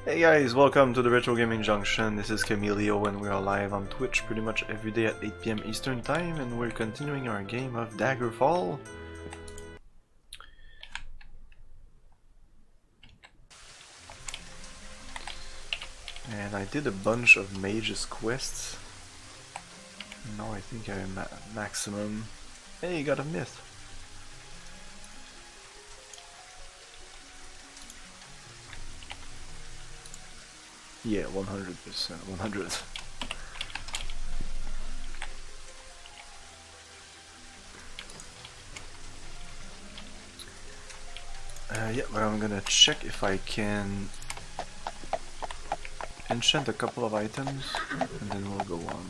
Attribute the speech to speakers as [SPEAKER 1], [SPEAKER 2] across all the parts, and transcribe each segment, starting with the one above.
[SPEAKER 1] Hey guys, welcome to the Retro Gaming Junction. This is Camilio and we are live on Twitch pretty much every day at 8 PM Eastern Time, and we're continuing our game of Daggerfall. And I did a bunch of mage's quests. Now I think I'm at maximum. Hey, you got a myth. Yeah, 100%, 100. Yeah, but I'm gonna check if I can enchant a couple of items, and then we'll go on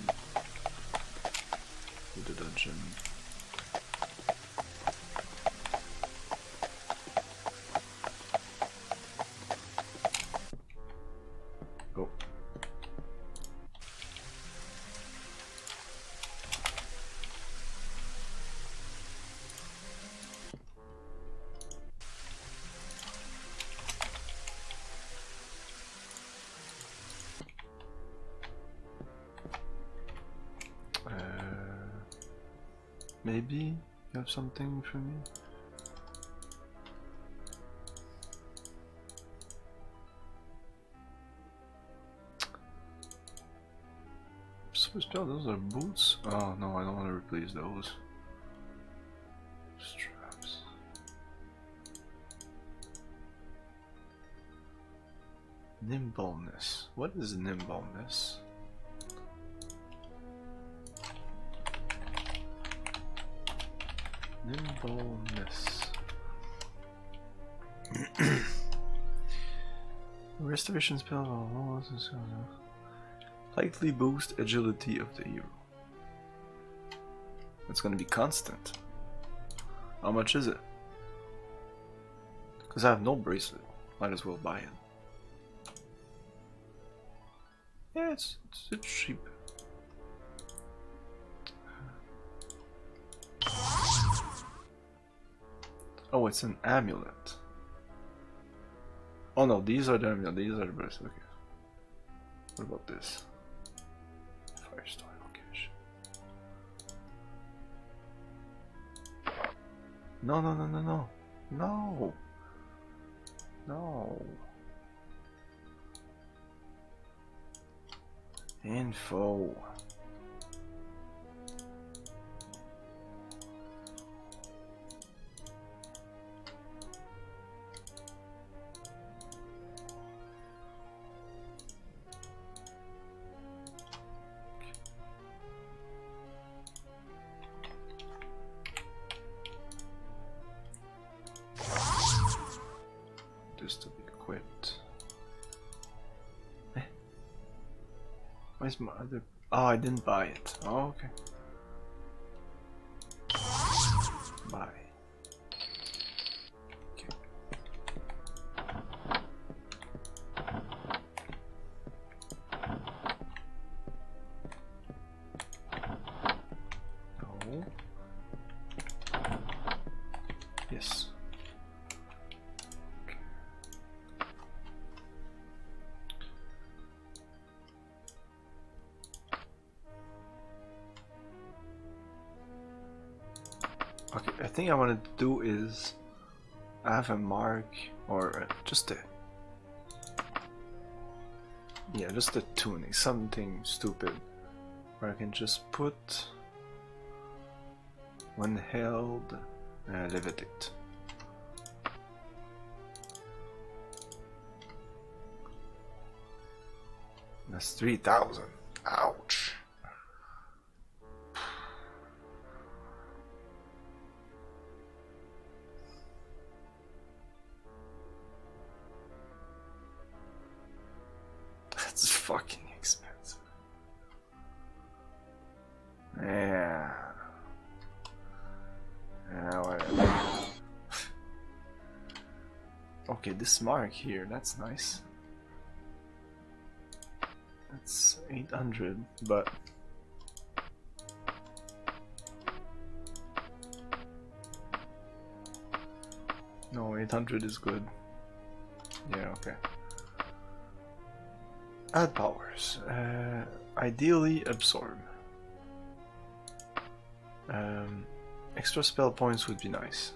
[SPEAKER 1] to the dungeon. Oh. Maybe you have something for me? Spell, those are boots? Oh no, I don't want to replace those. Straps. Nimbleness. What is nimbleness? Nimbleness. Restoration spell. Slightly boost agility of the hero. It's gonna be constant. How much is it? Because I have no bracelet. Might as well buy it. Yeah, it's cheap. Oh, it's an amulet. Oh no, these are the amulet, these are the bracelets. Okay. What about this? 5-star location. No, no, no, no, no. No. No. Info. Just to be equipped. Where's my other? Oh, I didn't buy it. Oh, okay. Buy. Okay. No. Yes. Okay, I think I want to do is have a mark or just a just a tunic, something stupid where I can just put when held levitate. That's 3,000. Ouch. That's fucking expensive. Yeah. Yeah, whatever. Okay, this mark here, that's nice. That's 800, but no, 800 is good. Yeah, okay. Add powers. Ideally absorb. Extra spell points would be nice.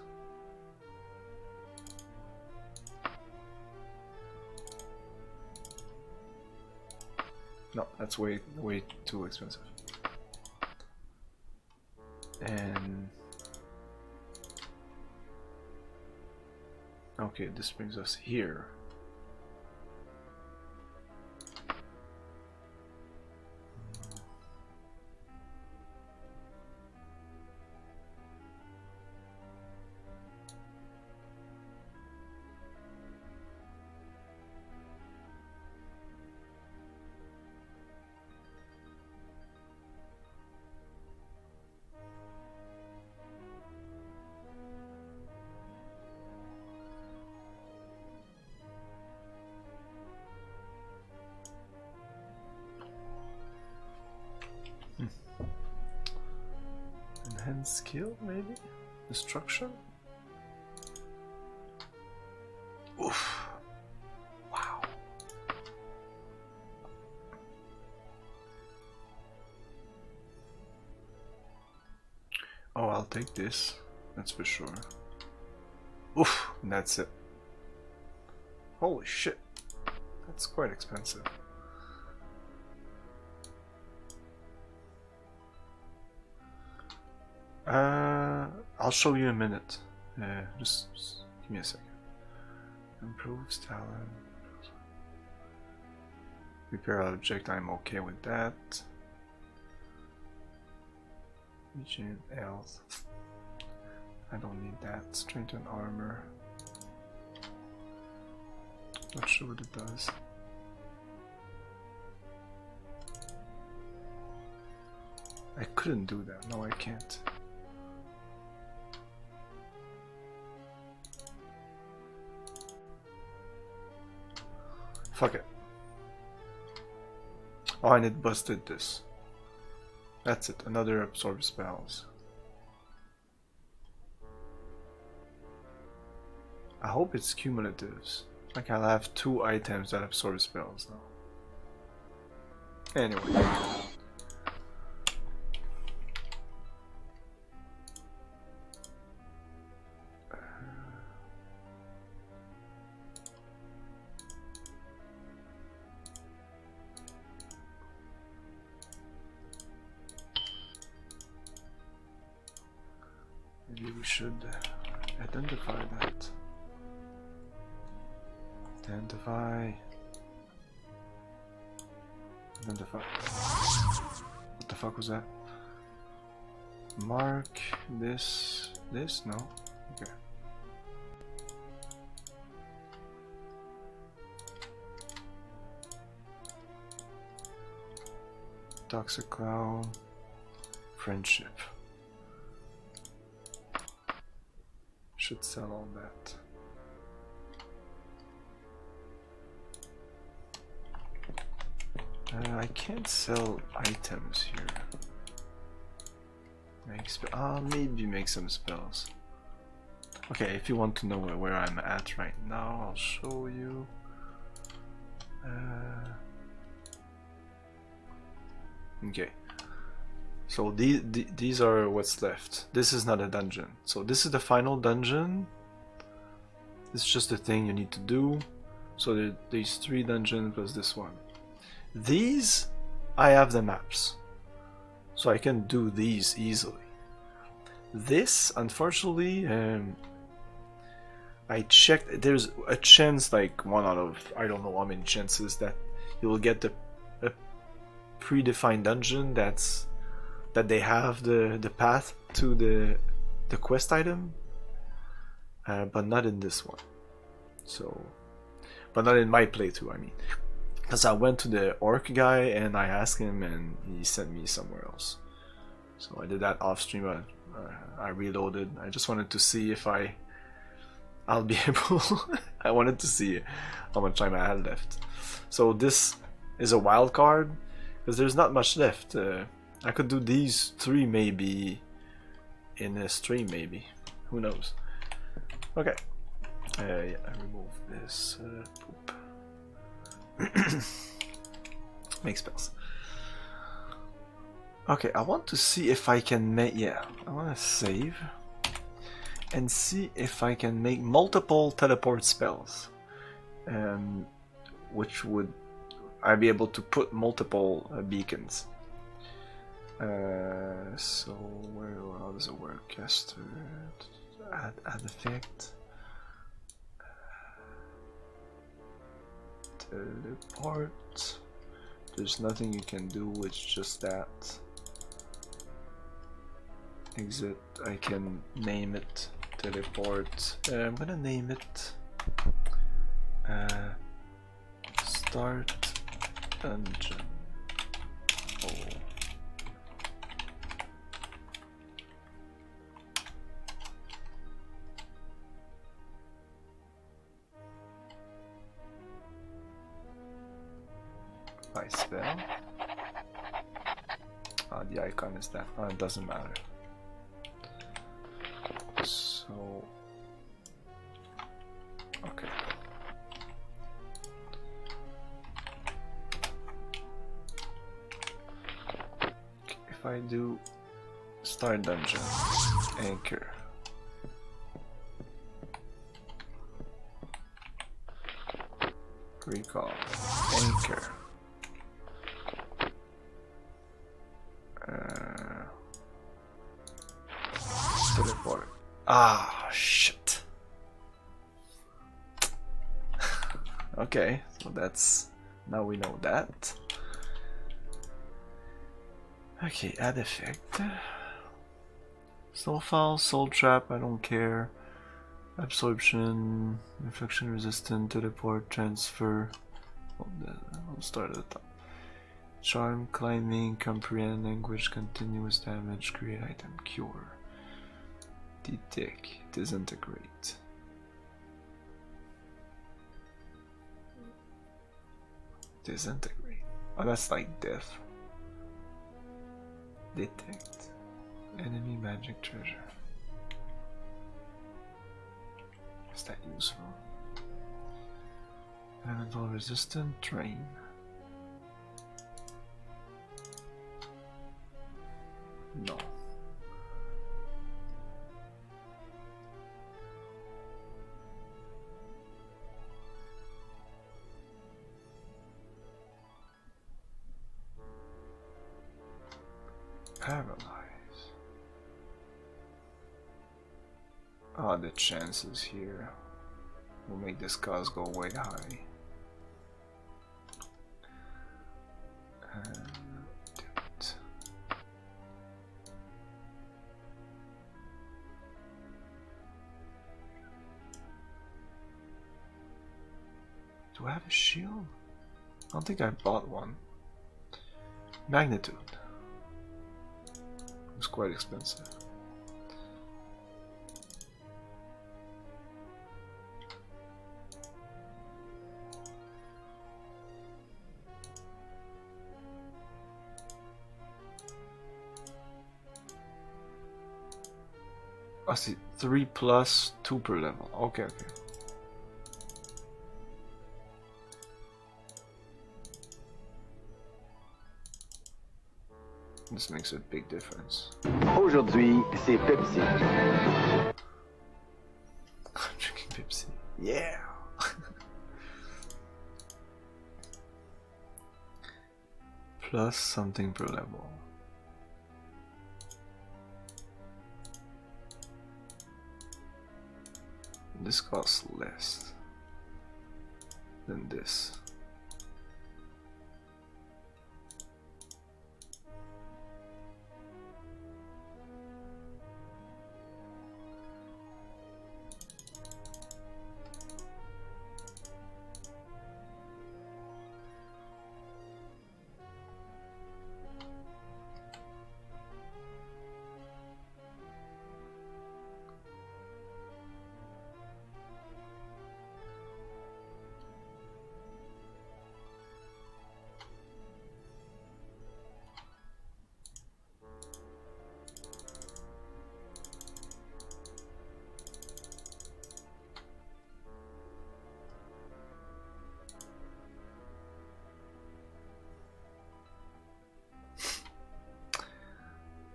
[SPEAKER 1] No, that's way too expensive. And okay, this brings us here. Enhance skill, maybe? Destruction? Oof. Wow. Oh, I'll take this. That's for sure. Oof, and that's it. Holy shit. That's quite expensive. I'll show you in a minute. Just give me a second. Improves talent. Repair object, I'm okay with that. Regen health. I don't need that. Strengthen armor. Not sure what it does. I couldn't do that. No, I can't. Fuck it. Oh, and it busted this. That's it. Another absorb spells. I hope it's cumulatives. Like I'll have 2 items that absorb spells now. Anyway. Maybe we should identify that. Identify. What the fuck was that? Mark this. This? No? Okay. Toxic Cloud. Friendship. Should sell all that. I can't sell items here. Maybe make some spells. Okay, if you want to know where I'm at right now, I'll show you. Okay. So these are what's left. This is not a dungeon. So this is the final dungeon. It's just a thing you need to do. So there's 3 dungeons plus this one. These, I have the maps. So I can do these easily. This, unfortunately, I checked. There's a chance, like 1 out of I don't know how many chances, that you will get a predefined dungeon that they have the path to the quest item, but not in this one. So, but not in my playthrough, I mean, because I went to the orc guy and I asked him and he sent me somewhere else. So I did that off stream. I reloaded. I just wanted to see if I'll be able. I wanted to see how much time I had left. So this is a wild card because there's not much left. I could do these 3 maybe in a stream, maybe. Who knows? Okay. Yeah, I remove this poop. Make spells. Okay, I want to see if I can make... Yeah, I want to save. And see if I can make multiple teleport spells. Which would... I'd be able to put multiple beacons. So, how does it work? Caster... Add effect. Teleport. There's nothing you can do with just that. Exit. I can name it teleport. I'm gonna name it start dungeon. Oh. My spell. The icon is that. It doesn't matter. So, okay. If I do start dungeon, anchor. Recall, anchor. Teleport. Ah, shit. Okay, so that's... Now we know that. Okay, add effect. Snowfall, soul trap, I don't care. Absorption, reflection resistant, teleport, transfer. I'll start at the top. Charm, climbing, comprehend, language, continuous damage, create item, cure. Detect, disintegrate. Disintegrate. Oh, that's like death. Detect. Enemy magic treasure. Is that useful? Elemental resistant, drain. No. Paralyze. Oh, the chances here will make this cost go way high. Do it. Do I have a shield? I don't think I bought one. Magnitude. It's quite expensive. I see, 3 plus 2 per level. Okay, okay. This makes a big difference.
[SPEAKER 2] Aujourd'hui, c'est Pepsi.
[SPEAKER 1] I'm drinking Pepsi. Yeah! Plus something per level. This costs less than this.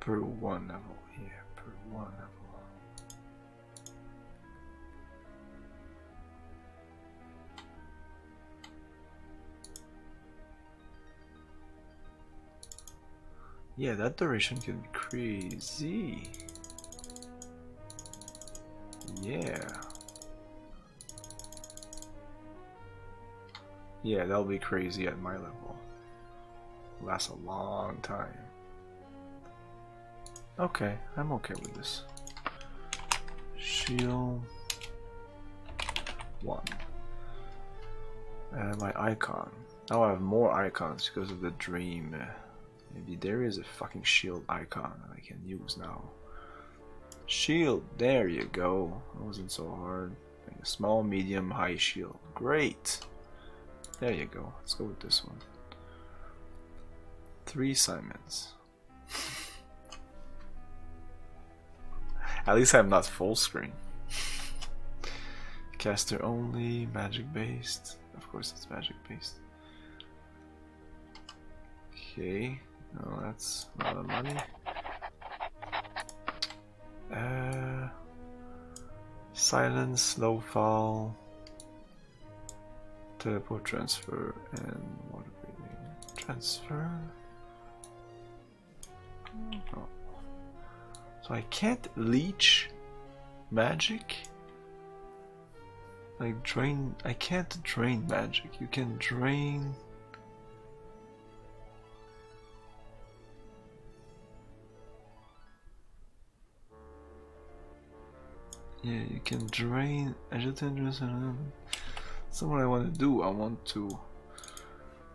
[SPEAKER 1] per one level. Yeah, per one level. Yeah, that duration can be crazy. Yeah. Yeah, that'll be crazy at my level. Lasts a long time. Okay, I'm okay with this. Shield 1. My icon. Now I have more icons because of the dream. Maybe there is a fucking shield icon that I can use now. Shield, there you go. That wasn't so hard. Like a small, medium, high shield. Great. There you go. Let's go with this one. 3 Simons. At least I'm not full screen. Caster only, magic based. Of course it's magic based. Okay, no, that's a lot of money. Silence, slow fall, teleport, transfer, and water breathing. Transfer. Oh. So I can't leech magic? Like drain, I can't drain magic. You can drain. Yeah, you can drain. That's what I want to do. I want to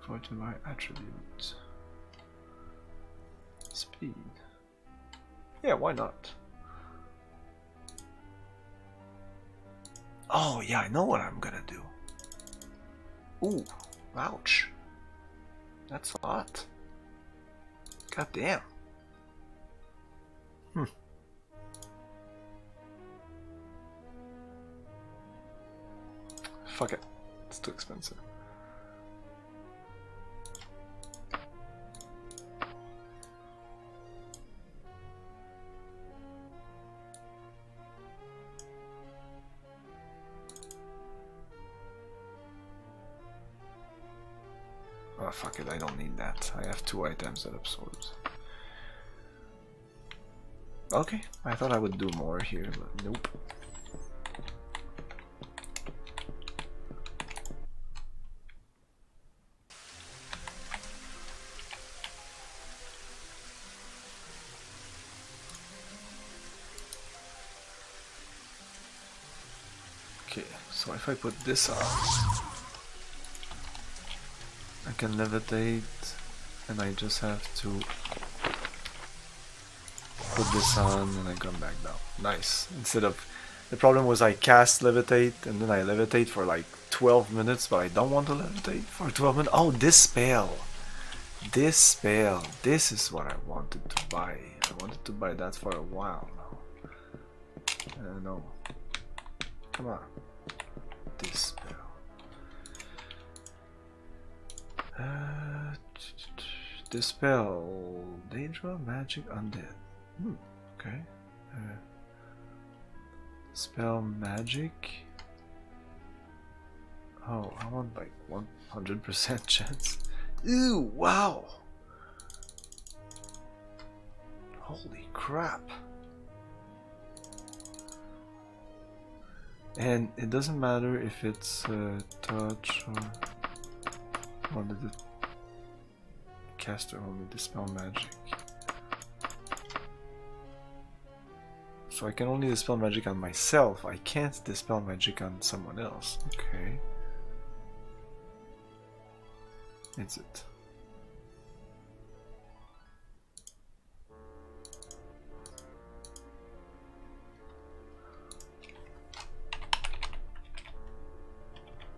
[SPEAKER 1] fortune my attribute. Speed. Yeah, why not? Oh yeah, I know what I'm gonna do. Ooh, ouch. That's a lot. God damn. Fuck it. It's too expensive. Oh fuck it, I don't need that. I have 2 items that absorbs. Okay, I thought I would do more here, but nope. Okay, so if I put this on, I can levitate, and I just have to put this on and I come back down. Nice. Instead of, the problem was I cast levitate and then I levitate for like 12 minutes, but I don't want to levitate for 12 minutes. Oh, this spell. This spell. This is what I wanted to buy. I wanted to buy that for a while now. No. Come on. This spell. Dispel Daedra Magic Undead. Okay. Spell Magic. Oh, I want like 100% chance. Ew, wow. Holy crap. And it doesn't matter if it's touch or did the caster only dispel magic. So I can only dispel magic on myself. I can't dispel magic on someone else. Okay. Is it?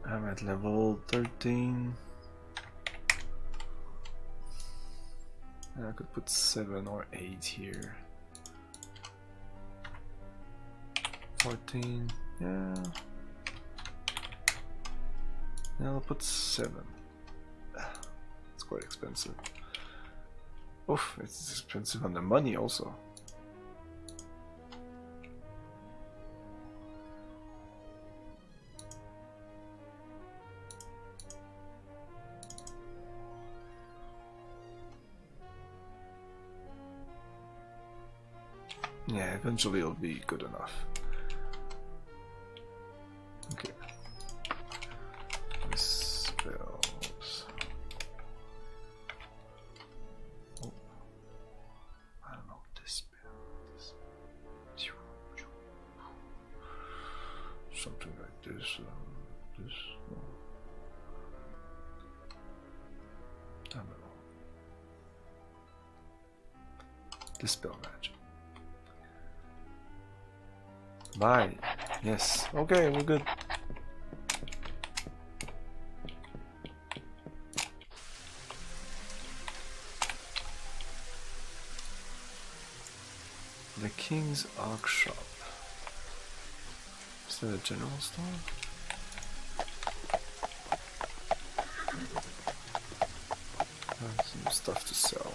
[SPEAKER 1] I'm at level 13. And I could put 7 or 8 here. 14, yeah. I'll put 7. It's quite expensive. Oof, it's expensive on the money also. Yeah, eventually it'll be good enough. Okay. Spells. Oh. I don't know this spell. Something like this. This. No. I don't know. Dispel magic. Bye. Yes. Okay, we're good. The King's Ox Shop. Is that a general store? Some stuff to sell.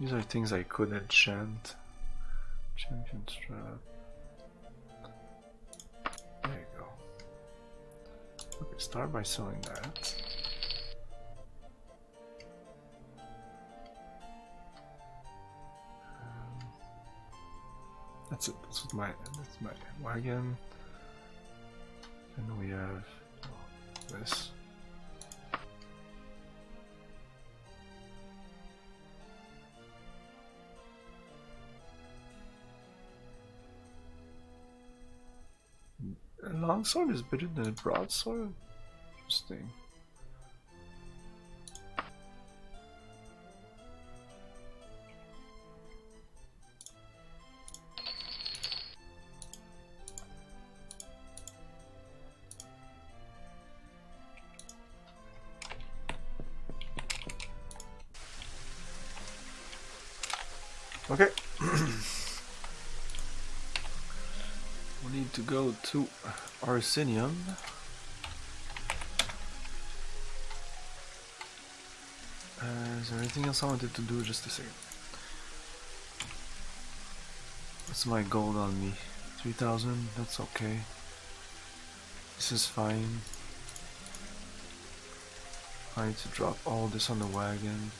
[SPEAKER 1] These are things I could enchant. Champion strap. There you go. Okay, start by selling that. That's it. That's my wagon. And we have this. A longsword is better than a broadsword? Interesting. Okay. We need to go to Arsenium. Is there anything else I wanted to do? Just a second. What's my gold on me? 3,000? That's okay. This is fine. I need to drop all this on the wagon.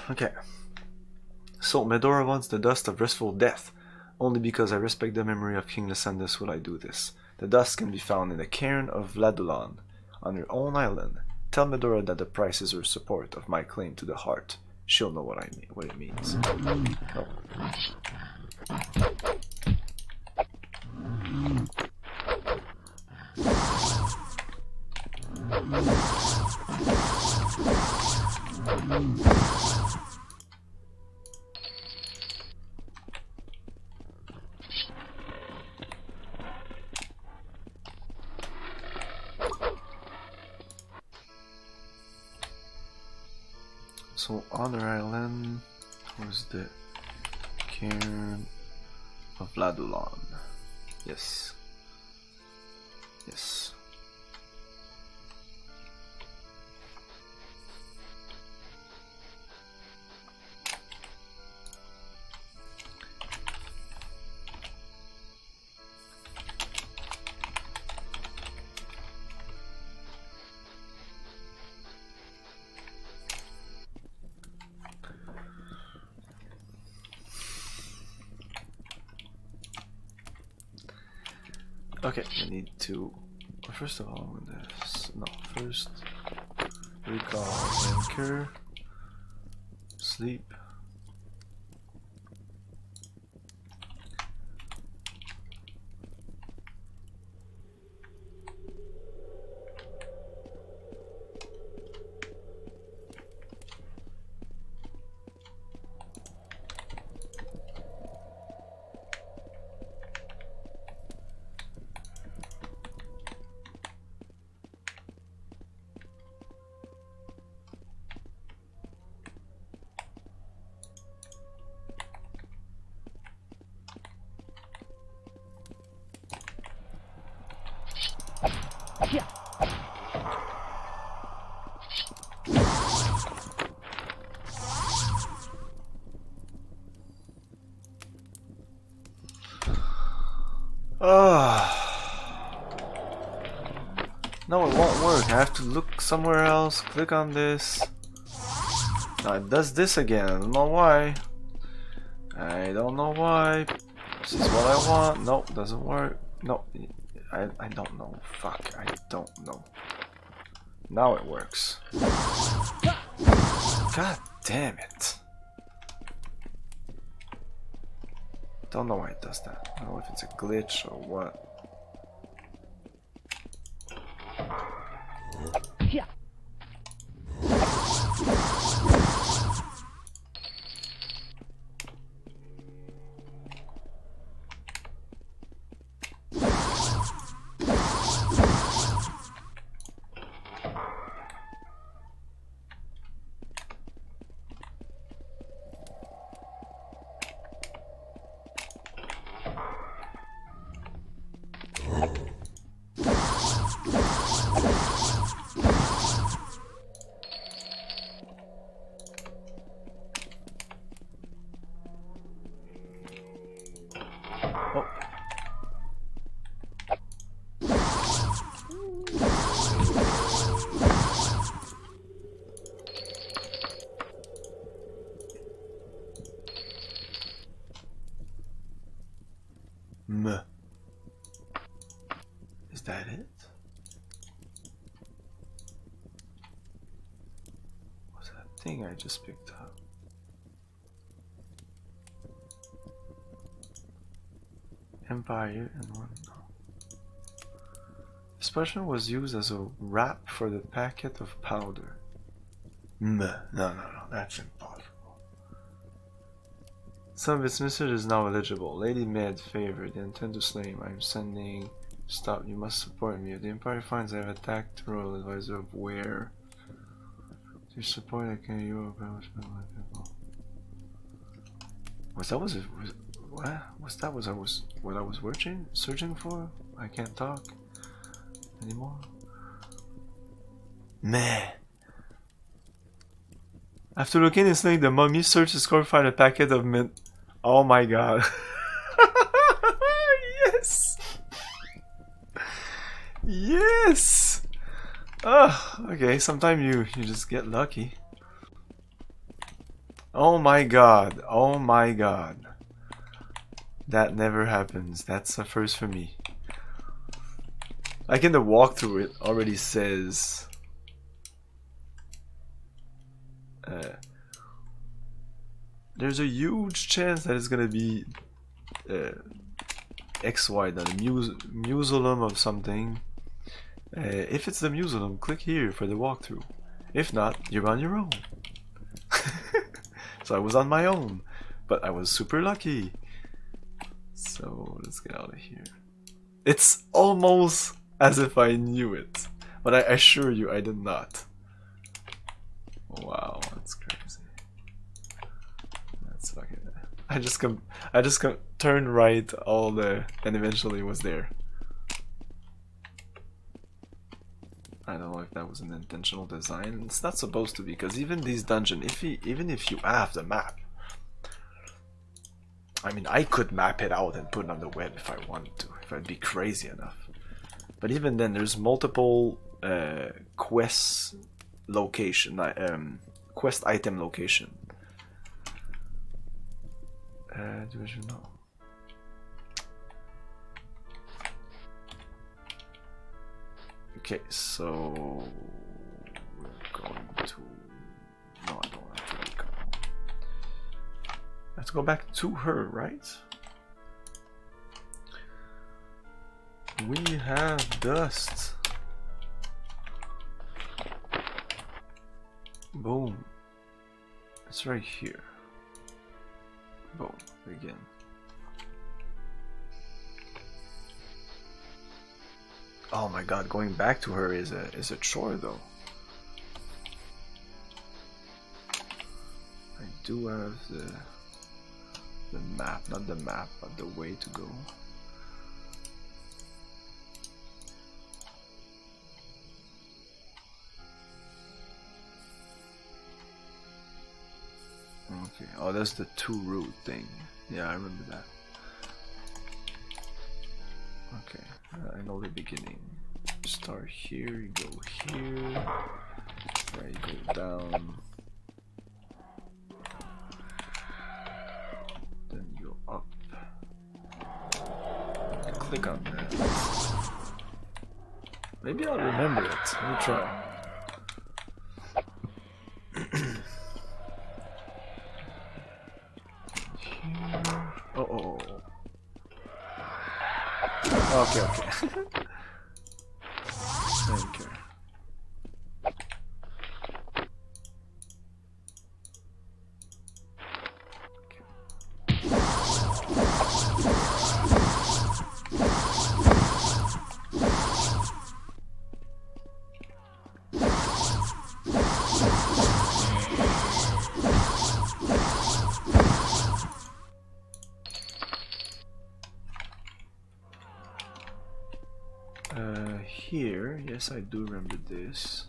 [SPEAKER 1] Okay. So Medora wants the dust of restful death. Only because I respect the memory of King Lysandus will I do this. The dust can be found in the cairn of Vladulon, on your own island. Tell Medora that the price is her support of my claim to the heart. She'll know what it means. Oh. So other island was the cairn of Vladulon. Yes. Yes. Okay, I need to. First of all, first recall anchor, sleep. No, it won't work. I have to look somewhere else, click on this. Now it does this again. I don't know why. I don't know why. This is what I want. Nope, doesn't work. No, I don't know. Fuck, I don't know. Now it works. God damn it. Don't know why it does that. I don't know if it's a glitch or what. Is that it? What's that thing I just picked up? Empire and one. No. This potion was used as a wrap for the packet of powder. No, that's impossible. Some of its message is now eligible. Lady Med favored. They intend to slay him. I'm sending. Stop. You must support me. If the Empire finds I have attacked royal advisor of where. To support I can you about my people. Was that what I was searching for? I can't talk anymore. Meh. After looking and slaying the mummy, search the score, find a packet of mint. Oh my god. Yes! Yes! Okay, sometimes you just get lucky. Oh my god. Oh my god. That never happens. That's a first for me. Like in the walkthrough, it already says there's a huge chance that it's gonna be XY, the mausoleum of something. If it's the mausoleum, click here for the walkthrough. If not, you're on your own. So I was on my own, but I was super lucky. So let's get out of here. It's almost as if I knew it, but I assure you I did not. Wow, that's crazy. That's fucking. I just turned right and eventually was there. I don't know if that was an intentional design. It's not supposed to be, because even these dungeons, even if you have the map, I mean, I could map it out and put it on the web if I wanted to, if I'd be crazy enough. But even then, there's multiple quest location, quest item location. Do you know? Okay, so we're going to. No, I don't have to recall. Let's go back to her, right? We have dust. Boom. It's right here. Boom. Again. Oh my god, going back to her is a chore though. I do have the map, not the map, but the way to go. Okay, oh that's the 2 route thing. Yeah, I remember that. Okay, I know the beginning. Start here, you go here, right, you go down, then you go up. Click on that. Maybe I'll remember it. Let me try. Oh. Okay. Thank you. Here, yes, I do remember this.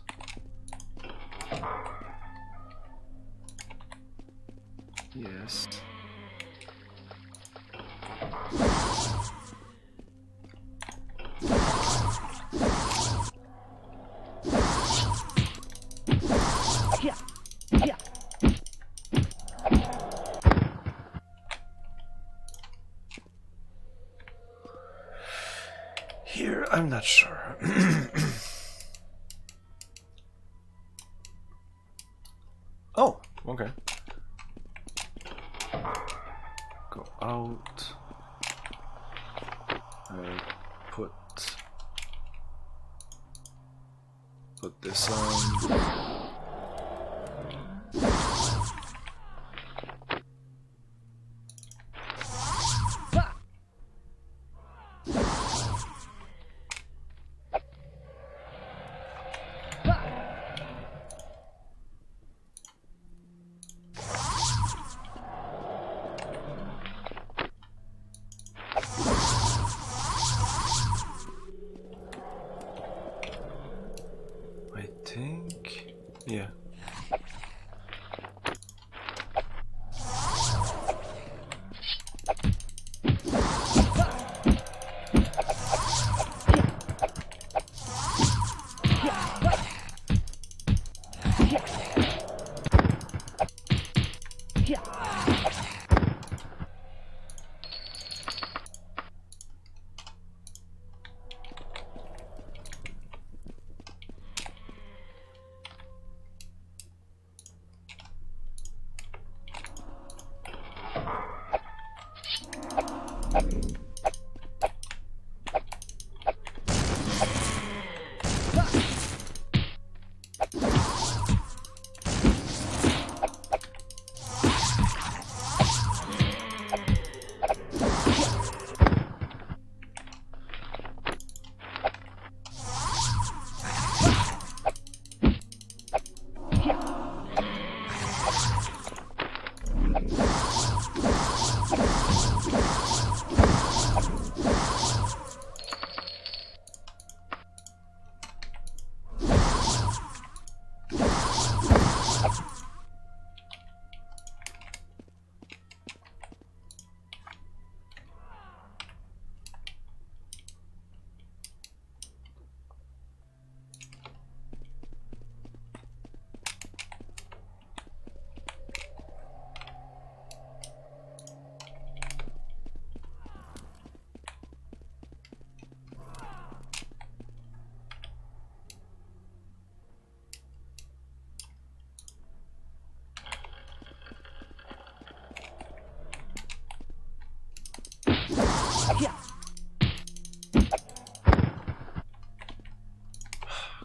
[SPEAKER 1] Yes. Here, I'm not sure. Oh, okay. Go out. Put this on. Yeah.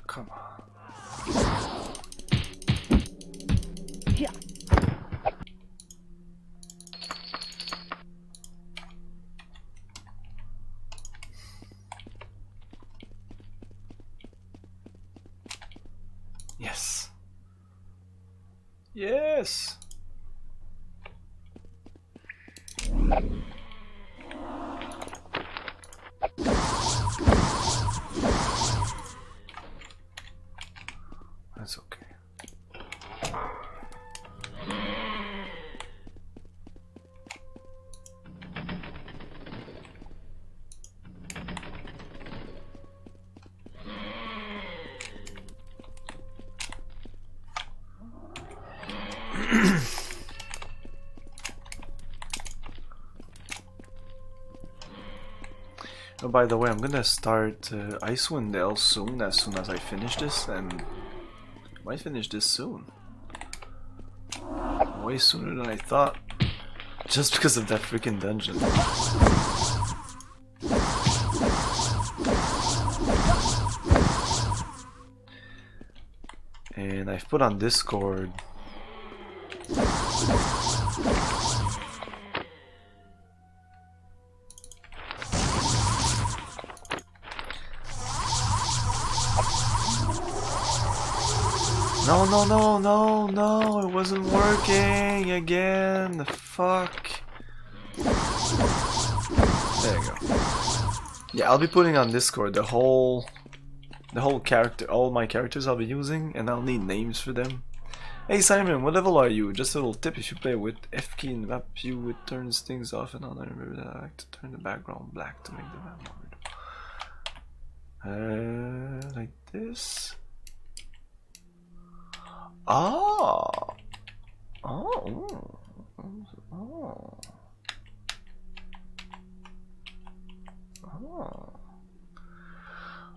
[SPEAKER 1] Come on. Yes. Yes. That's okay. Oh, by the way, I'm gonna start Icewind Dale soon as I finish this, and I might finish this soon. Way sooner than I thought. Just because of that freaking dungeon. And I've put on Discord. No, it wasn't working again. Fuck. There you go. Yeah, I'll be putting on Discord the whole character, all my characters I'll be using, and I'll need names for them. Hey Simon, what level are you? Just a little tip, if you play with F key in the map view, it turns things off and on. I remember that I like to turn the background black to make the map more. Like this. Oh.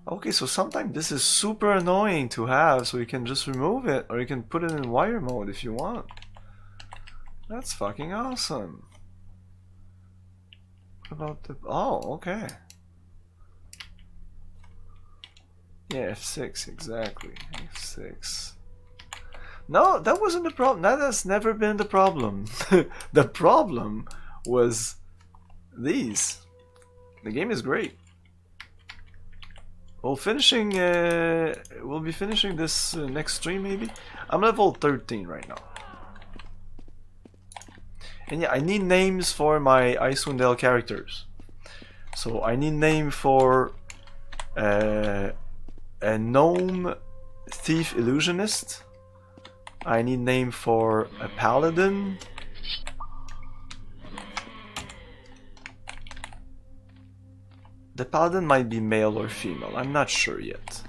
[SPEAKER 1] Okay, so sometimes this is super annoying to have, so you can just remove it, or you can put it in wire mode if you want. That's fucking awesome. What about the... Oh, okay. Yeah, F6, exactly. F6. No, that wasn't the problem. That has never been the problem. The problem was these. The game is great. We'll be finishing this next stream maybe. I'm level 13 right now. And yeah, I need names for my Icewind Dale characters. So I need name for a gnome thief illusionist. I need name for a paladin. The paladin might be male or female, I'm not sure yet.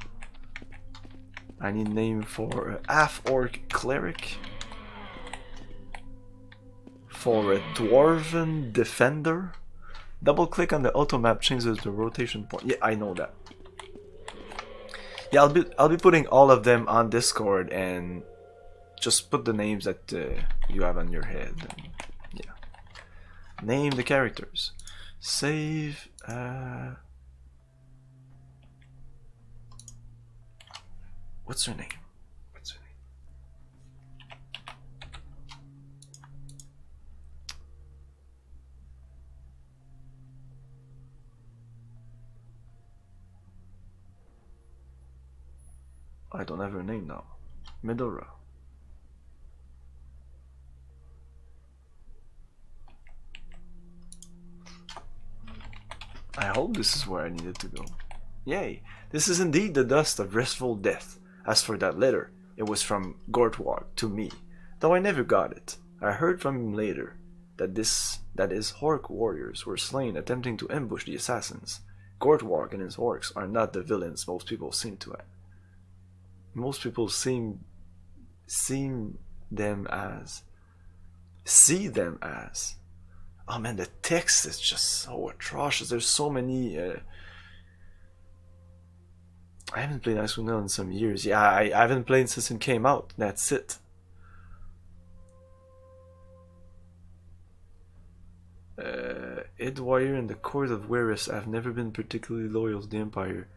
[SPEAKER 1] I need name for a half-orc cleric. For a dwarven defender. Double click on the auto map changes the rotation point. Yeah, I know that. Yeah, I'll be putting all of them on Discord and just put the names that you have on your head. And, yeah. Name the characters. Save. What's her name? What's her name? I don't have her name now. Medora. I hope this is where I needed to go. Yay! This is indeed the dust of restful death. As for that letter, it was from Gortwag to me, though I never got it. I heard from him later that his orc warriors were slain attempting to ambush the assassins. Gortwag and his orcs are not the villains most people seem to have. Most people see them as. Oh man, the text is just so atrocious. There's so many. I haven't played Icewind Dale in some years. Yeah, I haven't played since it came out. That's it. Edwire and the court of Weris have never been particularly loyal to the Empire.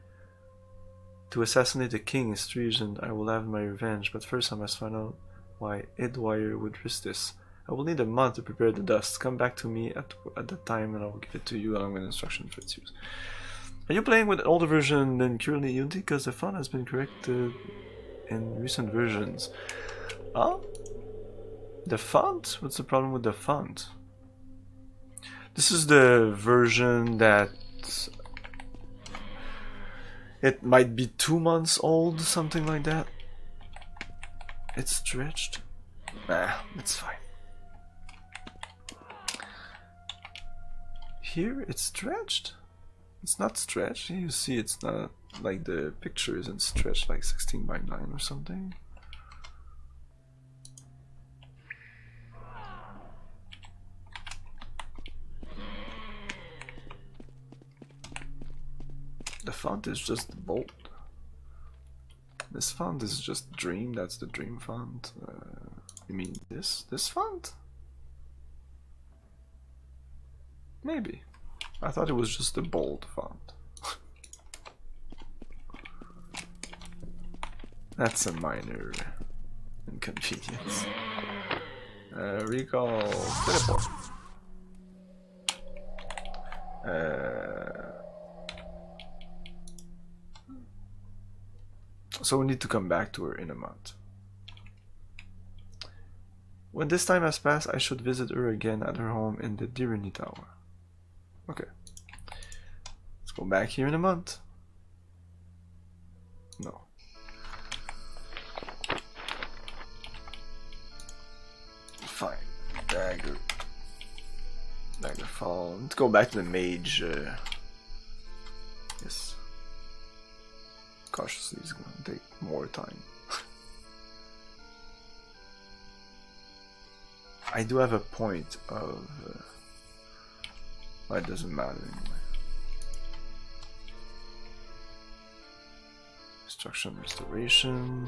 [SPEAKER 1] To assassinate the king is treason. I will have my revenge, but first I must find out why Edwire would risk this. I will need a month to prepare the dust. Come back to me at that time and I will give it to you along with instructions for its use. Are you playing with an older version than currently Unity? Because the font has been corrected in recent versions. Oh? The font? What's the problem with the font? This is the version that it might be 2 months old, something like that. It's stretched. Nah, it's fine. Here it's stretched? It's not stretched. You see it's not like the picture isn't stretched like 16 by 9 or something. The font is just bold. This font is just Dream. That's the Dream font. You mean this font? Maybe. I thought it was just a bold font. That's a minor inconvenience. Recall teleport. So we need to come back to her in a month. When this time has passed, I should visit her again at her home in the Dirani Tower. Okay. Let's go back here in a month. No. Fine. Daggerfall. Let's go back to the mage. Yes. Cautiously, it's going to take more time. I do have a point of... well, it doesn't matter anyway. Destruction, restoration.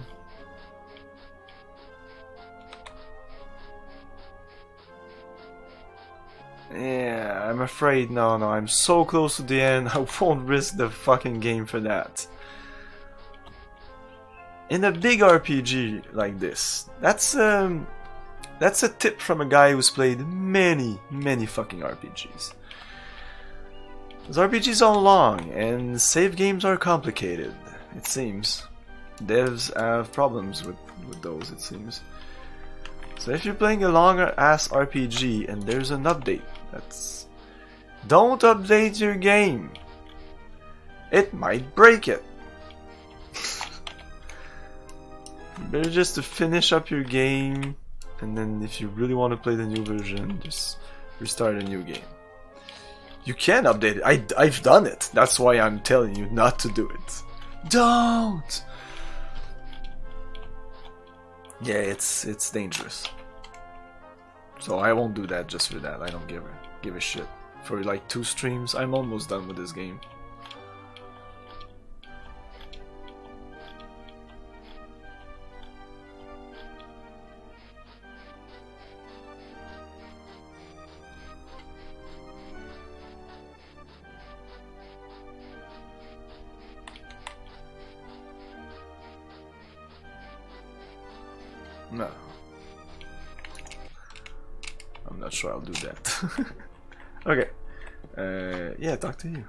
[SPEAKER 1] Yeah, I'm afraid no, I'm so close to the end. I won't risk the fucking game for that. In a big RPG like this, that's a tip from a guy who's played many fucking RPGs. Those RPGs are long and save games are complicated, it seems. Devs have problems with those, it seems. So if you're playing a longer ass RPG and there's an update, don't update your game. It might break it. Better just to finish up your game, and then if you really want to play the new version, just restart a new game. You can update it. I've done it. That's why I'm telling you not to do it. Don't! Yeah, it's dangerous. So I won't do that just for that. I don't give a shit. For like 2 streams, I'm almost done with this game. No. I'm not sure I'll do that. Okay. Yeah, talk to you.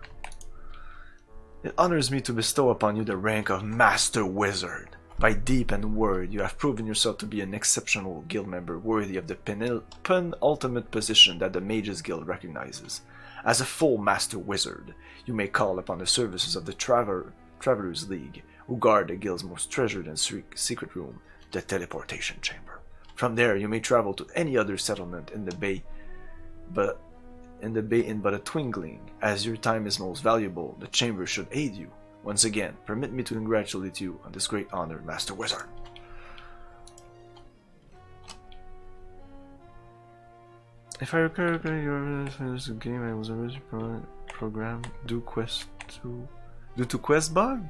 [SPEAKER 1] It honors me to bestow upon you the rank of Master Wizard. By deep and word, you have proven yourself to be an exceptional guild member worthy of the penultimate position that the Mages Guild recognizes. As a full Master Wizard, you may call upon the services of the Travelers League, who guard the guild's most treasured and secret room, the teleportation chamber. From there, you may travel to any other settlement in the bay, but in a twinkling. As your time is most valuable, the chamber should aid you. Once again, permit me to congratulate you on this great honor, Master Wizard. If I recall correctly, your finished the game I was originally programmed due to quest bug.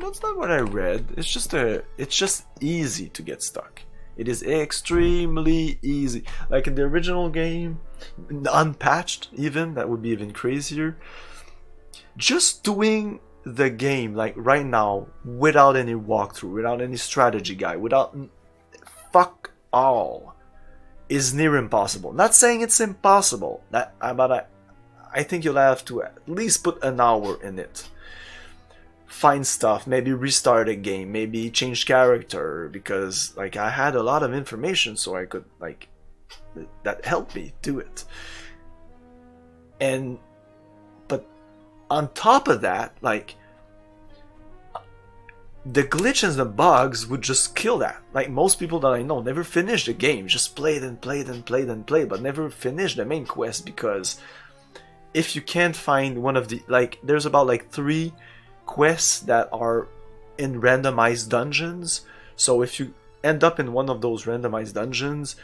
[SPEAKER 1] That's not what I read. It's just easy to get stuck. It is extremely easy. Like in the original game, unpatched even, that would be even crazier. Just doing the game like right now without any walkthrough, without any strategy guide, without fuck all, is near impossible. Not saying it's impossible, but I think you'll have to at least put an hour in it. Find stuff, maybe restart a game, maybe change character, because like I had a lot of information, so I could like that helped me do it. And but on top of that, like the glitches and the bugs would just kill that. Like most people that I know never finish the game, just played and played and played and played, but never finish the main quest, because if you can't find one of the, like there's about like 3 quests that are in randomized dungeons, so if you end up in one of those randomized dungeons,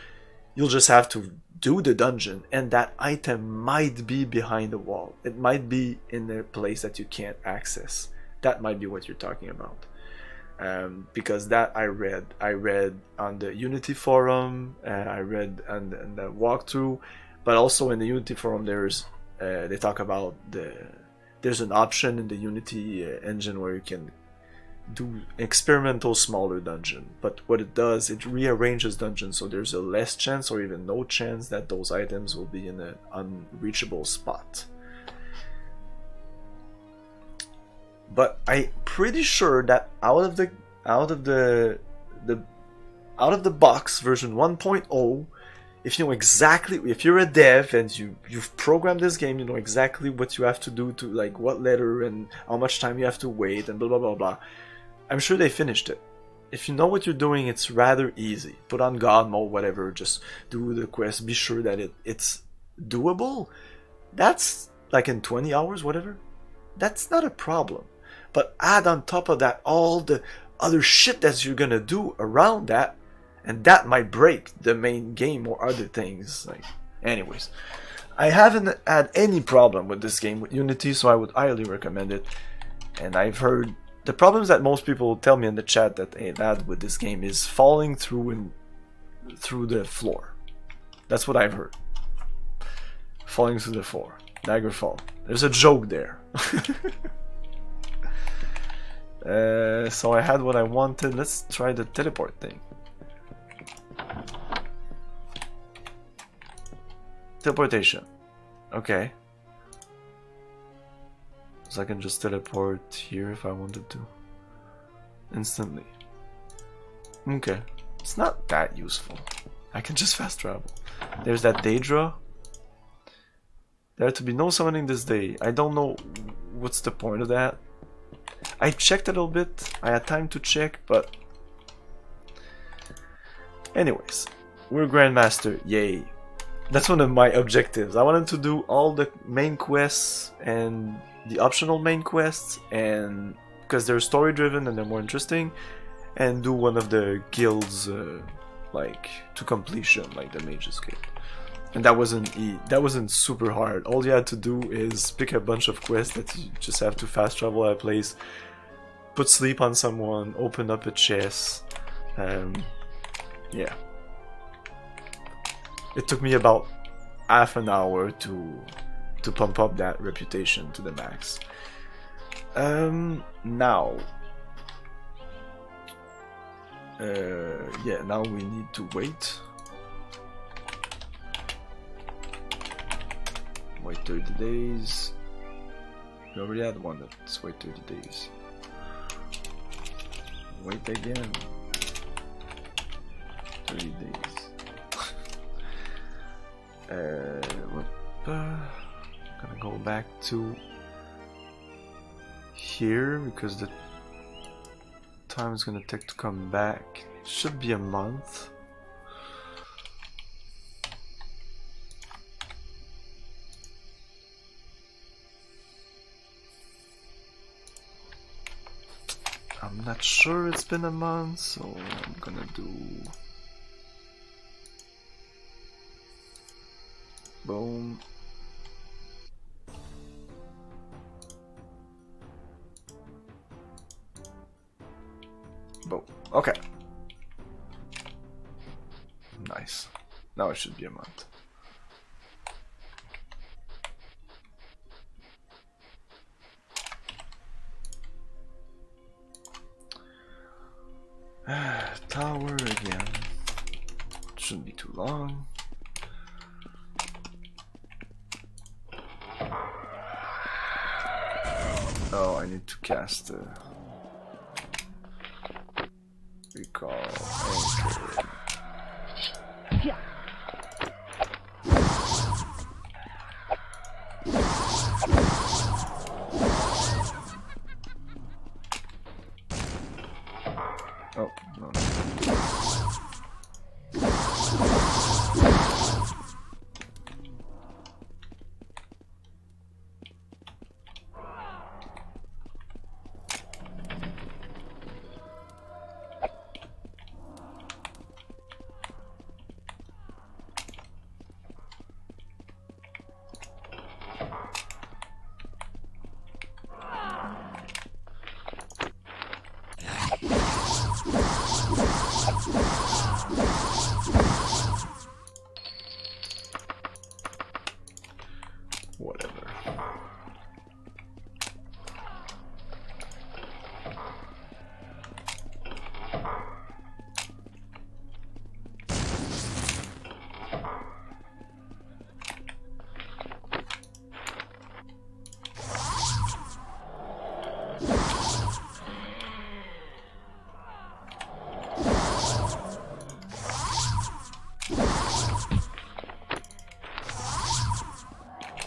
[SPEAKER 1] you'll just have to do the dungeon, and that item might be behind the wall, it might be in a place that you can't access. That might be what you're talking about. Because that I read on the Unity forum, I read on the walkthrough, but also in the Unity forum there's they talk about there's an option in the Unity engine where you can do experimental smaller dungeon, but what it does, it rearranges dungeons so there's a less chance or even no chance that those items will be in an unreachable spot. But I'm pretty sure that out of the box version 1.0, if you know exactly, if you're a dev and you've programmed this game, you know exactly what you have to do to, like what letter and how much time you have to wait and blah blah blah blah. I'm sure they finished it. If you know what you're doing, it's rather easy. Put on God mode, whatever, just do the quest, be sure that it's doable. That's like in 20 hours, whatever. That's not a problem. But add on top of that all the other shit that you're gonna do around that, and that might break the main game or other things. Like, anyways, I haven't had any problem with this game with Unity, so I would highly recommend it. And I've heard the problems that most people tell me in the chat that they've had with this game is falling through the floor. That's what I've heard. Falling through the floor. Daggerfall. There's a joke there. So I had what I wanted. Let's try the teleport thing. Teleportation. Okay. So I can just teleport here if I wanted to. Instantly. Okay. It's not that useful. I can just fast travel. There's that Daedra. There to be no summoning this day. I don't know what's the point of that. I checked a little bit, I had time to check, but anyways, we're Grandmaster, yay. That's one of my objectives. I wanted to do all the main quests and the optional main quests, and because they're story driven and they're more interesting, and do one of the guilds like to completion, like the Mages Guild. And that wasn't super hard. All you had to do is pick a bunch of quests that you just have to fast travel at a place, put sleep on someone, open up a chest. Yeah. It took me about half an hour to pump up that reputation to the max. Now. Yeah, now we need to wait. Wait 30 days. We already had one that's wait 30 days. Wait again. 30 days. Gonna go back to here because the time is gonna take to come back. Should be a month. I'm not sure it's been a month, so I'm gonna do boom. Boom. Okay. Nice. Now it should be a month. Tower again. Shouldn't be too long. Oh, I need to cast the recall. Okay. Oh, no. Whatever.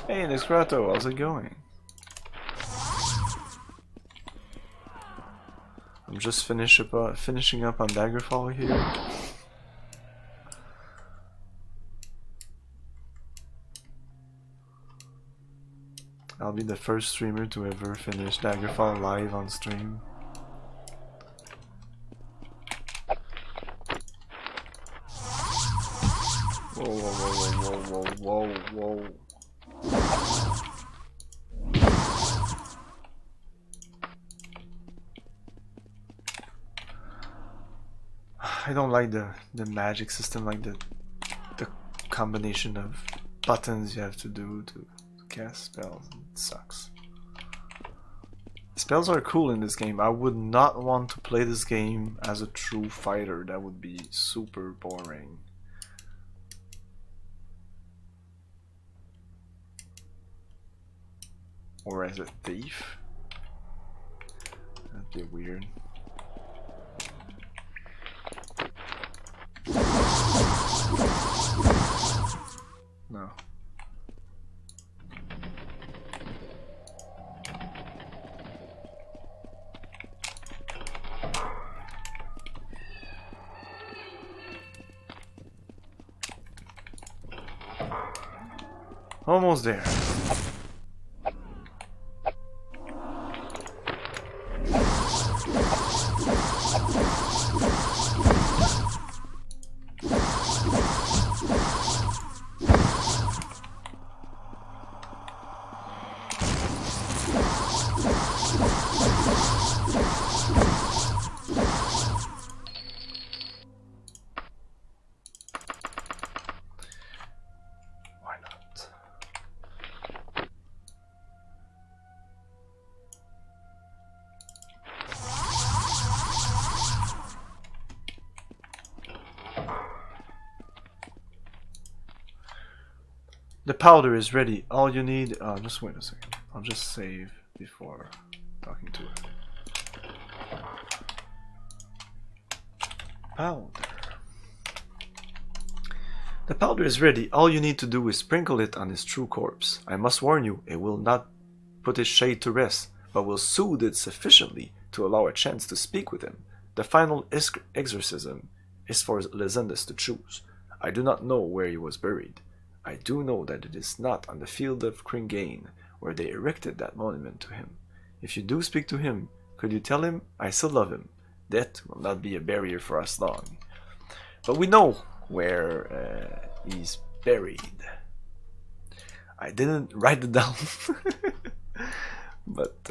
[SPEAKER 1] Hey, Nescrato, how's it going? I'm just finishing up on Daggerfall here. I'll be the first streamer to ever finish Daggerfall live on stream. Whoa, whoa, whoa, whoa, whoa, whoa, whoa. I don't like the magic system, like the combination of buttons you have to do to cast spells. It sucks. Spells are cool in this game. I would not want to play this game as a true fighter. That would be super boring. Or as a thief. That'd be weird. No. Almost there. The powder is ready. All you need... just wait a second. I'll just save before talking to her. Powder. The powder is ready. All you need to do is sprinkle it on his true corpse. I must warn you, it will not put his shade to rest, but will soothe it sufficiently to allow a chance to speak with him. The final exorcism is for Lezendes to choose. I do not know where he was buried. I do know that it is not on the field of Kringane, where they erected that monument to him. If you do speak to him, could you tell him I still love him? Death will not be a barrier for us long. But we know where he's buried. I didn't write it down. But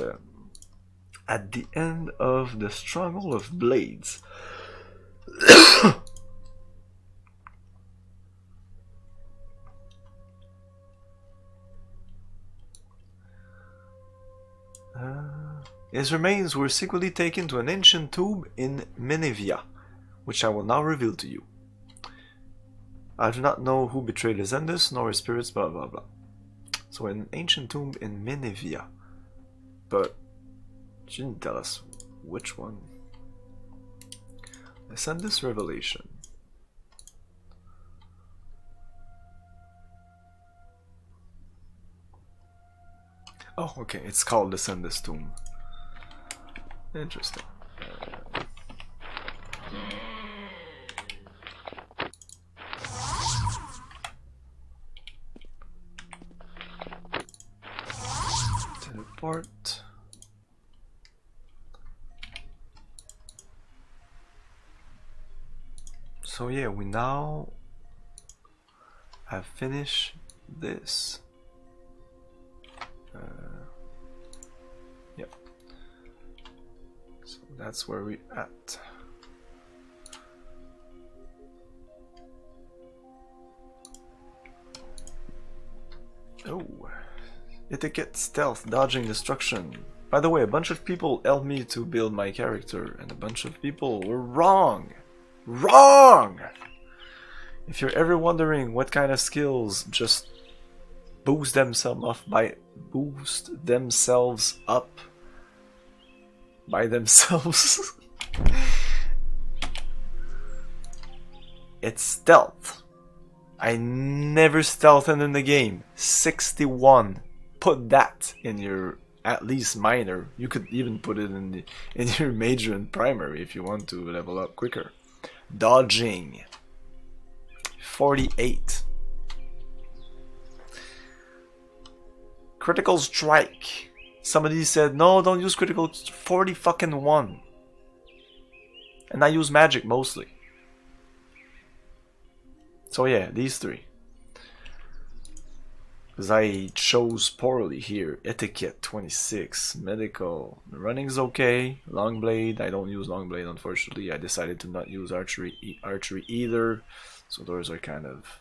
[SPEAKER 1] at the end of the Stronghold of Blades, His remains were secretly taken to an ancient tomb in Menevia, which I will now reveal to you. I do not know who betrayed Lysander, nor his spirits, blah blah blah. So an ancient tomb in Menevia. But she didn't tell us which one. Lysander's revelation. Oh, okay, it's called Lysander's tomb. Interesting. Teleport. So yeah, we now have finished this. Yep. So that's where we're at. Oh, etiquette, stealth, dodging, destruction. By the way, a bunch of people helped me to build my character, and a bunch of people were wrong. Wrong! If you're ever wondering what kind of skills just boost themselves up by themselves, it's stealth. I never stealthed in the game. 61. Put that in your at least minor. You could even put it in your major and primary if you want to level up quicker. Dodging. 48. Critical strike. Somebody said no, don't use critical. 40 fucking 1. And I use magic mostly. So yeah, these three. Because I chose poorly here. Etiquette 26. Medical. Running's okay. Long blade. I don't use long blade unfortunately. I decided to not use archery either. So those are kind of...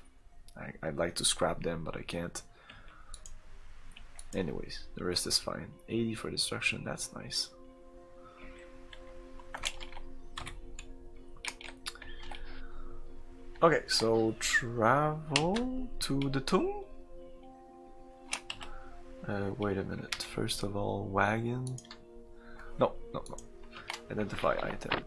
[SPEAKER 1] I'd like to scrap them, but I can't. Anyways, the rest is fine. 80 for destruction, that's nice. Okay, so travel to the tomb? Wait a minute. First of all, wagon. No. Identify item.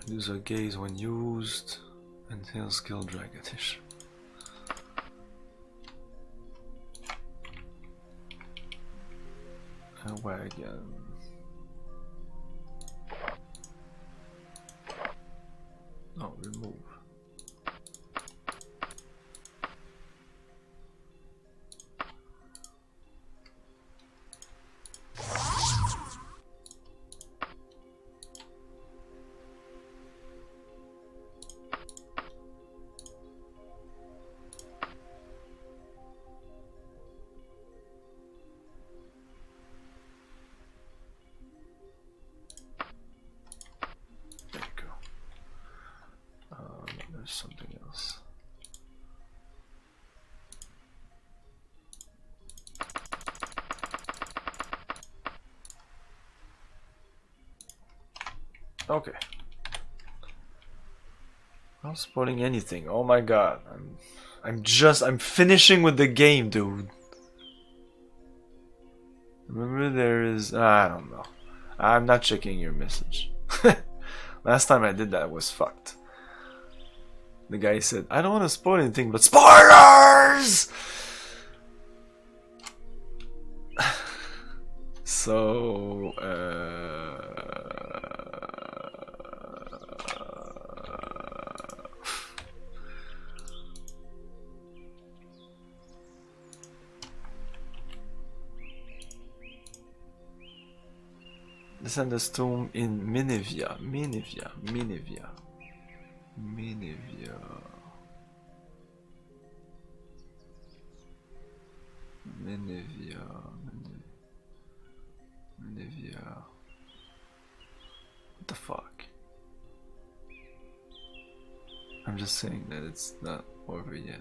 [SPEAKER 1] Use a gaze when used. Until skill dragonish. A wagon. No, remove. Something else. Okay. Not spoiling anything. Oh my god. I'm finishing with the game, dude. Remember there is I don't know. I'm not checking your message. Last time I did that was fucked. The guy said, I don't want to spoil anything, but spoilers! So, Lysander's tomb in Menevia. Menevia. What the fuck? I'm just saying that it's not over yet.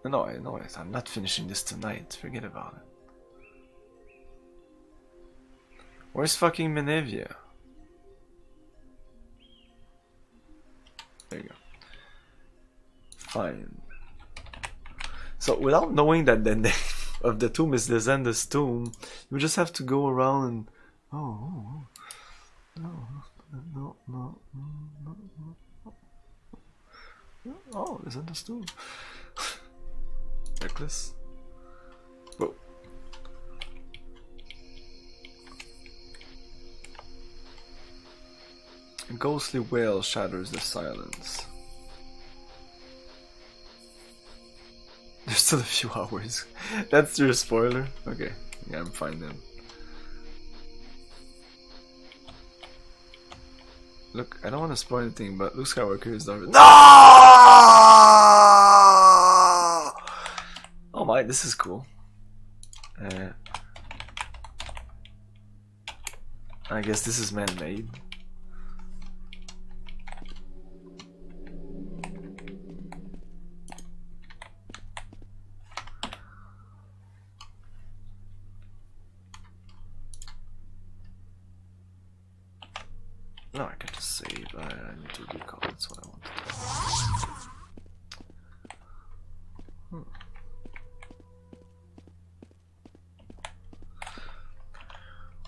[SPEAKER 1] No, I'm not finishing this tonight. Forget about it. Where's fucking Menevia? There you go. Fine. So without knowing that the name of the tomb is Lezenda's tomb, you just have to go around and no, oh, Lezenda's tomb. Necklace. Whoa. A ghostly wail shatters the silence. There's still a few hours. That's your spoiler? Okay, yeah, I'm fine then. Look, I don't want to spoil anything, but Luke Skywalker is done. No! Oh my, this is cool. I guess this is man-made. No, I can just save. I need to recall. That's what I want to do.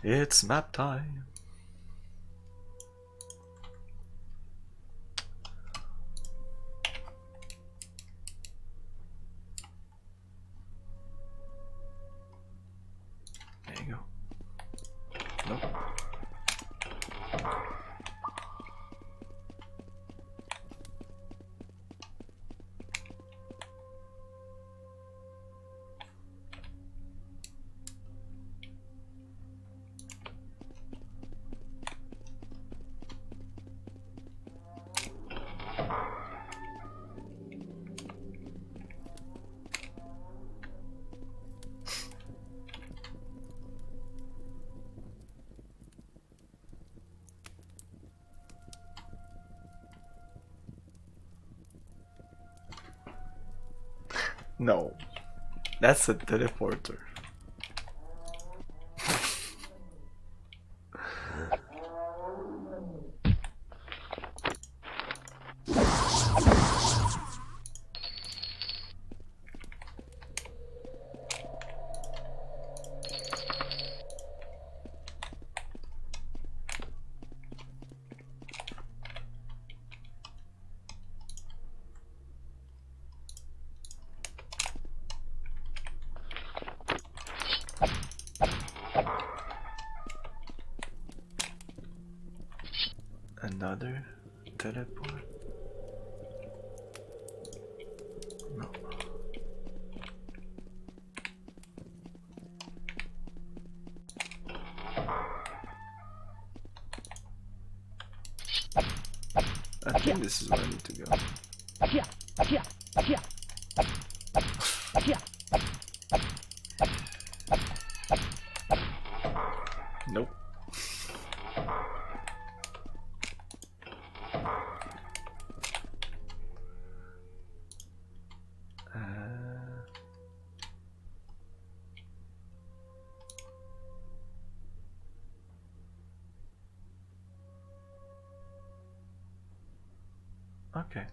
[SPEAKER 1] It's map time. There you go. Nope. No, that's a teleporter. Another teleport? No. I think this is where I need to go. Nope. Okay.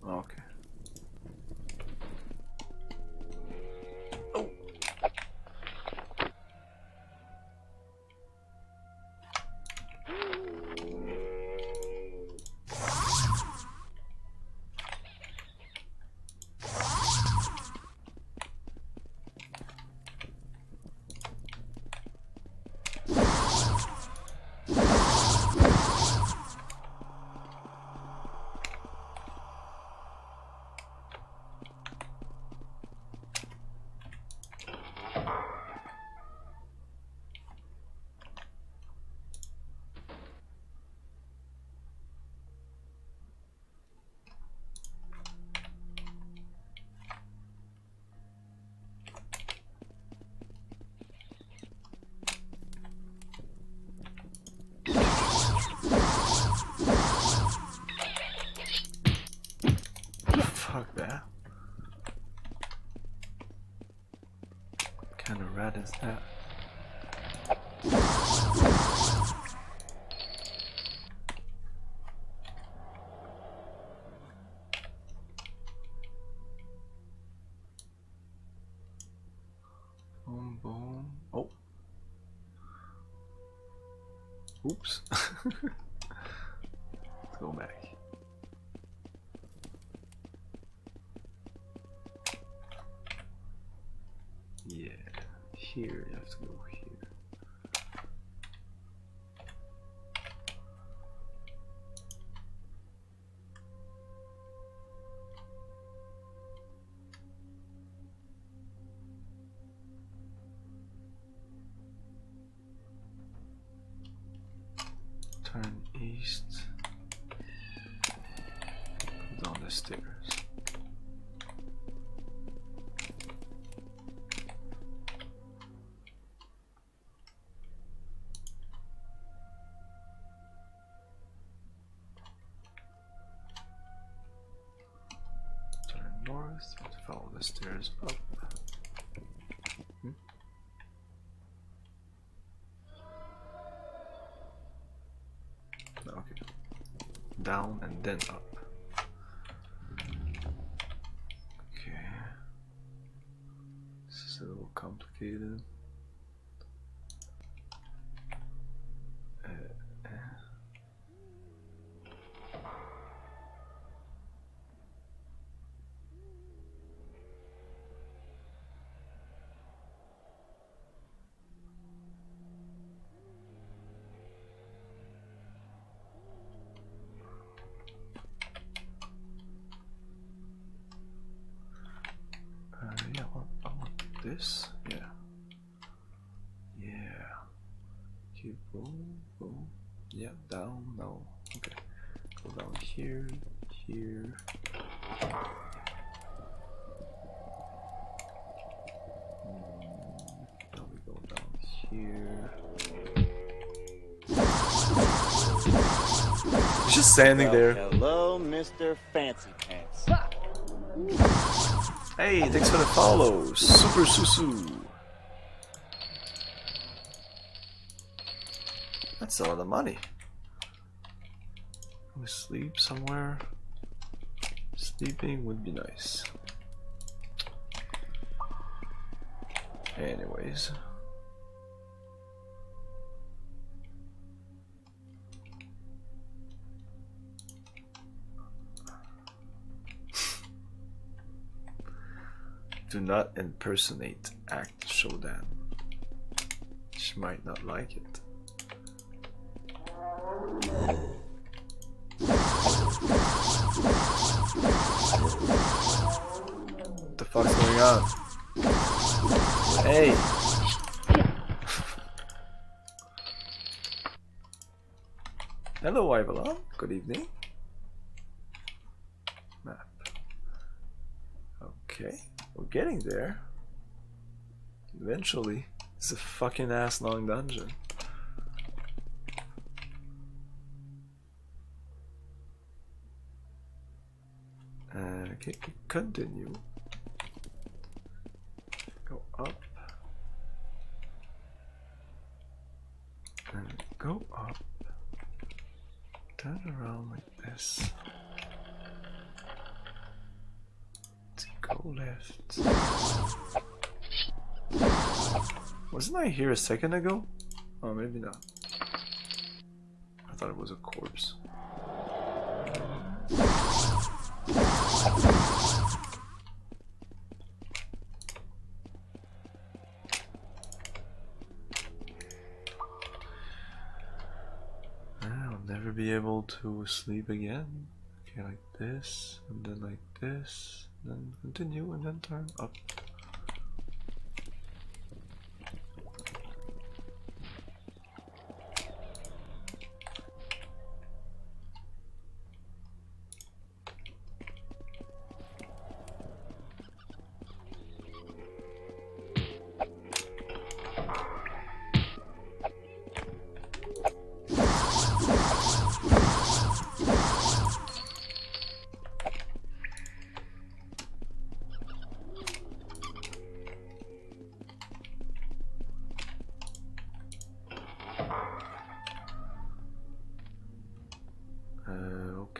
[SPEAKER 1] Okay. Oh. fuck that? What kind of rat is that? Boom, boom. Oh. Oops. Let's go back. Yeah, here you have to go here. Turn east. Go down the stairs. Turn north and follow the stairs up. Okay. Down and then up. Okay. This is a little complicated. Yeah, I want this. Yeah. Yeah. Keep boom, boom. Yeah, down, no. Okay. Go down here, here. Now we go down here. He's just standing there.
[SPEAKER 3] Hello, Mr. Fancy Pants.
[SPEAKER 1] Hey, thanks for the follow, Super Susu. That's a lot of money. Can we sleep somewhere? Sleeping would be nice. Anyways. Do not impersonate Act Shodan. She might not like it. What the fuck's going on? Hey! Hello, Ivalon. Good evening. Map. Okay. We're getting there. Eventually. It's a fucking ass long dungeon. Okay, continue. Go up. And go up. Turn around like this. Go left. Wasn't I here a second ago? Oh, maybe not. I thought it was a corpse. I'll never be able to sleep again. Okay, like this, and then like this. Then continue and then turn up.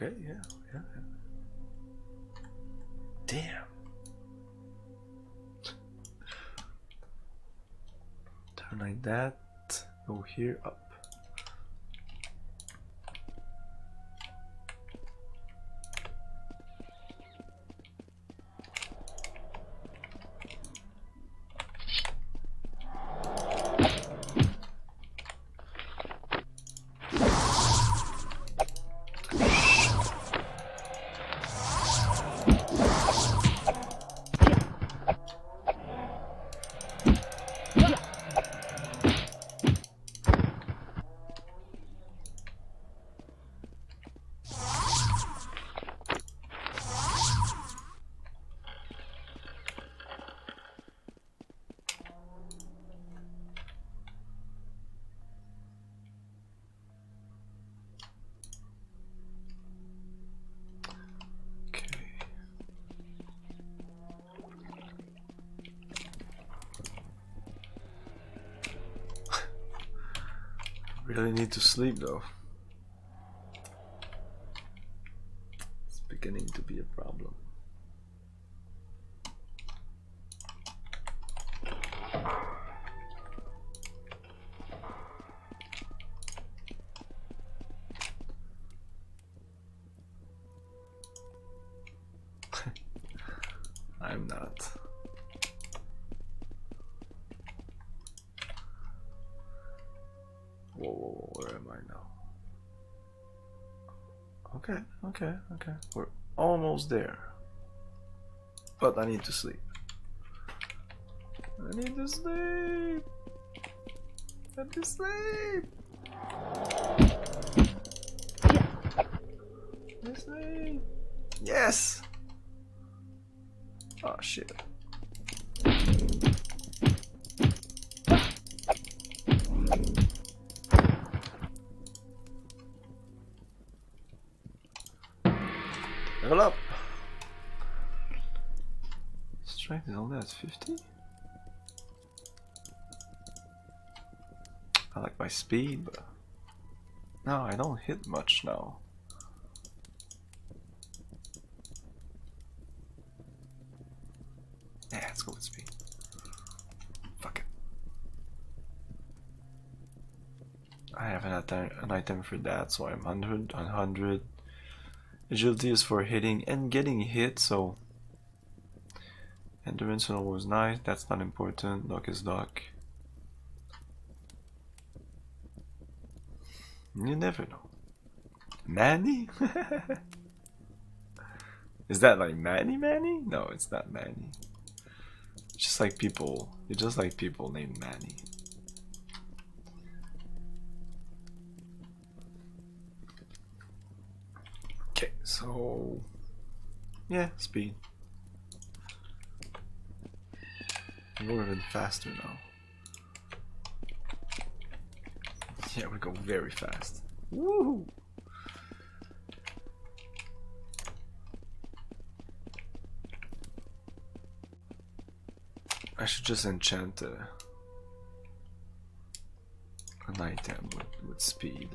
[SPEAKER 1] Okay, yeah, yeah. Damn. Turn like that. Go here, up. Really need to sleep though. It's beginning to be a problem. I'm not. Whoa, where am I now? Okay. We're almost there. But I need to sleep. I need to sleep. I need to sleep. Let's sleep. Yes. Oh shit. Level up. Strength is only at 50. I like my speed, but no, I don't hit much now. Yeah, let's go with speed. Fuck it. I have an item for that, so I'm 100. Agility is for hitting and getting hit, so endurance was nice. That's not important. Luck is luck. You never know. Manny? Is that like Manny? No, it's not Manny. It's just like people. You're just like people named Manny. Okay, so yeah, speed. We're even faster now. Yeah, we go very fast. Woo! I should just enchant an item with speed.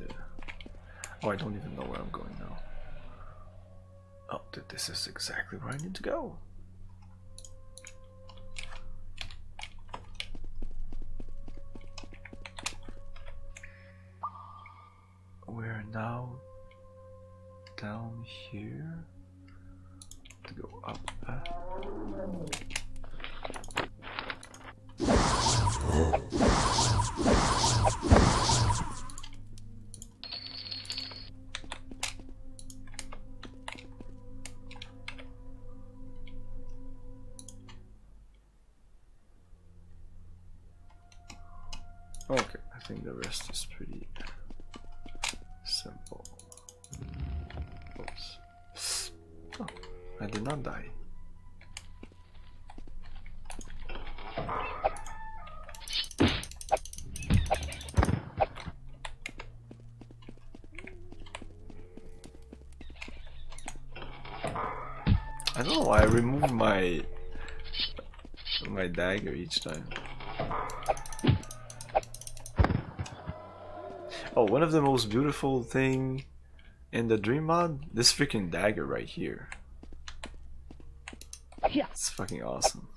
[SPEAKER 1] Oh, I don't even know where I'm going now. Oh, this is exactly where I need to go. We're now down here to go up. Okay, I think the rest is pretty simple. Oops. Oh, I did not die. I don't know why I remove my dagger each time. Oh, one of the most beautiful thing In the dream mod, this freaking dagger right here. It's fucking awesome.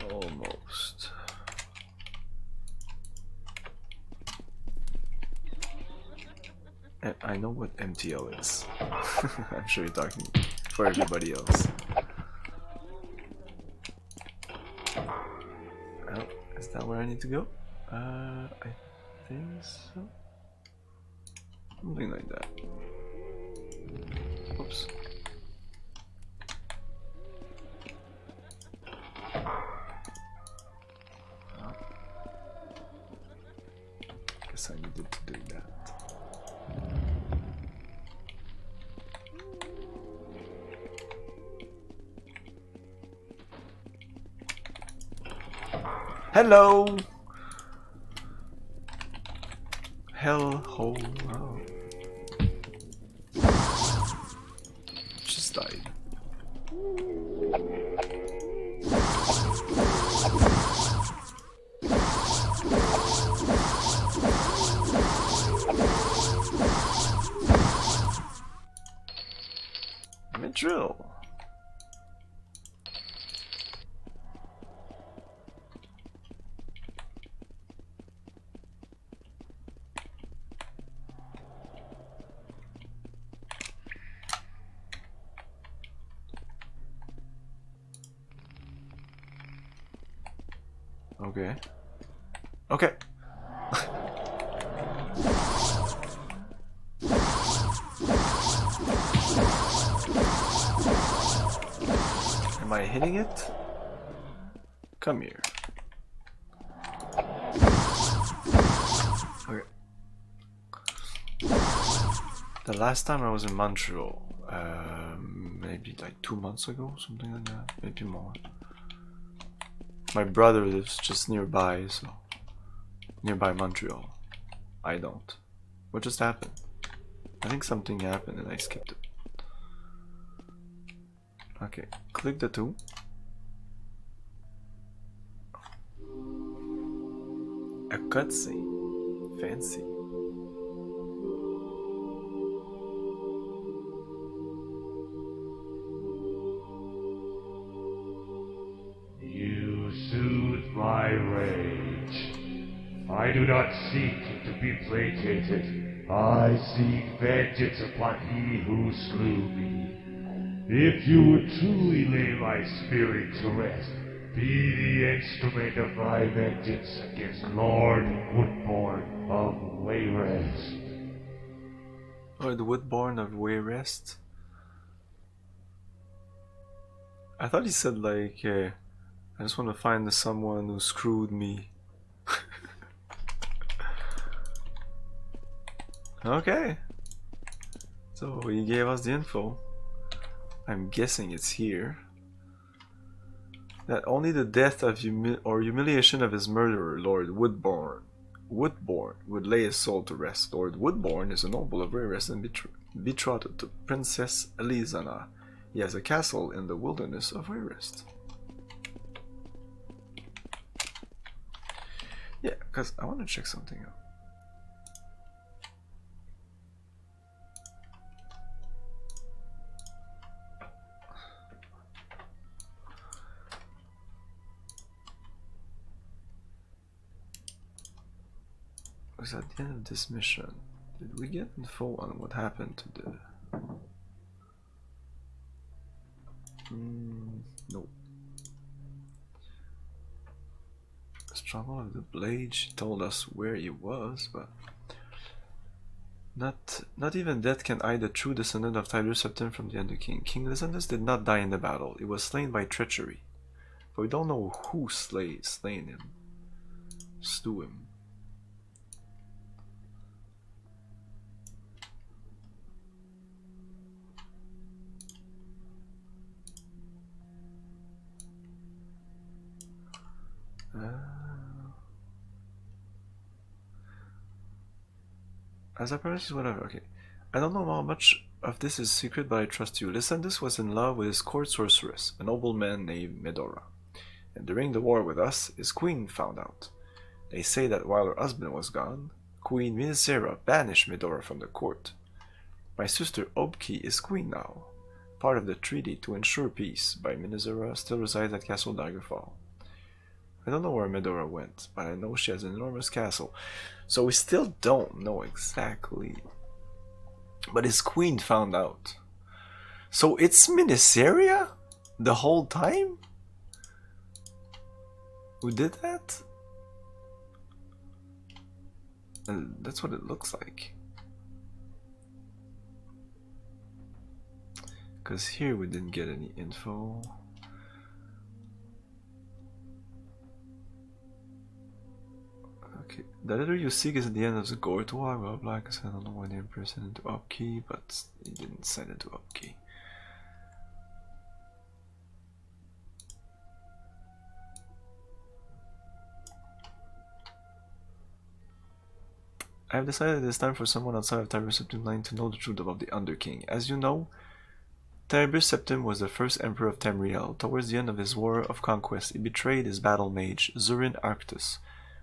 [SPEAKER 1] Almost. I know what MTL is. I'm sure you're talking for everybody else. Oh, is that where I need to go? I think so. Something like that. Oops. Oh. Guess I needed to do that. Hello! Hell ho. Oh. Just died. Drill. Okay. Okay. Am I hitting it? Come here. Okay. The last time I was in Montreal, maybe like 2 months ago, something like that, maybe more. My brother lives just nearby, so nearby Montreal. I don't. What just happened? I think something happened and I skipped it. Okay, click the 2. A cutscene. Fancy.
[SPEAKER 4] You soothe my rage. I do not seek to be placated. I seek vengeance upon he who slew me. If you would truly lay my spirit to rest, be the instrument of my vengeance against Lord Woodbourne of Wayrest.
[SPEAKER 1] Lord Woodbourne of Wayrest? I thought he said like, I just want to find someone who screwed me. Okay. So he gave us the info. I'm guessing it's here. That only the death of humiliation of his murderer, Lord Woodbourne, would lay his soul to rest. Lord Woodbourne is a noble of Wayrest and betrothed to Princess Elisana. He has a castle in the wilderness of Wayrest. Yeah, because I want to check something out. Because at the end of this mission, did we get info on what happened to the... Nope. Struggle of the Blade, she told us where he was, but... Not even death can hide the true descendant of Tyler Septim from the Underking. King Lysandus did not die in the battle, he was slain by treachery. But we don't know who slain him. Slew him. As I promise, whatever. Okay. I don't know how much of this is secret, but I trust you. Lysandus was in love with his court sorceress, a nobleman named Medora. And during the war with us, his queen found out. They say that while her husband was gone, Queen Minisera banished Medora from the court. My sister Obki is queen now. Part of the treaty to ensure peace by Minisera still resides at Castle Daggerfall. I don't know where Medora went, but I know she has an enormous castle. So we still don't know exactly. But his queen found out. So it's Minisera the whole time? Who did that? And that's what it looks like. Because here we didn't get any info. Okay, the letter you seek is at the end of the Gourd War, blah blah, because I don't know why the Emperor sent it to Upkey, but he didn't send it to Upkey. I have decided it is time for someone outside of Tiberius Septim line to know the truth about the Underking. As you know, Tiberius Septim was the first emperor of Tamriel. Towards the end of his war of conquest, he betrayed his battle mage, Zurin Arctus.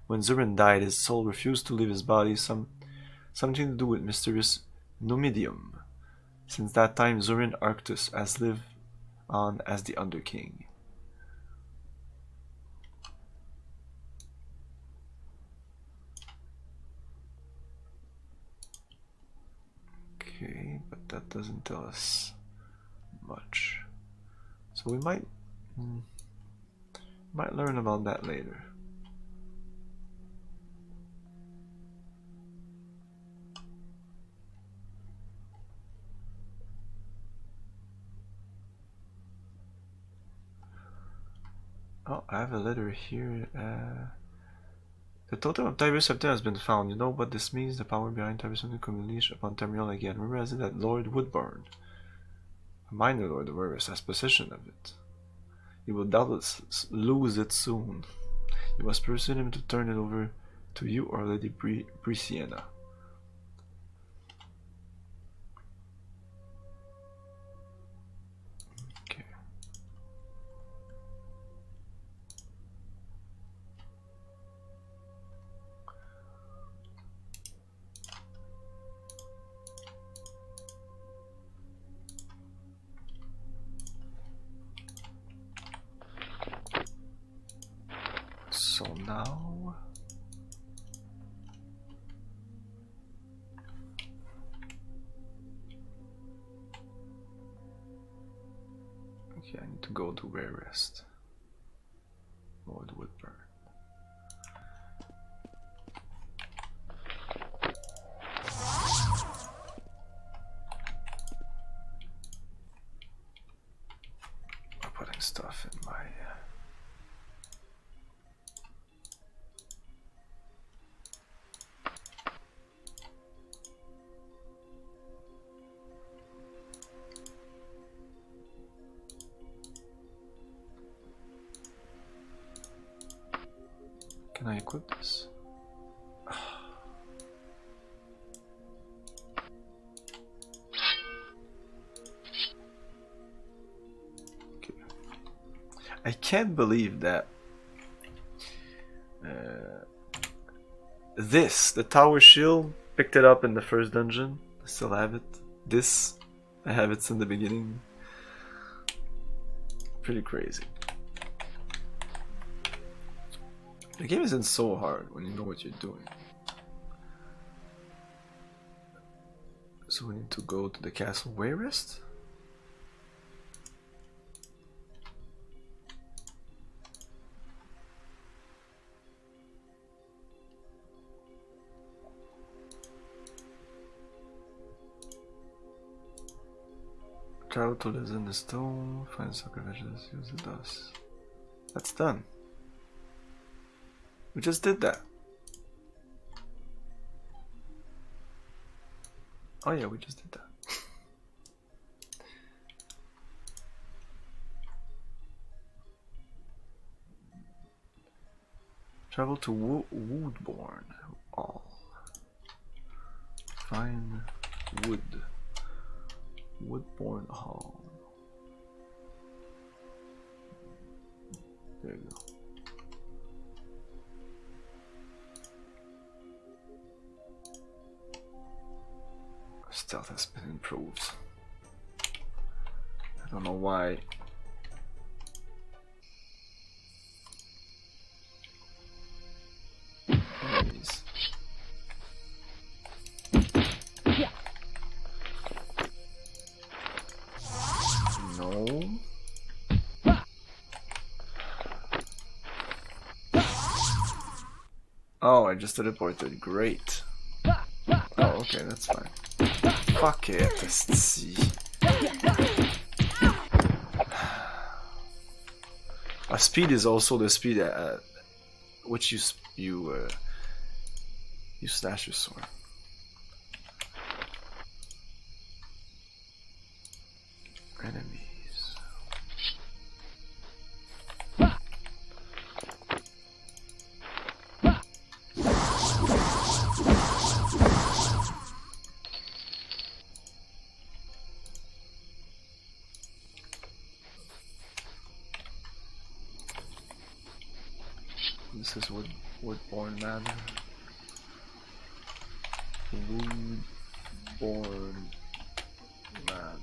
[SPEAKER 1] When Zurin died, his soul refused to leave his body, something to do with mysterious Numidium. Since that time, Zurin Arctus has lived on as the Underking. Okay, but that doesn't tell us much. So we might learn about that later. Oh, I have a letter here. The totem of Tiberius Septim has been found. You know what this means? The power behind Tiberius Septim can be unleashed upon Tamriel again. Remember, as it that Lord Woodburn, a minor Lord of Eris, has possession of it. He will doubtless lose it soon. You must persuade him to turn it over to you or Lady Brisiena. Okay. So now okay, I need to go to where rest. Lord Woodburn. I'm putting stuff in my Can I equip this? Okay. I can't believe that the tower shield, picked it up in the first dungeon. I still have it. This, I have it since the beginning. Pretty crazy. The game isn't so hard when you know what you're doing. So we need to go to the castle Wayrest? Travel to live in the stone, find sacrifices, use the dust. That's done. We just did that. Oh yeah, we just did that. Travel to Woodbourne. All. find wood. Woodbourne Hall. There you go. Stealth has been improved. I don't know why. Anyways. No. Oh, I just teleported. Great. Oh, okay, that's fine. Fuck it, let's see. Speed is also the speed at which you slash your sword. Enemies. This is Woodbourne Manor. Woodbourne Manor.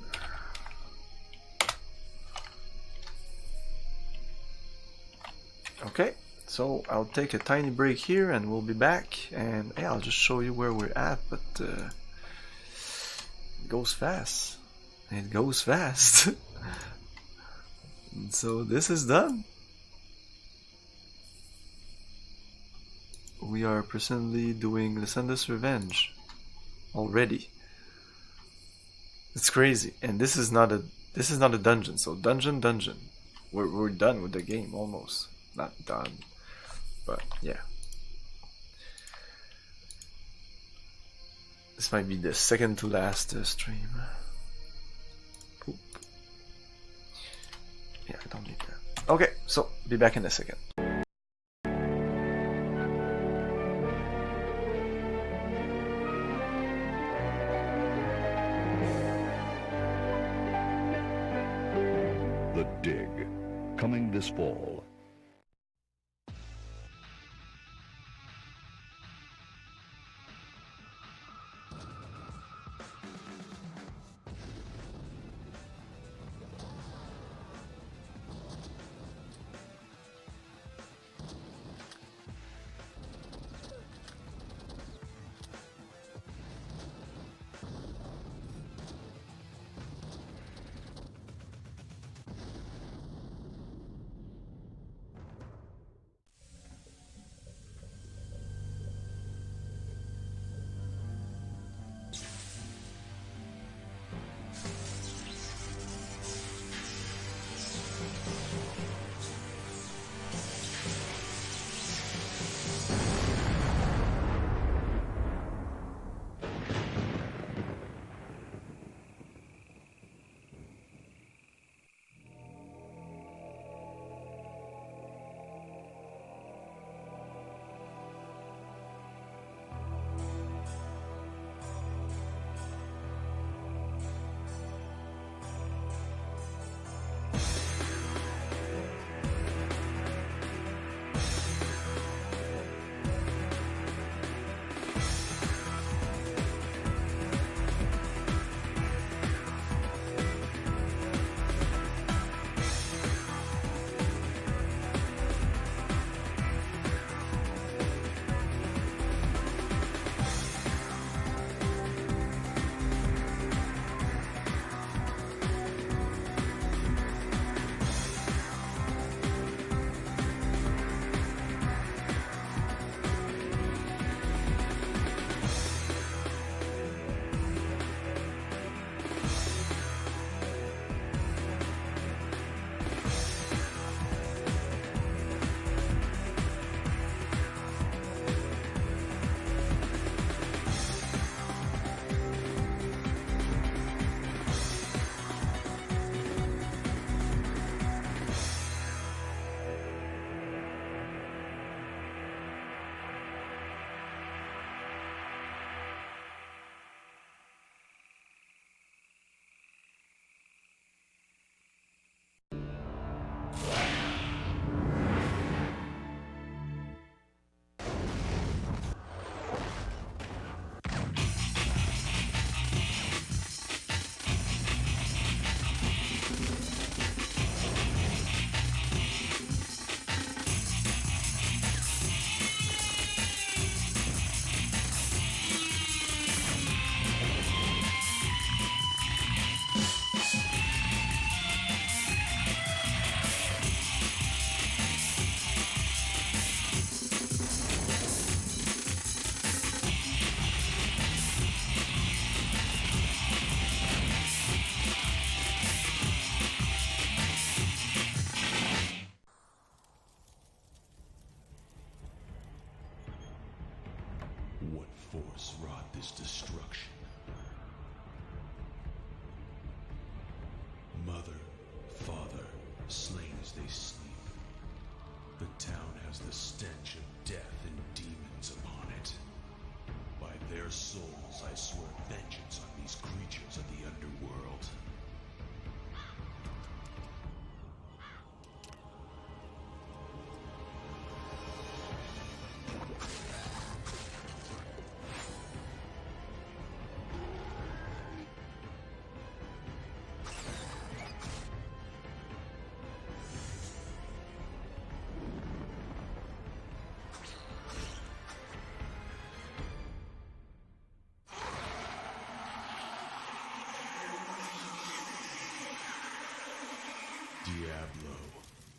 [SPEAKER 1] Okay, so I'll take a tiny break here and we'll be back, and yeah, I'll just show you where we're at, but it goes fast. It goes fast. And so this is done. We are presently doing Lysander's Revenge already. It's crazy, and this is not a dungeon. So dungeon. We're done with the game almost. Not done, but yeah. This might be the second to last stream. Poop. Yeah, I don't need that. Okay, so be back in a second.
[SPEAKER 5] The Dig, coming this fall.
[SPEAKER 6] their souls, I swear vengeance on these creatures of the underworld. Diablo,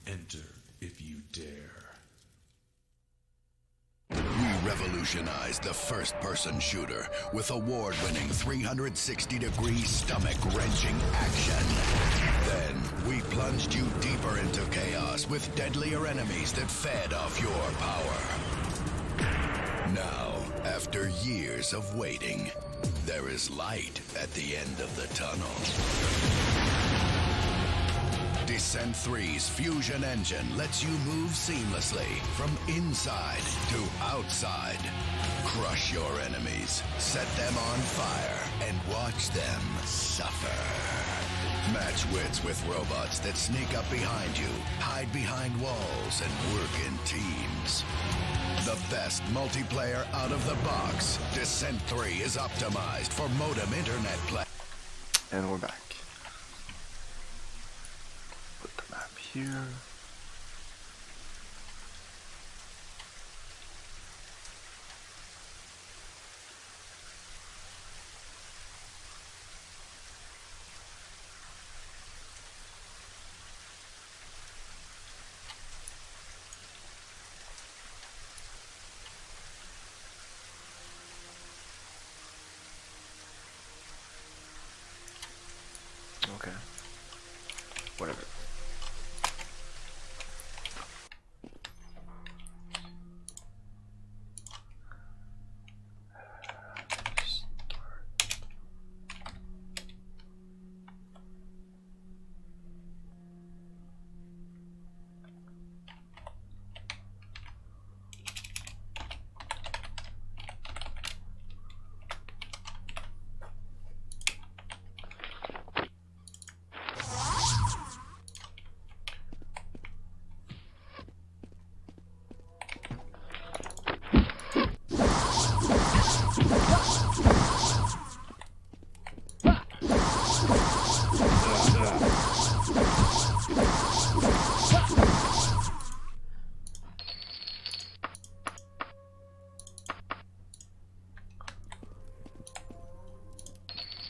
[SPEAKER 6] enter if you dare.
[SPEAKER 7] We revolutionized the first-person shooter with award-winning 360-degree stomach-wrenching action. Then, we plunged you deeper into chaos with deadlier enemies that fed off your power. Now, after years of waiting, there is light at the end of the tunnel. Descent 3's Fusion Engine lets you move seamlessly from inside to outside. Crush your enemies, set them on fire, and watch them suffer. Match wits with robots that sneak up behind you, hide behind walls, and work in teams. The best multiplayer out of the box. Descent 3 is optimized for modem internet play.
[SPEAKER 1] And we're back. Here. Okay. Whatever.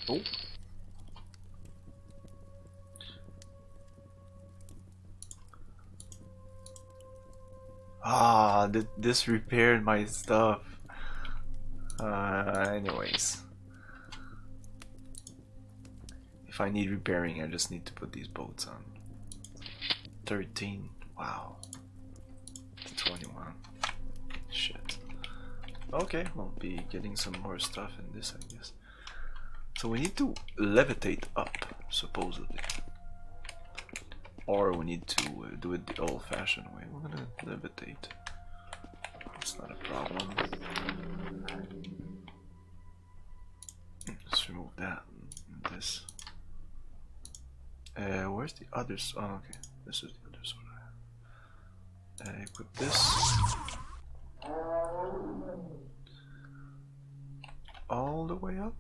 [SPEAKER 1] Oh. Ah, this repaired my stuff. Anyways. If I need repairing, I just need to put these bolts on. 13. Wow. 21. Shit. Okay, we'll be getting some more stuff in this, I guess. So we need to levitate up, supposedly. Or we need to do it the old-fashioned way. We're gonna levitate. It's not a problem. Let's remove that and this. Where's the others? Oh, okay. This is the other side. Equip this. All the way up.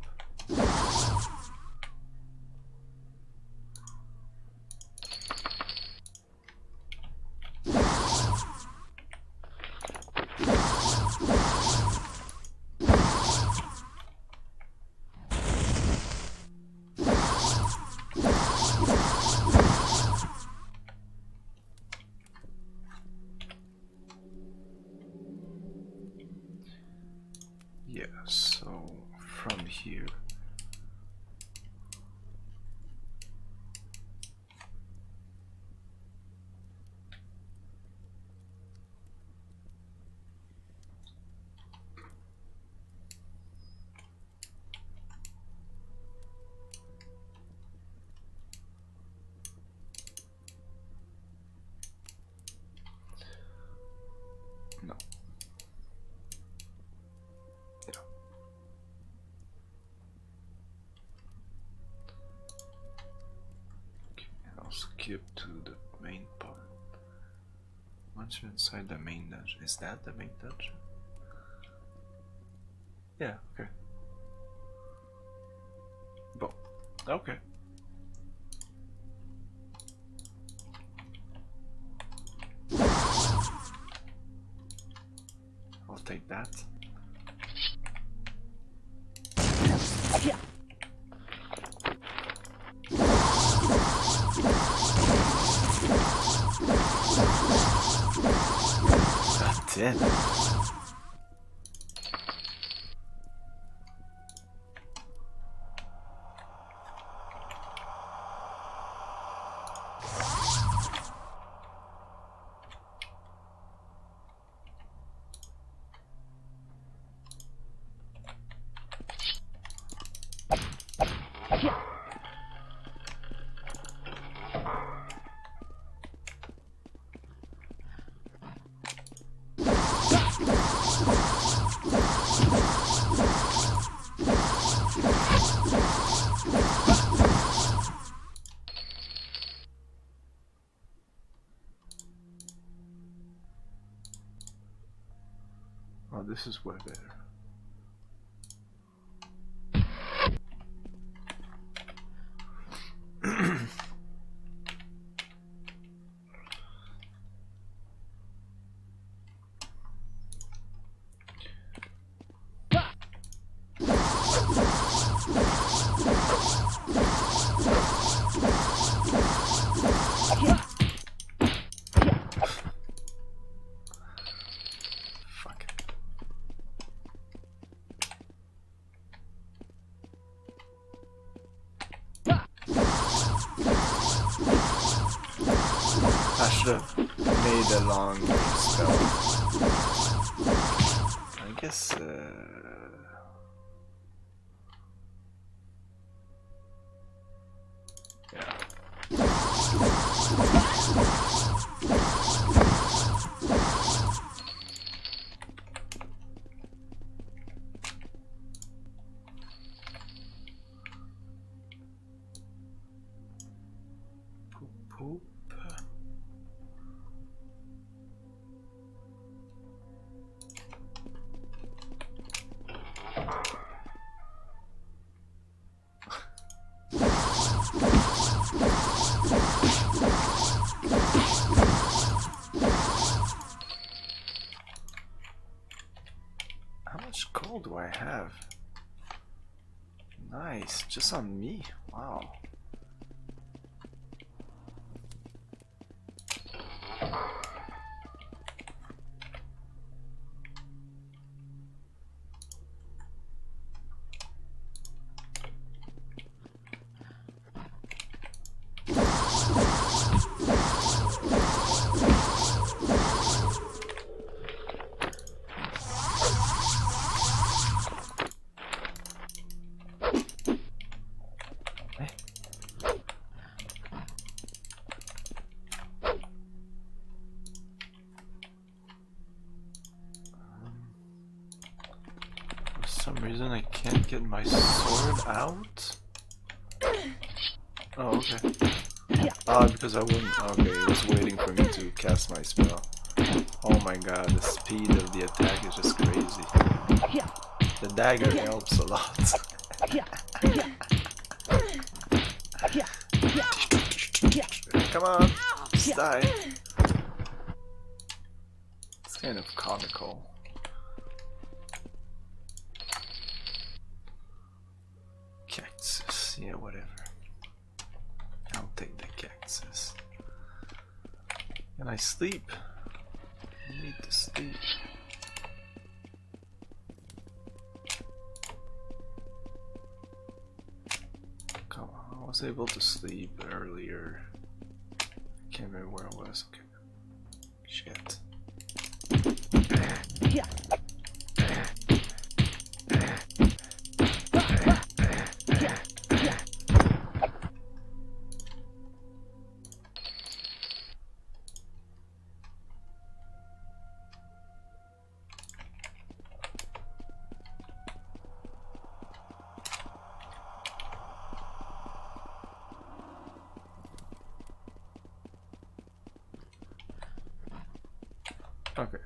[SPEAKER 1] Yeah, so from here. No. Yeah. take you to the main part. Once you're inside the main dungeon, is that the main dungeon? Yeah, okay. But, okay. I'll take that. That's it. Oh, this is way better. I should have made a long spell. I guess, yeah. Poop, poop. How much gold do I have? Nice, just on me. Wow. For some reason I can't get my sword out. Oh, okay. Because I wouldn't. Okay, it was waiting for me to cast my spell. Oh my god, the speed of the attack is just crazy. The dagger helps a lot. Come on, just die. It's kind of comical. Cactus, yeah, whatever. I'll take the cactus. Can I sleep? I need to sleep. Come on, I was able to sleep earlier. Can't remember where I was. Okay. Shit. Okay.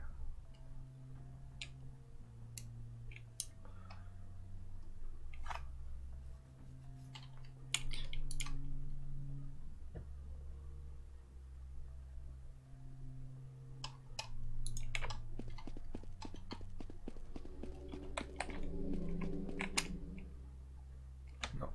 [SPEAKER 1] No.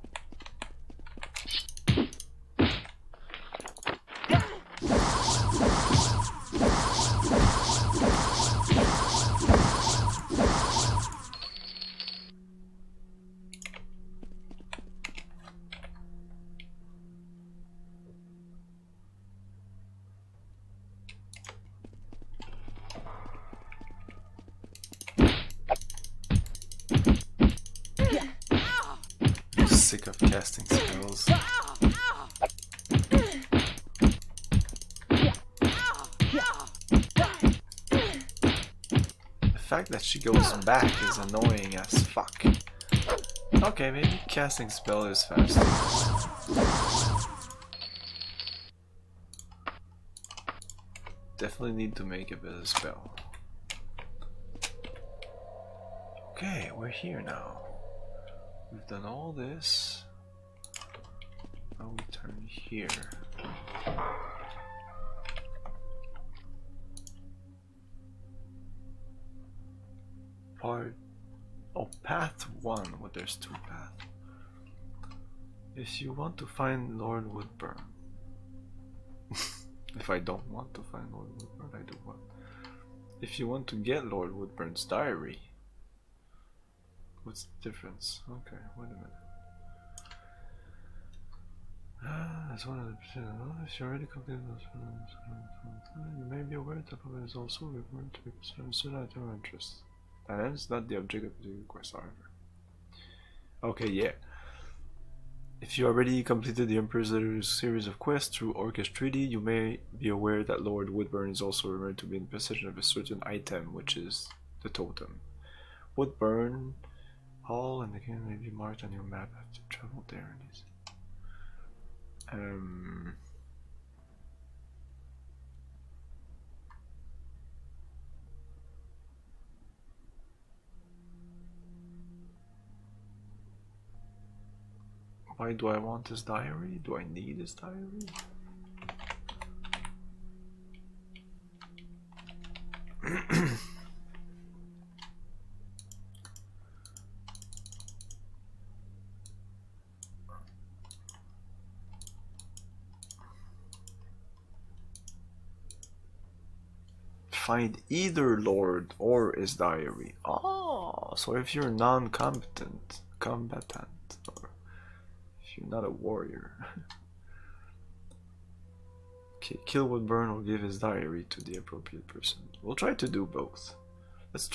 [SPEAKER 1] Sick of casting spells. The fact that she goes back is annoying as fuck. Okay, maybe casting spell is faster. Definitely need to make a better spell. Okay, we're here now. We've done all this. Now we turn here. Part... Oh, path 1. Well, there's 2 paths. If you want to find Lord Woodburn. If I don't want to find Lord Woodburn, I do what? If you want to get Lord Woodburn's diary. What's the difference? Okay, wait a minute. That's one of the... If you already completed those... You may be aware that there is also a reward to be considered at your interest. That ends not the object of the request, however. Okay, yeah. If you already completed the Emperor's series of quests through Orcish Treaty, you may be aware that Lord Woodburn is also rumored to be in possession of a certain item, which is the totem. Woodburn Hall and the game may be marked on your map after you travel there. Why do I want his diary? Do I need his diary? Find either lord or his diary. Oh, so if you're non-combatant, or if you're not a warrior. Okay, kill Woodburn or give his diary to the appropriate person. We'll try to do both. Let's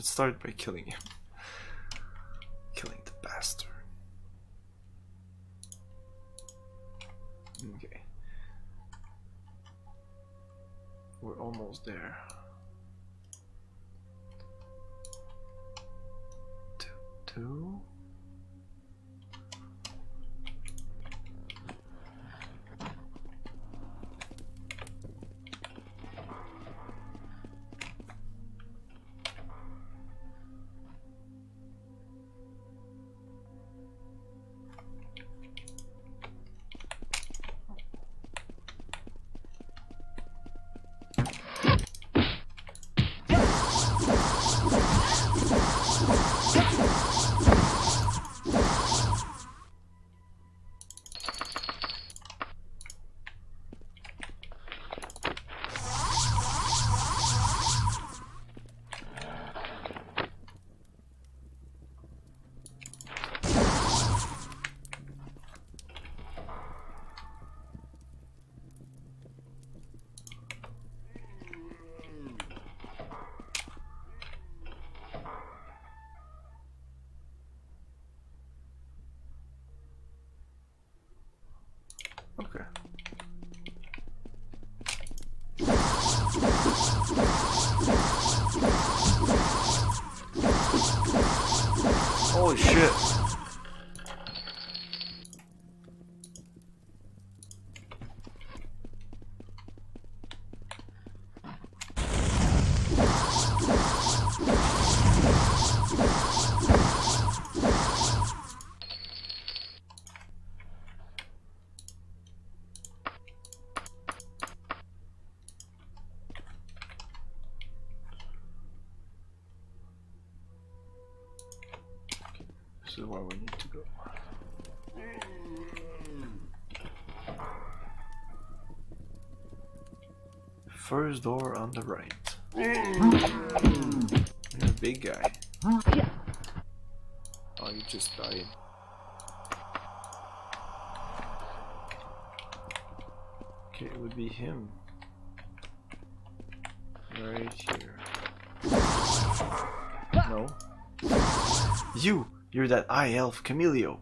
[SPEAKER 1] start by killing him. Killing the bastard. Okay. We're almost there. Two. Okay. Holy shit. is where we need to go. First door on the right. You're a big guy. Oh, you just died. Okay, it would be him. Right here. No. You're that Eye Elf Camilio.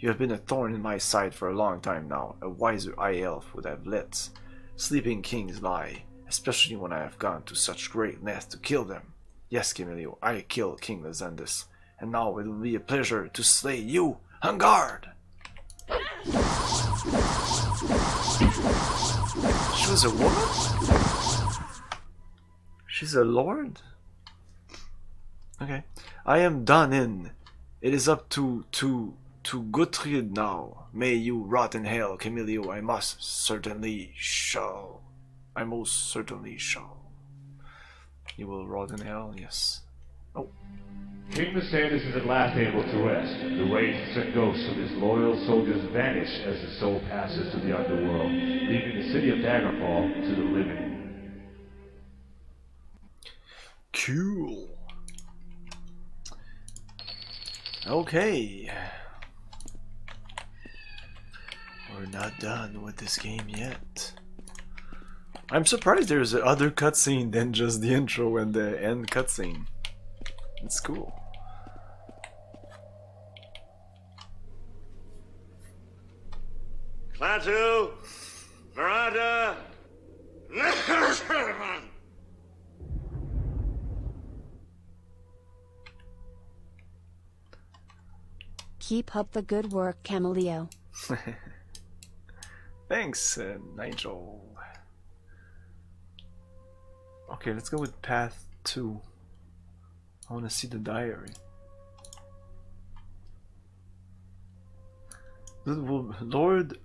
[SPEAKER 1] You have been a thorn in my side for a long time now. A wiser Eye Elf would have let sleeping kings lie, especially when I have gone to such great lengths to kill them. Yes, Camilio, I killed King Lazendus, and now it will be a pleasure to slay you. On guard! She was a woman? She's a lord? Okay. I am done in. It is up to Guthrid now. May you rot in hell, Camilio. I most certainly shall. You will rot in hell, yes. Oh.
[SPEAKER 4] King Mysandus is at last able to rest. The wraiths and ghosts of his loyal soldiers vanish as the soul passes to the underworld, leaving the city of Daggerfall to the living.
[SPEAKER 1] Cool. Okay. We're not done with this game yet. I'm surprised there's other cutscene than just the intro and the end cutscene. It's cool.
[SPEAKER 3] Klaatu, Marada.
[SPEAKER 8] Keep up the good work, Camilio.
[SPEAKER 1] Thanks, Nigel. Okay, let's go with path 2. I want to see the diary. Lord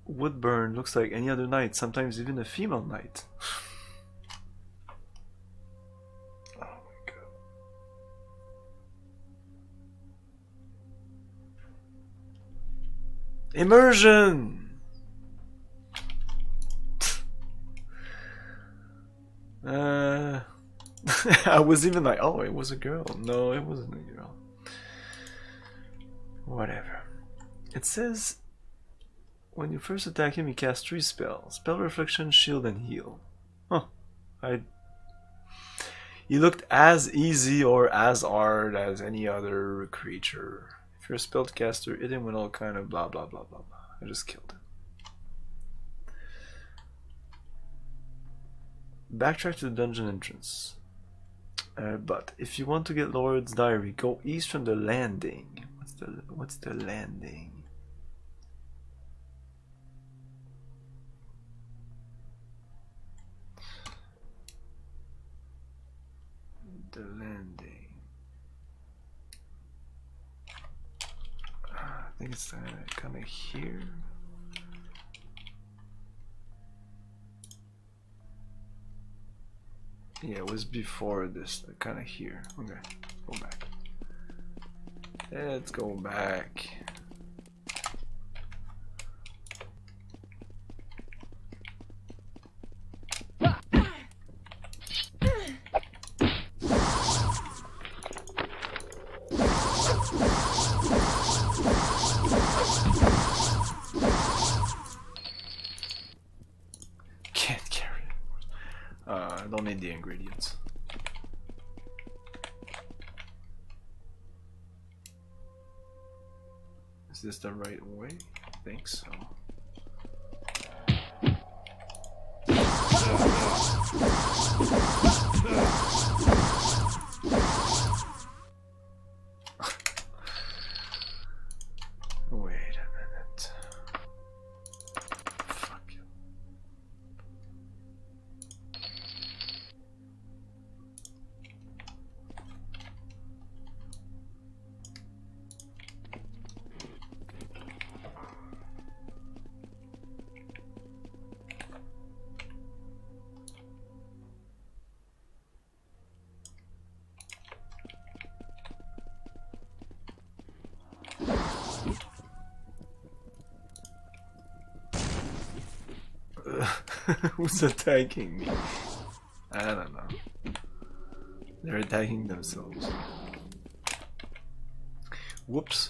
[SPEAKER 1] Woodburn looks like any other knight, sometimes even a female knight. Oh my god. Immersion! I was even like, oh, it was a girl. No, it wasn't a girl. Whatever. It says, when you first attack him, he casts 3 spells. Spell Reflection, Shield, and Heal. Huh. He looked as easy or as hard as any other creature. If you're a spellcaster, hit him with all kind of blah blah blah blah blah. I just killed him. Backtrack to the dungeon entrance. But if you want to get Lord's diary, go east from the landing. What's the landing? The landing. I think it's kind of here. Yeah, it was before this, kind of here. Okay, go back. Let's go back. Can't carry it. I don't need the ingredients. Is this the right way? I think so. Wait a minute. Fuck you. Who's attacking me? I don't know. They're attacking themselves. Whoops.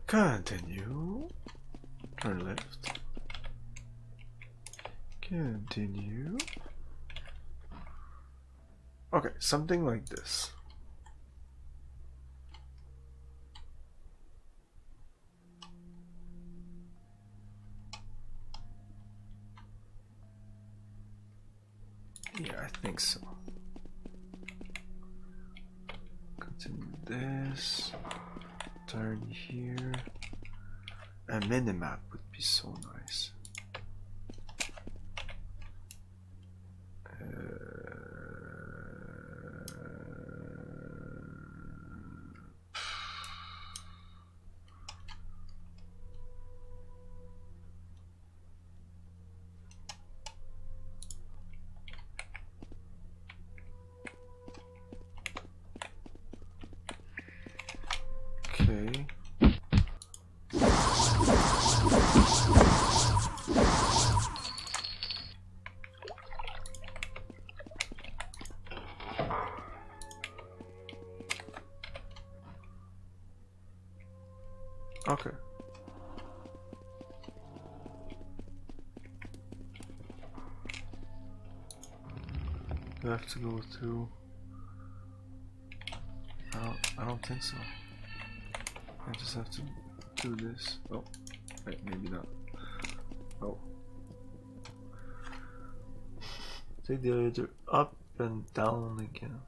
[SPEAKER 1] Continue. Turn left. Continue. Okay, something like this. Yeah, I think so. Continue this. Turn here. A minimap would be so nice. Okay. Okay. Do I have to go through? I don't think so. I just have to do this. Oh, wait, maybe not. Oh. Take the elevator up and down again.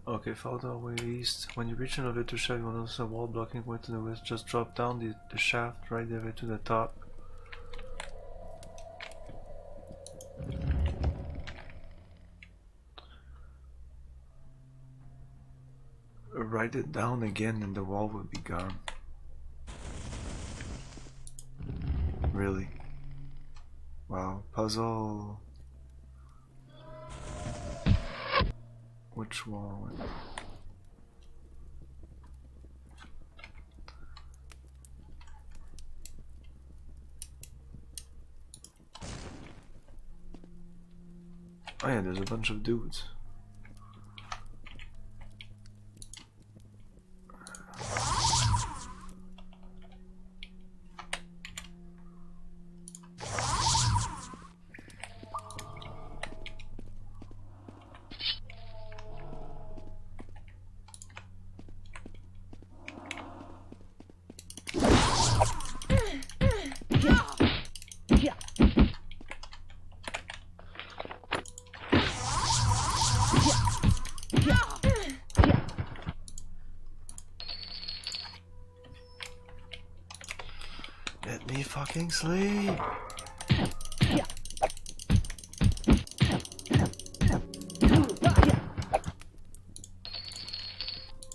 [SPEAKER 1] Okay, follow the way east. When you reach an elevator shaft, you will notice a wall blocking way to the west. Just drop down the shaft, right the way to the top. Write it down again and the wall will be gone. Really? Wow, puzzle. Which wall? Oh yeah, there's a bunch of dudes. Let me fucking sleep.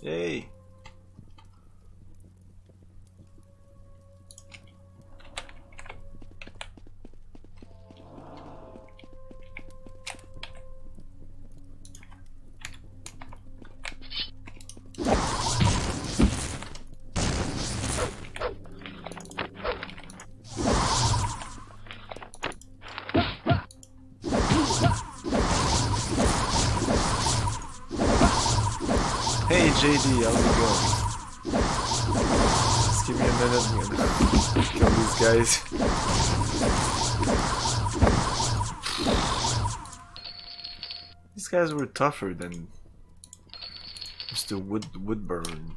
[SPEAKER 1] Yay. Hey JD, how's it going? Just give me a minute, I'm gonna kill these guys. These guys were tougher than Mr. Woodburn.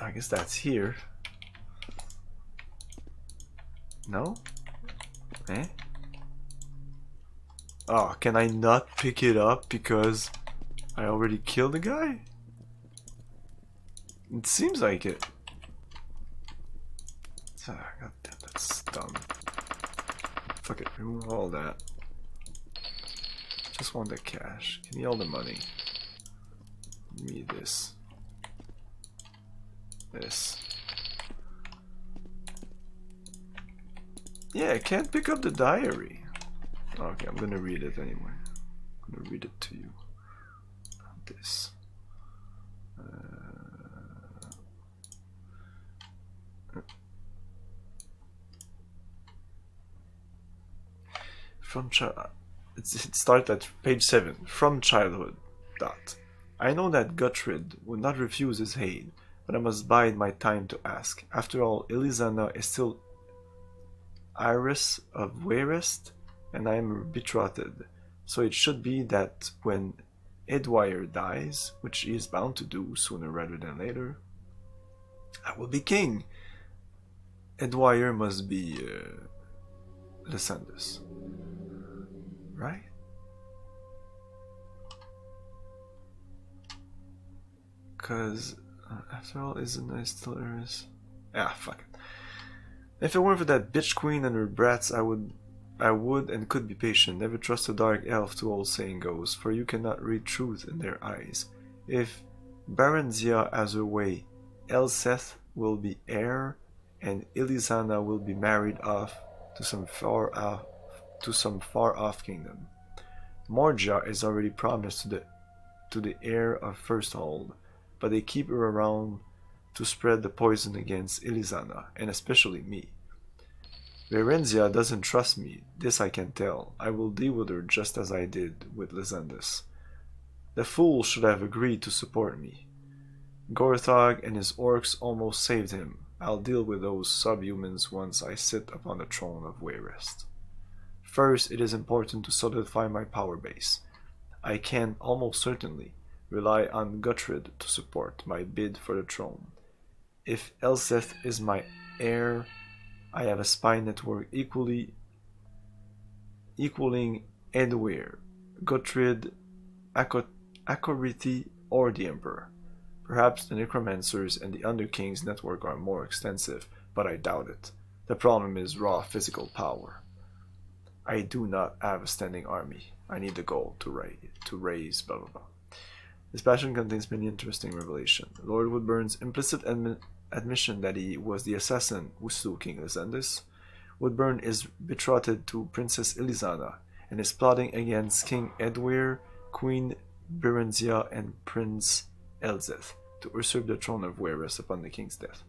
[SPEAKER 1] I guess that's here. No? Eh? Oh, can I not pick it up because I already killed the guy? It seems like it. Ah, God damn, that's dumb. Fuck it, remove all that. Just want the cash. Give me all the money. Give me this. This. Yeah, I can't pick up the diary. Okay, I'm gonna read it anyway. I'm gonna read it to you. This. It starts at page 7. From childhood. I know that Guthred would not refuse his aid, but I must bide my time to ask. After all, Elisana is still Iris of Wayrest, and I am betrothed, so it should be that when Edwire dies, which he is bound to do sooner rather than later, I will be king. Edwire must be Lysandus, right? Because after all, isn't I still Iris? Ah, fuck it. If it weren't for that bitch queen and her brats, I would and could be patient. Never trust a dark elf, the old saying goes, for you cannot read truth in their eyes. If Baranzia has her way, Elseth will be heir, and Elisana will be married off to some far off kingdom. Morgia is already promised to the heir of Firsthold, but they keep her around to spread the poison against Elisana, and especially me. Verenzia doesn't trust me, this I can tell. I will deal with her just as I did with Lysandus. The fool should have agreed to support me. Gorthog and his orcs almost saved him. I'll deal with those subhumans once I sit upon the throne of Wayrest. First, it is important to solidify my power base. I can almost certainly rely on Guthred to support my bid for the throne. If Elseth is my heir, I have a spy network equaling Edwir, Guthred, Akoriti, or the Emperor. Perhaps the Necromancers and the Underking's network are more extensive, but I doubt it. The problem is raw physical power. I do not have a standing army. I need the gold to raise blah blah blah. This passion contains many interesting revelations. Lord Woodburn's implicit admission that he was the assassin who slew King Lysandus. Woodburn is betrothed to Princess Elisana and is plotting against King Edwir, Queen Berenzia, and Prince Elzeth to usurp the throne of Wayrest upon the king's death.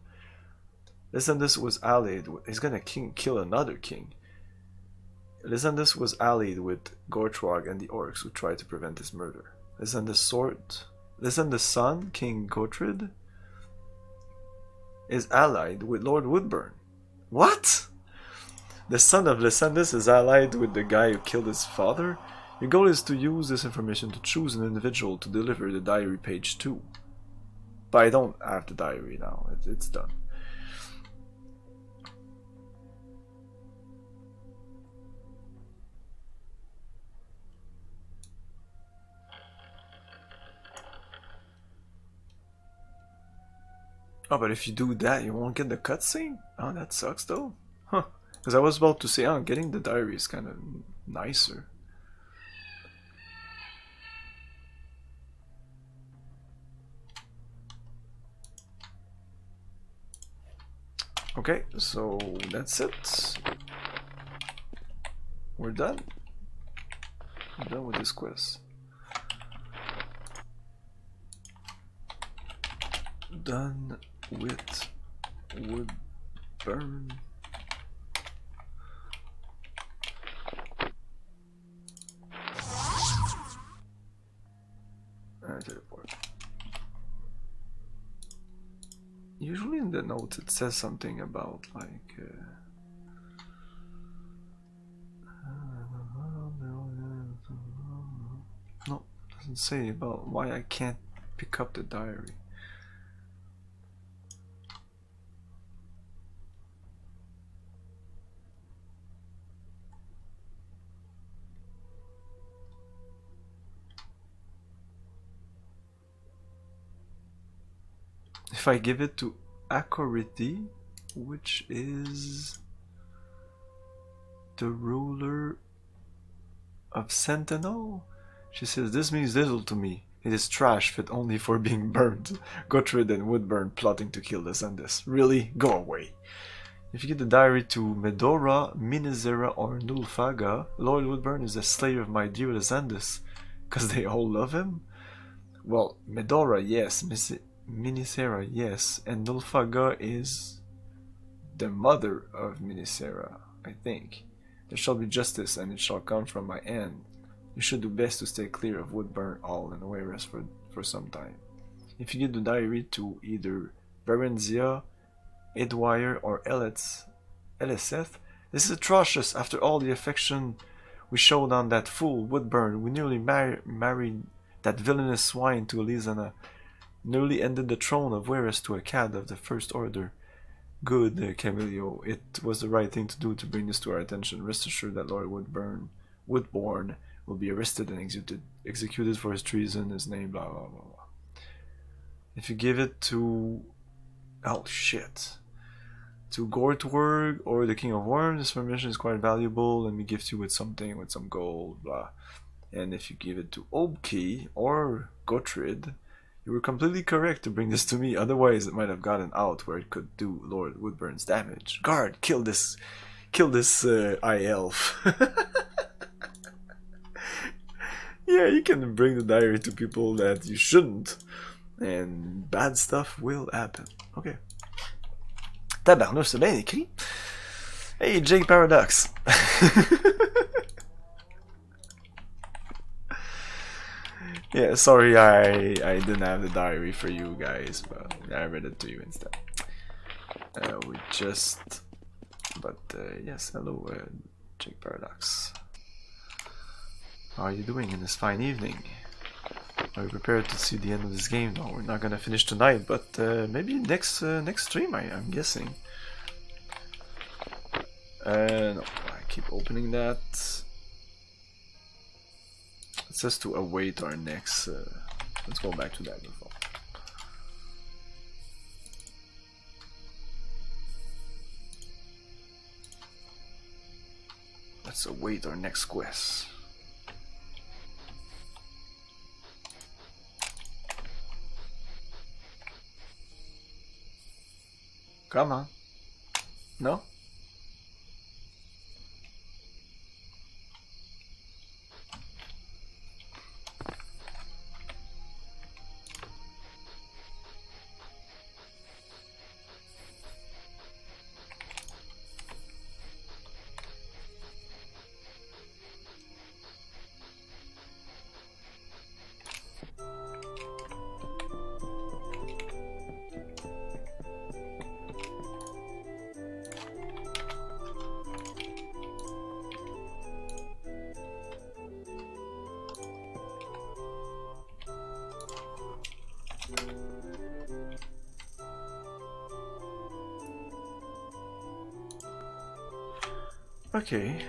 [SPEAKER 1] Lysandus was allied with... He's gonna kill another king. Lysandus was allied with Gortrog and the orcs who tried to prevent his murder. Lysandus' son, King Gotrid, is allied with Lord Woodburn. What? The son of Lysandus is allied with the guy who killed his father? Your goal is to use this information to choose an individual to deliver the diary page to. But I don't have the diary now. It's done. Oh, but if you do that, you won't get the cutscene? Oh, that sucks though. Huh. Because I was about to say, oh, getting the diary is kind of nicer. Okay, so that's it. We're done. I'm done with this quest. Done with Woodburn. Teleport. Usually in the notes it says something about like no, it doesn't say about why I can't pick up the diary. If I give it to Akoriti, which is the ruler of Sentinel, she says, this means little to me. It is trash fit only for being burned. Guthred and Woodburn plotting to kill Lysandus. Really? Go away. If you give the diary to Medora, Minizera, or Nulfaga, Lord Woodburn is the slayer of my dear Lysandus, because they all love him? Well, Medora, yes, Minizera, yes, and Nulfaga is the mother of Minizera, I think. There shall be justice, and it shall come from my end. You should do best to stay clear of Woodburn all and away rest for some time. If you give the diary to either Berenzia, Edwire, or Eliseth, this is atrocious. After all the affection we showed on that fool Woodburn, we nearly married that villainous swine to Elisana, nearly ended the throne of Weris to a cad of the First Order. Good, Camilio, it was the right thing to do to bring this to our attention. Rest assured that Lord Woodbourne will be arrested and executed for his treason, his name, blah blah blah blah. If you give it to... oh shit. To Gortwerg or the King of Worms, this information is quite valuable. Let me gift you with something, with some gold, blah. And if you give it to Obki or Gotrid, you were completely correct to bring this to me. Otherwise, it might have gotten out where it could do Lord Woodburn's damage. Guard, kill this eye elf. Yeah, you can bring the diary to people that you shouldn't, and bad stuff will happen. Okay. Tabarnouche, c'est bien écrit. Hey, Jake Paradox. Yeah, sorry I didn't have the diary for you guys, but I read it to you instead. Yes, hello, Jake Paradox. How are you doing in this fine evening? Are you prepared to see the end of this game? No, we're not gonna finish tonight, but maybe next stream, I'm guessing. No, I keep opening that. It says to await our next. Let's go back to Daggerfall. Let's await our next quest. Come on. No? Okay.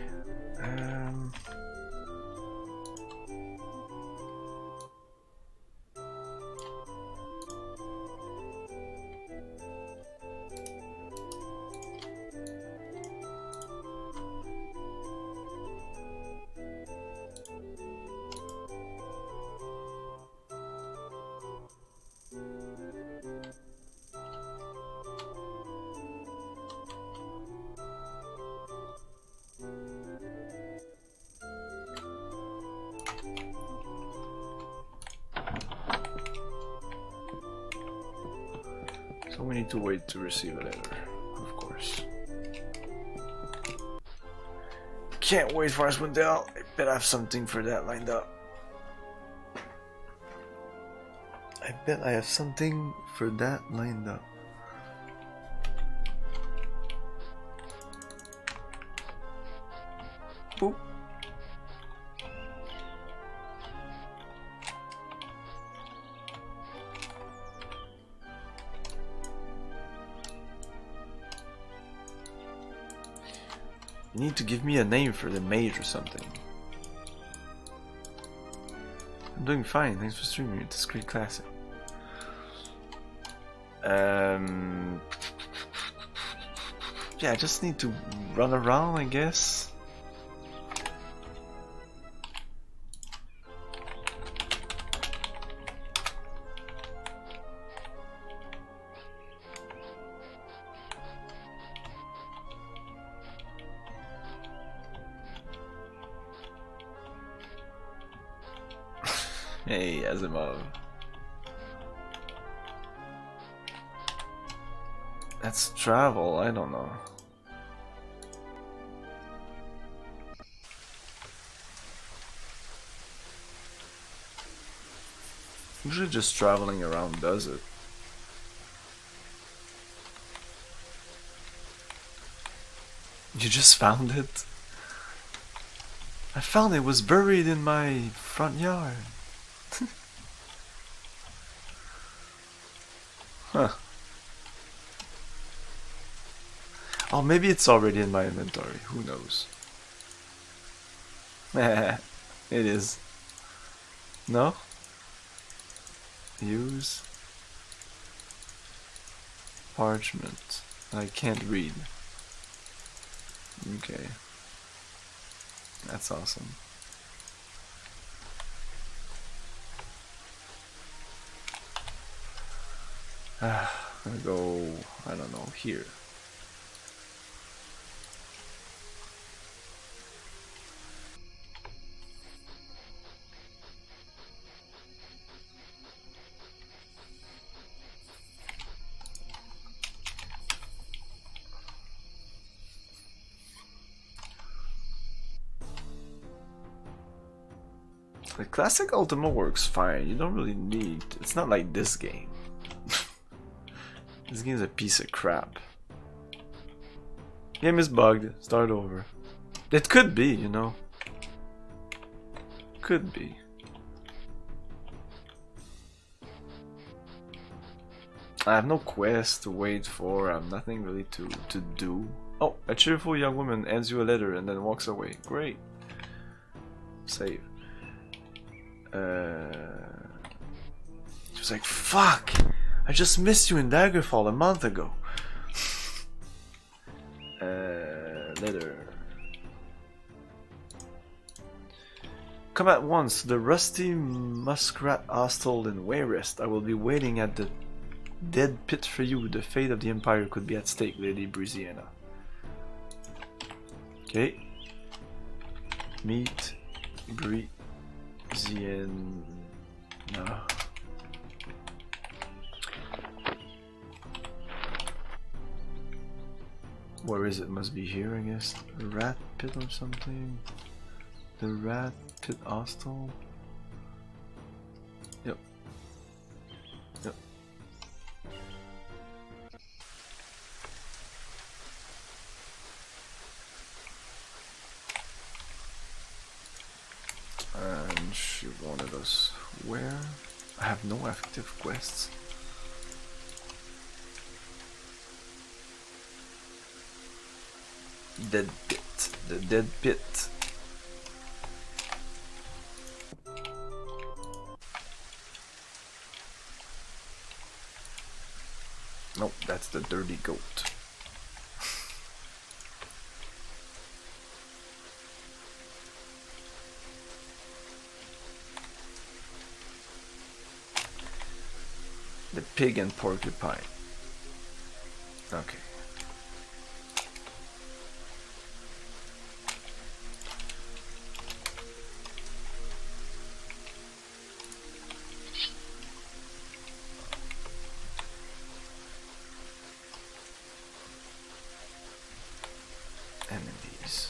[SPEAKER 1] So we need to wait to receive a letter, of course. Can't wait for us, Wendell. I bet I have something for that lined up. I bet I have something for that lined up. Boop. You need to give me a name for the mage or something. I'm doing fine, thanks for streaming it. It's great classic. Yeah, I just need to run around, I guess. Hey, Asimov. Let's travel, I don't know. Usually just traveling around does it. You just found it? I found it was buried in my front yard. Huh. Oh, maybe it's already in my inventory. Who knows? It is. No? Use parchment. I can't read. Okay. That's awesome. I'm gonna go, I don't know, here. The classic Ultima works fine. You don't really need. It's not like this game. This game's a piece of crap. Game is bugged. Start over. It could be, you know. Could be. I have no quest to wait for. I have nothing really to do. Oh, a cheerful young woman hands you a letter and then walks away. Great. Save. She was like, fuck! I just missed you in Daggerfall a month ago. Letter. Come at once to the rusty muskrat hostel in Wayrest. I will be waiting at the dead pit for you. The fate of the Empire could be at stake, Lady Briziana. Okay. Meet Briziana. Where is it? Must be here, I guess. The rat pit or something. The rat pit hostel. Yep. Yep. And she wanted us where? I have no active quests. Dead pit. The dead pit. Nope, that's the dirty goat. The pig and porcupine. Okay. Enemies.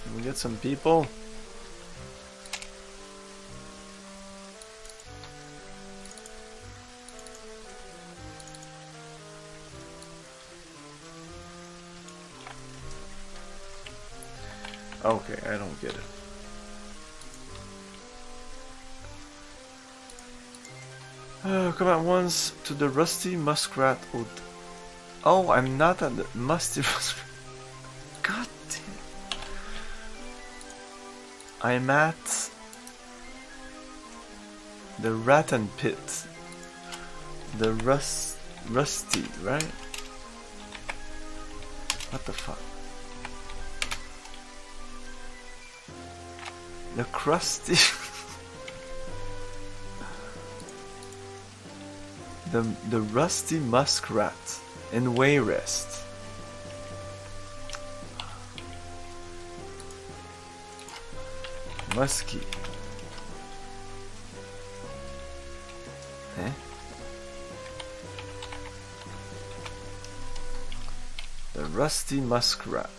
[SPEAKER 1] Can we get some people? Okay, I don't get it. Come at once to the Rusty Muskrat Oat. Oh, I'm not at the Musty Muskrat. God damn. I'm at the Rat and Pit. The rusty, right? What the fuck? The crusty. the rusty muskrat in Wayrest. Musky. Eh? The rusty muskrat.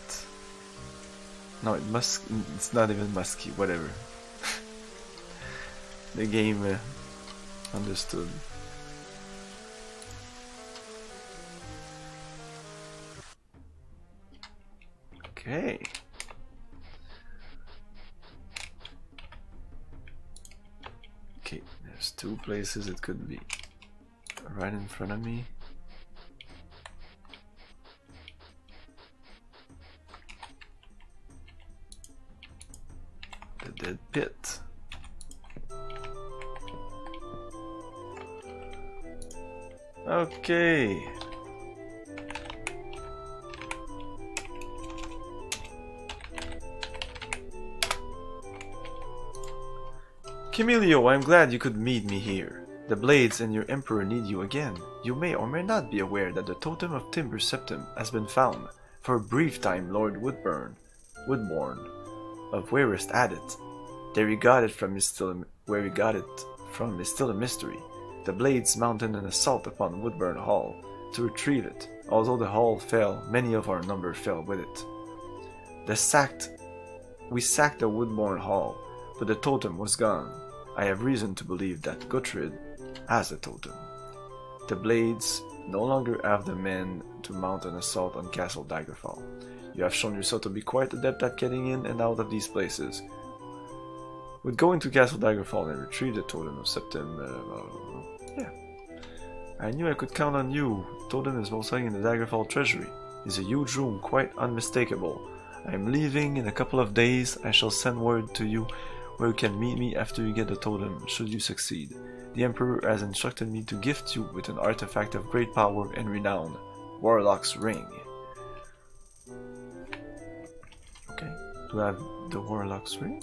[SPEAKER 1] No, it's not even musky, whatever. The game understood. Okay. Okay, there's two places it could be. Right in front of me. The dead pit. Okay. Camilio, I'm glad you could meet me here. The Blades and your Emperor need you again. You may or may not be aware that the Totem of Timber Septim has been found. For a brief time, Lord Woodborn of Wayrest had it. Where he got it from is still a mystery. The Blades mounted an assault upon Woodburn Hall to retrieve it. Although the hall fell, many of our number fell with it. We sacked the Woodbourne Hall, but the totem was gone. I have reason to believe that Guthred has the totem. The Blades no longer have the men to mount an assault on Castle Daggerfall. You have shown yourself to be quite adept at getting in and out of these places. With going to Castle Daggerfall and retrieve the Totem of Septim, yeah. I knew I could count on you. Totem is most likely in the Daggerfall treasury. It's a huge room, quite unmistakable. I am leaving in a couple of days. I shall send word to you where you can meet me after you get the totem, should you succeed. The Emperor has instructed me to gift you with an artifact of great power and renown, Warlock's Ring. Okay, do I have the Warlock's Ring?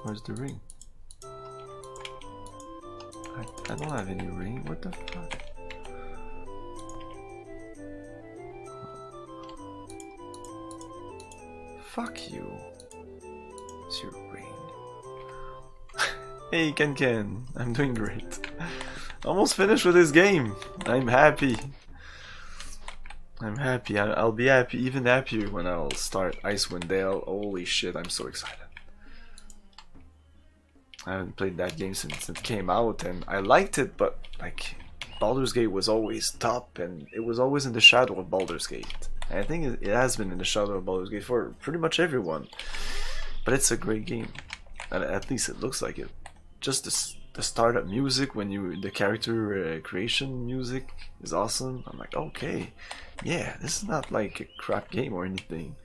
[SPEAKER 1] Where's the ring? I don't have any ring, what the fuck? Fuck you. It's your ring. Hey Ken, I'm doing great. Almost finished with this game. I'm happy. I'll be happy, even happier when I'll start Icewind Dale. Holy shit, I'm so excited. I haven't played that game since it came out, and I liked it, but like Baldur's Gate was always top, and it was always in the shadow of Baldur's Gate. And I think it has been in the shadow of Baldur's Gate for pretty much everyone. But it's a great game, and at least it looks like it. Just the startup music, when the character creation music is awesome. I'm like, okay, yeah, this is not like a crap game or anything.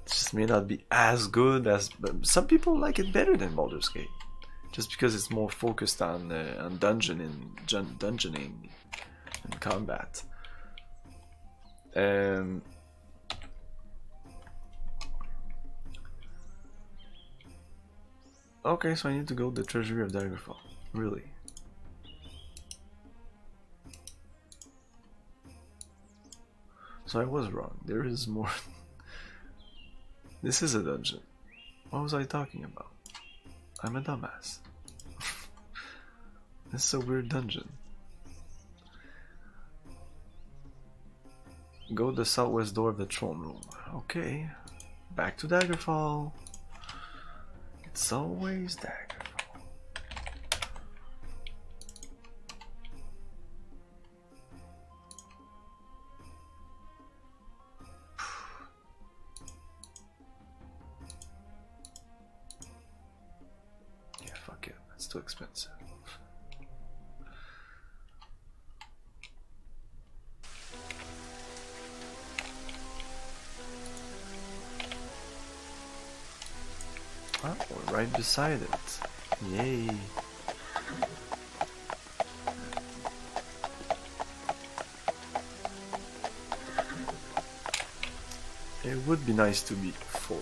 [SPEAKER 1] It just may not be as good as, but some people like it better than Baldur's Gate, just because it's more focused on dungeoning and combat. Okay, so I need to go to the Treasury of Daggerfall. Really? So I was wrong. There is more. This is a dungeon. What was I talking about? I'm a dumbass. This is a weird dungeon. Go to the southwest door of the throne room. Okay. Back to Daggerfall. It's always Daggerfall. Yeah, fuck it. That's too expensive. Oh, we're right beside it. Yay. It would be nice to be full.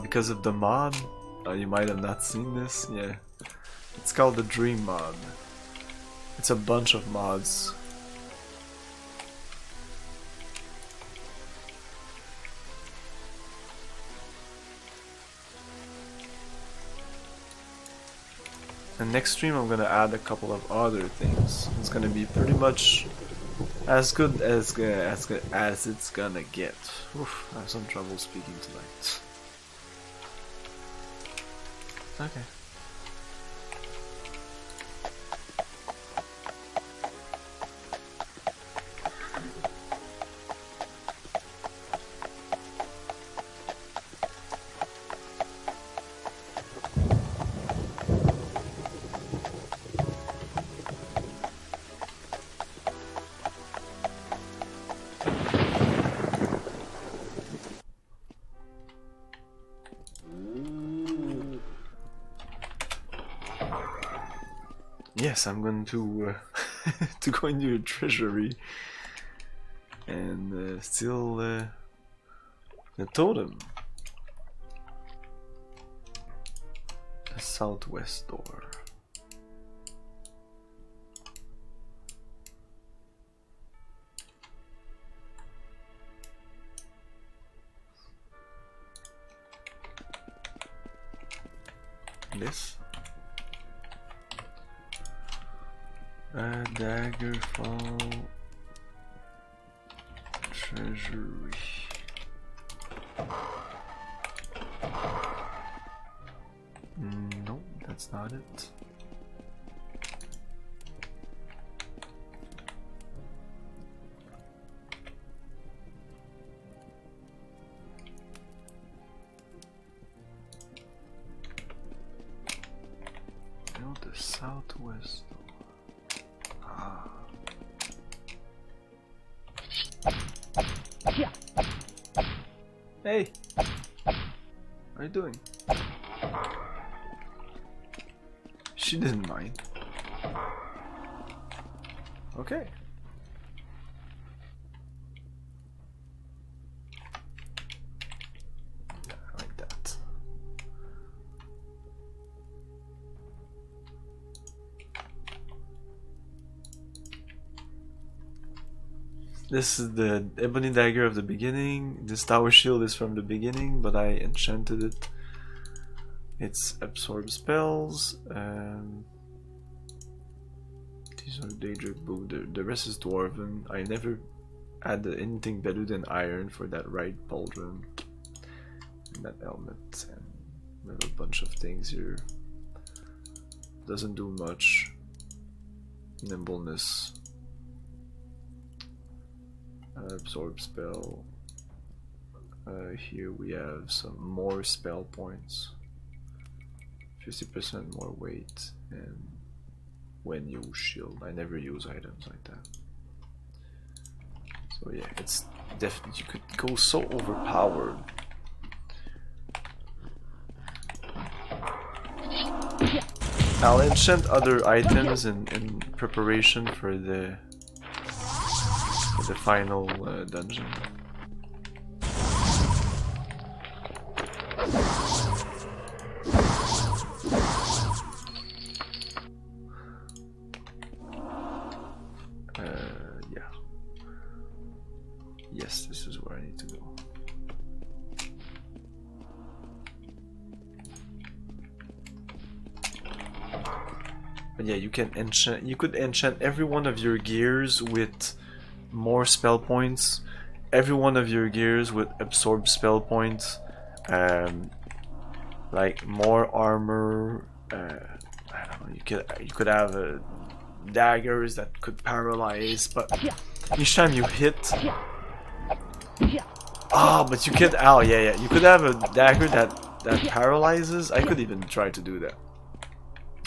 [SPEAKER 1] Because of the mod, you might have not seen this, yeah. It's called the Dream mod. It's a bunch of mods. And next stream I'm gonna add a couple of other things. It's gonna be pretty much as good as it's gonna get. Oof, I have some trouble speaking tonight. Okay. Yes, I'm going to to go into your treasury and steal the totem. The southwest door. This. Daggerfall treasury. No, that's not it. No, the southwest. Hey! What are you doing? She didn't mind. Okay. Yeah, like that. This is the ebony dagger of the beginning. This tower shield is from the beginning, but I enchanted it. It's absorb spells. These are Daedric boot. The rest is dwarven. I never had anything better than iron for that right pauldron and that helmet. And we have a bunch of things here. Doesn't do much. Nimbleness. Absorb spell. Here we have some more spell points. 50% more weight, and when you shield. I never use items like that. So yeah, it's definitely, you could go so overpowered. I'll enchant other items in preparation for the final dungeon. Yeah. Yes, this is where I need to go. But yeah, you can enchant. You could enchant every one of your gears with more spell points. Every one of your gears with absorb spell points. Like more armor. I don't know. You could have daggers that could paralyze, but each time you hit. Oh, but you could. Oh yeah, yeah. You could have a dagger that paralyzes. I could even try to do that.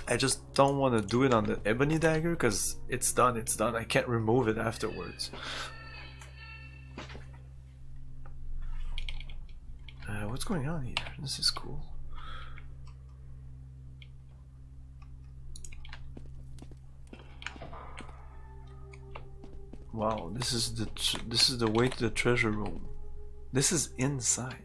[SPEAKER 1] I just don't want to do it on the ebony dagger because it's done, it's done. I can't remove it afterwards. What's going on here? This is cool. Wow, this is the way to the treasure room. This is inside.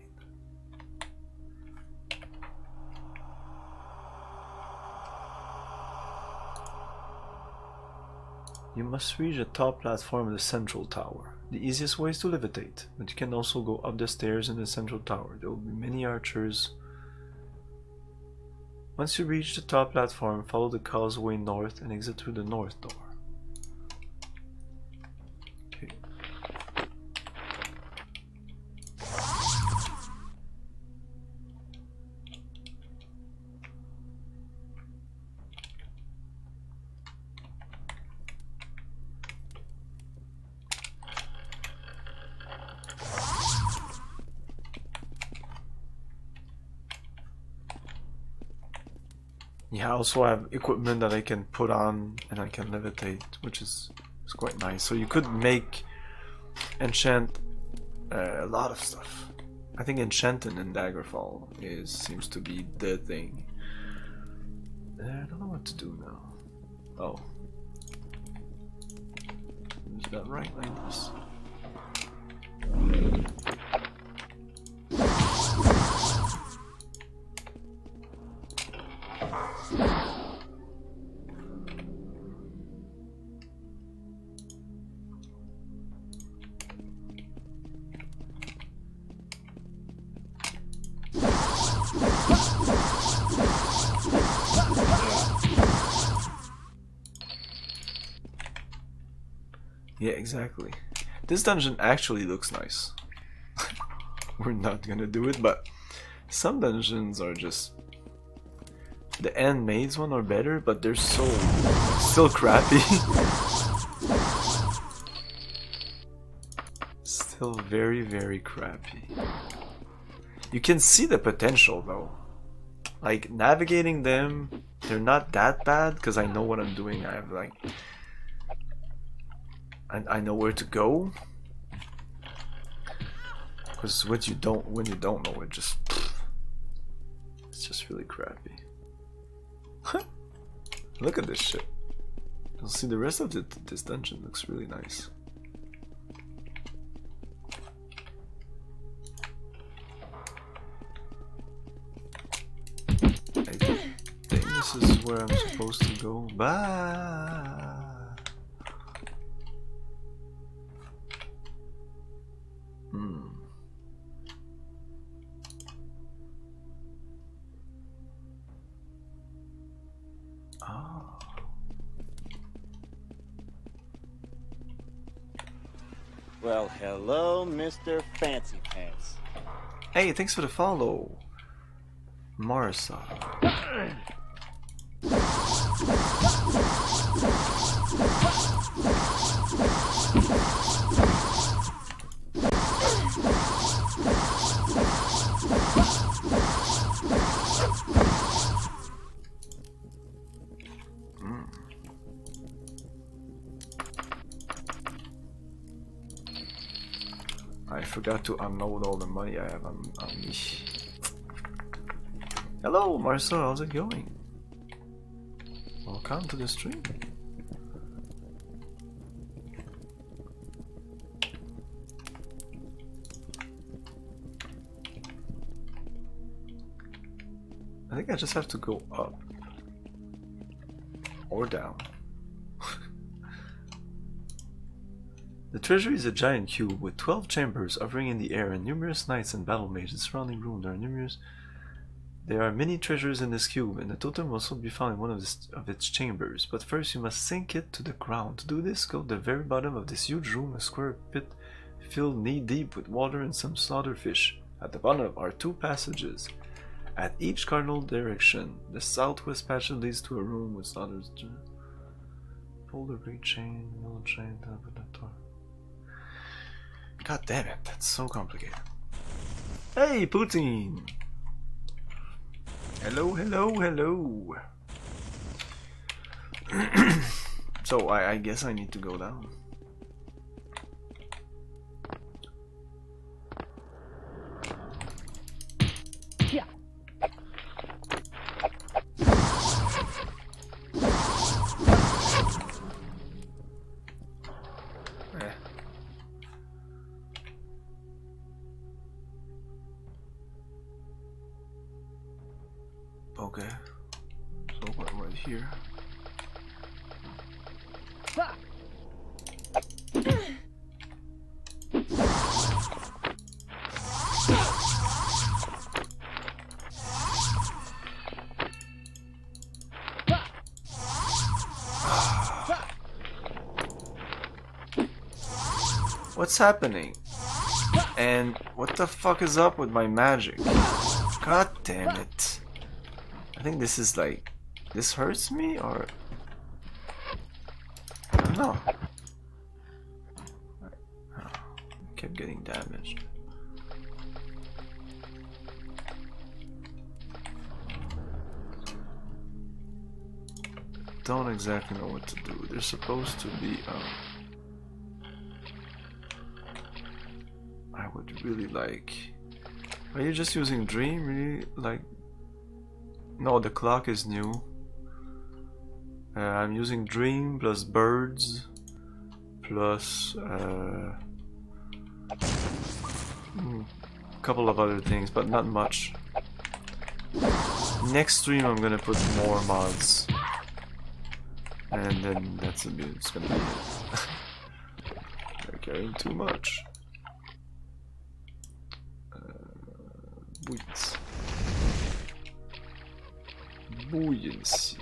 [SPEAKER 1] You must reach the top platform of the central tower. The easiest way is to levitate, but you can also go up the stairs in the central tower. There will be many archers. Once you reach the top platform, follow the causeway north and exit through the north door. Okay. Yeah, I also have equipment that I can put on and I can levitate, which is quite nice. So you could enchant a lot of stuff. I think enchanting in Daggerfall seems to be the thing. I don't know what to do now. Oh. Is that right like this? Yeah, exactly. This dungeon actually looks nice. We're not gonna do it, but some dungeons are just... The handmaids one are better, but they're still crappy. Still very, very crappy. You can see the potential though. Like navigating them, they're not that bad because I know what I'm doing. I have like... I know where to go, because when you don't know, it's just really crappy. Look at this shit. You'll see the rest of this dungeon looks really nice. I think this is where I'm supposed to go. Bye. Oh.
[SPEAKER 9] Well, hello, Mr. Fancy Pants.
[SPEAKER 1] Hey, thanks for the follow, Marsa. I forgot to unload all the money I have on me. Hello, Marcel, how's it going? Welcome to the stream. I think I just have to go up or down. The treasury is a giant cube with 12 chambers hovering in the air and numerous knights and battle mages in the surrounding room. There are many treasures in this cube, and the totem will also be found in one of its chambers. But first you must sink it to the ground. To do this, go to the very bottom of this huge room, a square pit filled knee-deep with water and some slaughter fish. At the bottom are 2 passages. At each cardinal direction, the southwest passage leads to a room with slaughters. Pull the great chain, middle chain, top of the door. God damn it, that's so complicated. Hey, Poutine! Hello, hello, hello! So I guess I need to go down.
[SPEAKER 10] Yeah.
[SPEAKER 1] Okay. So what, right here? What's happening? And what the fuck is up with my magic? God damn it. I think this is like... This hurts me or... No. I kept getting damaged. Don't exactly know what to do. They're supposed to be... I would really like... Are you just using Dream? Really? Like... No, the clock is new. I'm using Dream plus Birds plus a couple of other things, but not much. Next stream I'm gonna put more mods. And then that's a bit, it's gonna be it. They're carrying too much. Buoyancy. Buoyancy.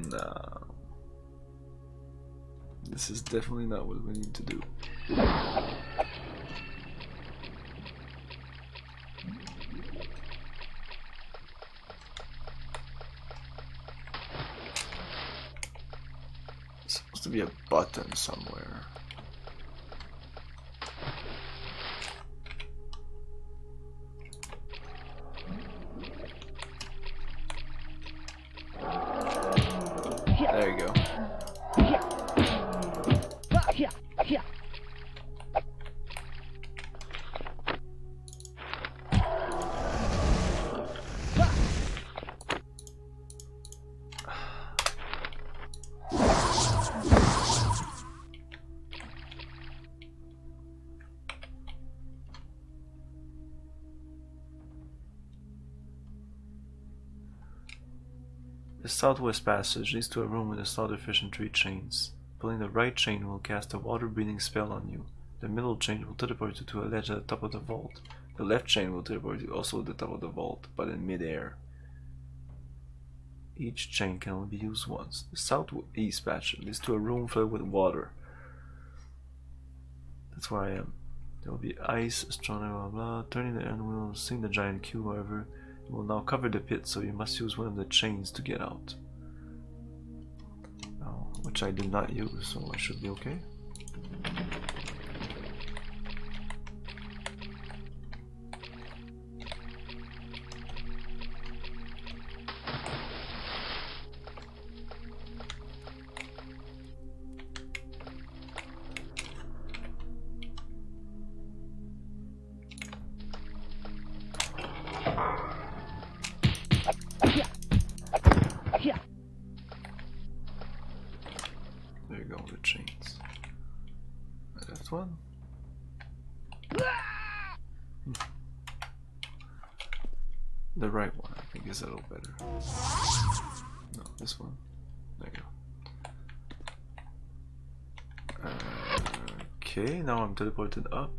[SPEAKER 1] No. This is definitely not what we need to do. It's supposed to be a button somewhere. There you go. The southwest passage leads to a room with a solid-efficient 3 chains. Pulling the right chain will cast a water-breathing spell on you. The middle chain will teleport you to a ledge at the top of the vault. The left chain will teleport you also at the top of the vault, but in mid-air. Each chain can only be used once. The southeast passage leads to a room filled with water. That's where I am. There will be ice, astronomy, blah blah. Turning the end will sink the giant cube, however. It will now cover the pit, so you must use one of the chains to get out. Now, which I did not use, so I should be okay. There you go, the chains. The left one. The right one, I think, is a little better. No, this one. There you go. Okay, now I'm teleported up.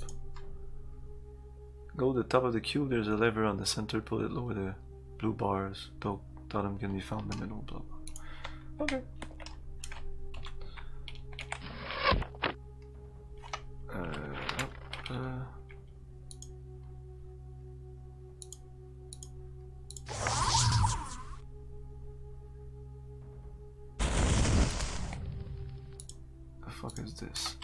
[SPEAKER 1] Go to the top of the cube, there's a lever on the center, pull it lower the blue bars. Totem can be found in the middle, blah blah. Okay. The fuck is this?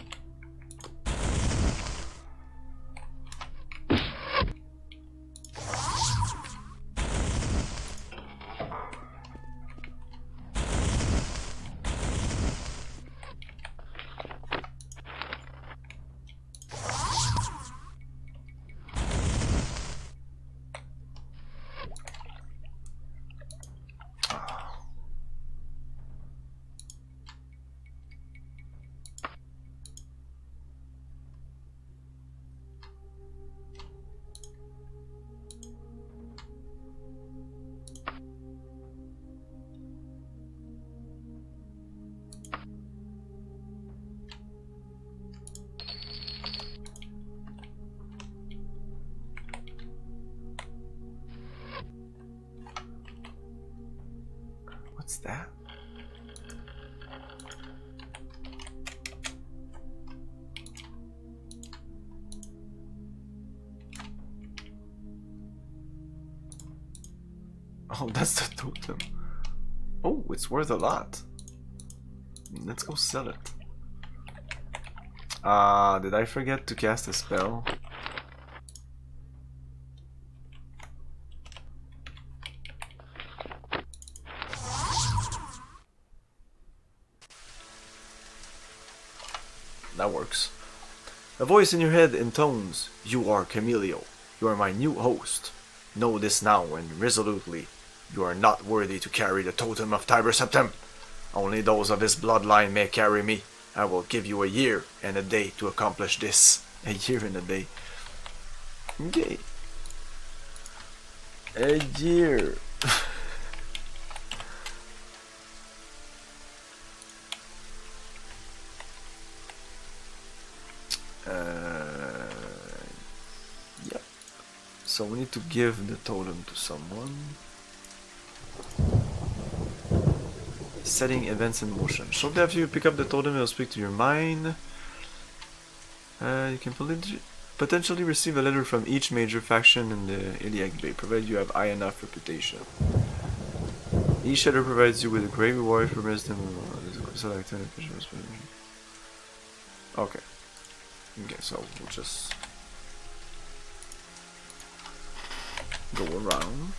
[SPEAKER 1] What's that? Oh, that's the totem. Oh, it's worth a lot. Let's go sell it. Did I forget to cast a spell? That works. A voice in your head intones, "You are Camilio. You are my new host. Know this now and resolutely. You are not worthy to carry the totem of Tiber Septim. Only those of his bloodline may carry me. I will give you a year and a day to accomplish this." A year and a day. Okay. A year. Yep. So we need to give the totem to someone. Setting events in motion. Shortly after you pick up the totem, it will speak to your mind. You can potentially receive a letter from each major faction in the Iliac Bay, provided you have high enough reputation. Each letter provides you with a great reward for wisdom. Okay. Okay, so we'll just go around.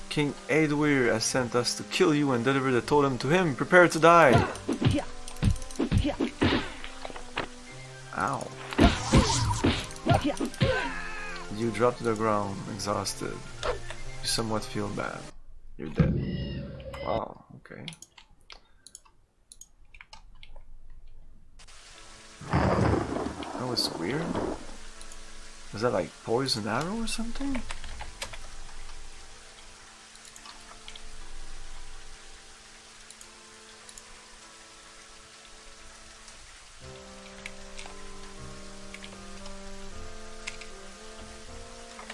[SPEAKER 1] King Aedwir has sent us to kill you and deliver the totem to him. Prepare to die. Ow. You drop to the ground, exhausted. You somewhat feel bad. You're dead. Wow, okay. That was weird. Was that like poison arrow or something?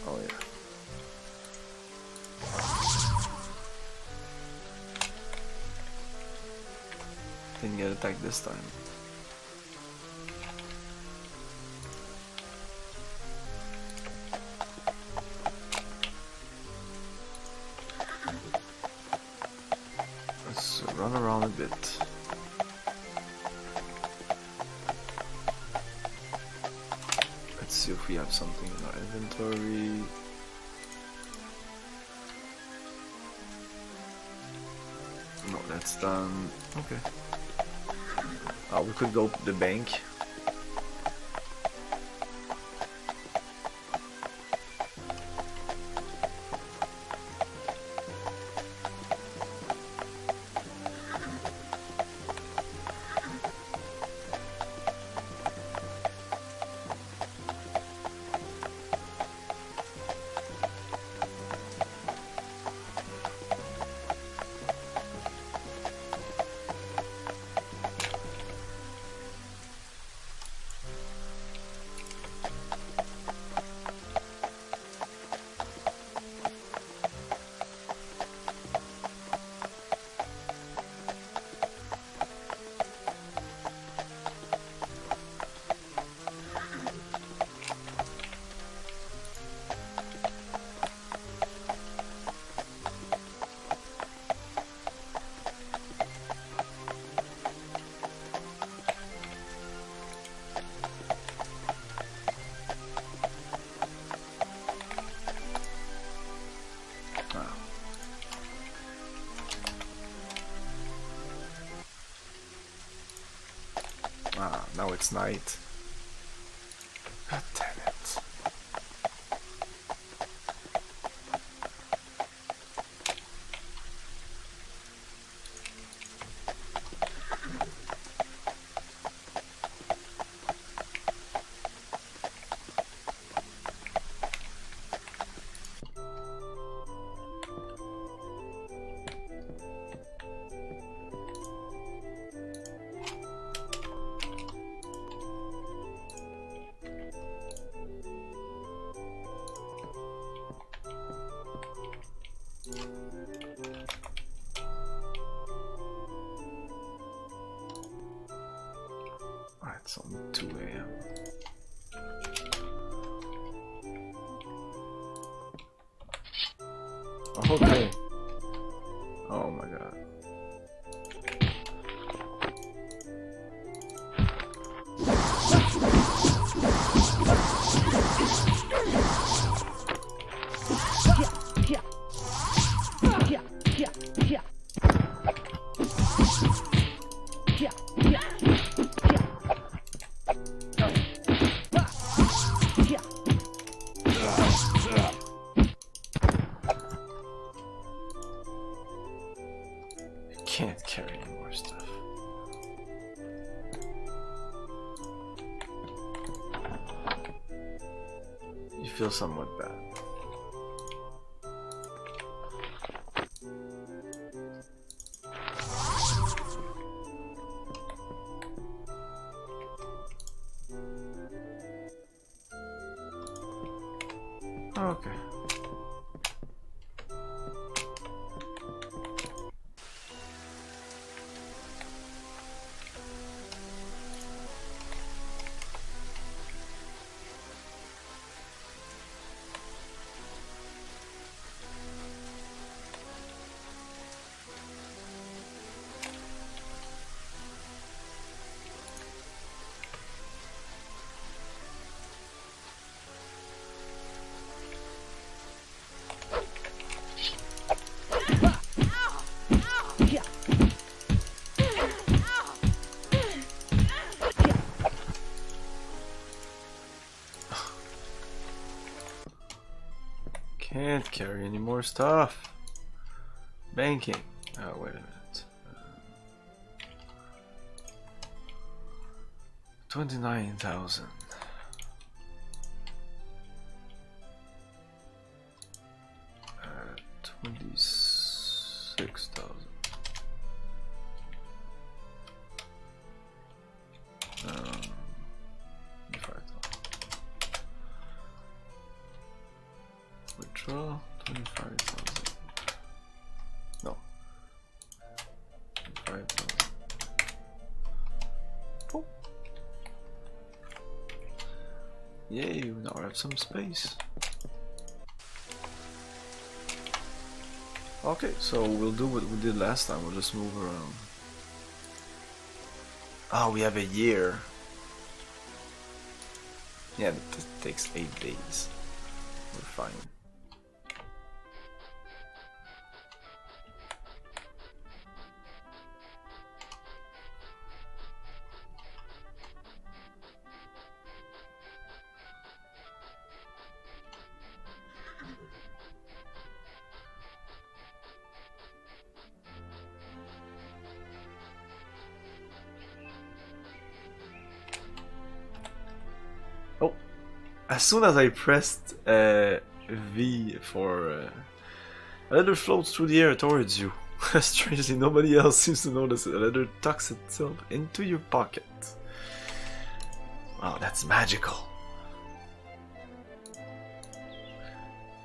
[SPEAKER 1] Oh yeah. Didn't get attacked this time. Let's run around a bit. Let's see if we have something in our inventory. No, that's done. Okay. We could go to the bank. Now it's night. God damn it. It's only 2 a.m. Okay. Oh my god. Can't carry any more stuff. You feel somewhat bad. Okay. Can't carry any more stuff. Banking. Oh, wait a minute. 29,000. 26,000. Withdraw 25,000. No. 25,000. Oh. Yay, we now have some space. Okay, so we'll do what we did last time, we'll just move around. Oh, we have a year. Yeah, that takes 8 days. We're fine. Oh, as soon as I pressed V for a letter floats through the air towards you. Strangely, nobody else seems to notice it. A letter tucks itself into your pocket. Wow, that's magical.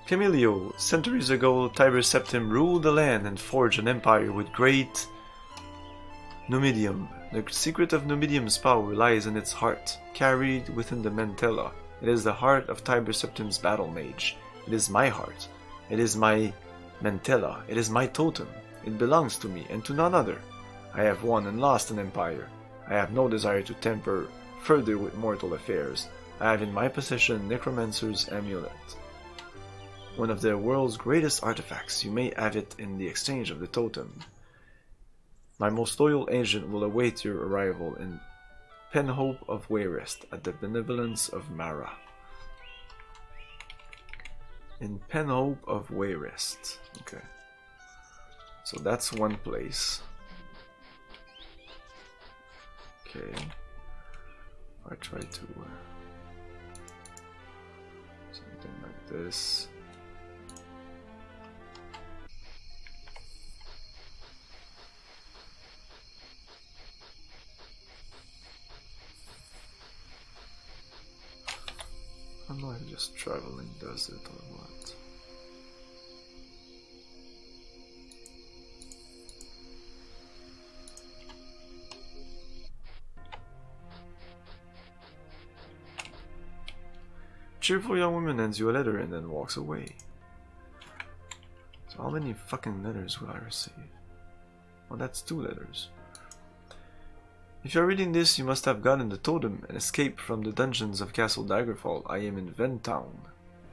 [SPEAKER 1] Camilio, centuries ago, Tiber Septim ruled the land and forged an empire with great Numidium. The secret of Numidium's power lies in its heart, carried within the Mentella. It is the heart of Tiber Septim's battle mage. It is my heart. It is my Mentella. It is my totem. It belongs to me and to none other. I have won and lost an empire. I have no desire to tamper further with mortal affairs. I have in my possession Necromancer's amulet. One of the world's greatest artifacts. You may have it in the exchange of the totem. My most loyal agent will await your arrival in Penhope of Wayrest at the benevolence of Mara. In Penhope of Wayrest. Okay. So that's one place. Okay. I try to something like this. I don't know if just traveling does it or what. cheerful young woman hands you a letter and then walks away. So how many fucking letters will I receive? Well, that's 2 letters. If you're reading this, you must have gotten the totem and escaped from the dungeons of Castle Daggerfall. I am in Ventown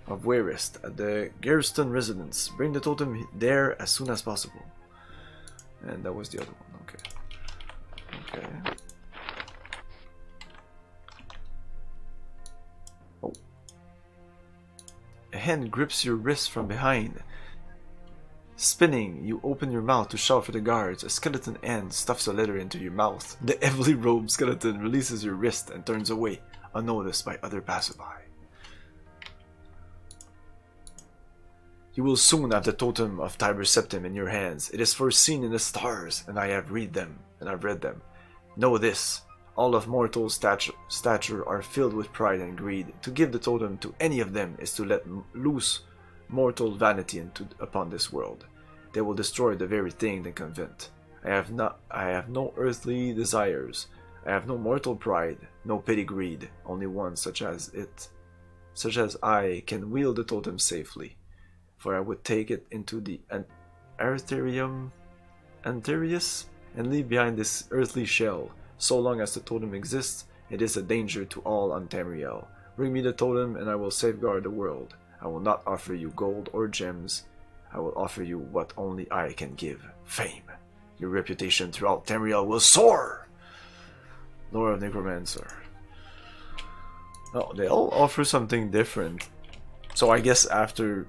[SPEAKER 1] of Wearist at the Garston residence. Bring the totem there as soon as possible. And that was the other one, okay. Okay. Oh. A hand grips your wrist from behind. Spinning, you open your mouth to shout for the guards. A skeleton hand stuffs a letter into your mouth. The heavily robed skeleton releases your wrist and turns away, unnoticed by other passerby. You will soon have the totem of Tiber Septim in your hands. It is foreseen in the stars, and I have read them. Know this: all of mortal stature are filled with pride and greed. To give the totem to any of them is to let loose mortal vanity upon this world. They will destroy the very thing they convent. I have no earthly desires. I have no mortal pride, no petty greed. Only one such as I can wield the totem safely. For I would take it into the Antherius and leave behind this earthly shell. So long as the totem exists, it is a danger to all on Tamriel. Bring me the totem and I will safeguard the world. I will not offer you gold or gems. I will offer you what only I can give: fame. Your reputation throughout Tamriel will soar! Lore of Necromancer. Oh, they all offer something different. So I guess after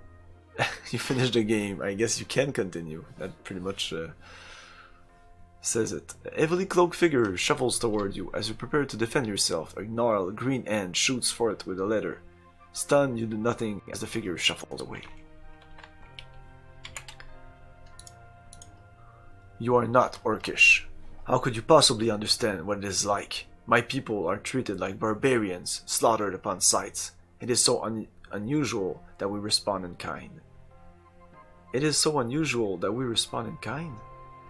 [SPEAKER 1] you finish the game, I guess you can continue. That pretty much says it. A heavily cloaked figure shuffles toward you. As you prepare to defend yourself, a gnarled green hand shoots forth with a letter. Stunned, you do nothing as the figure shuffles away. You are not Orcish. How could you possibly understand what it is like? My people are treated like barbarians, slaughtered upon sight. It is so unusual that we respond in kind.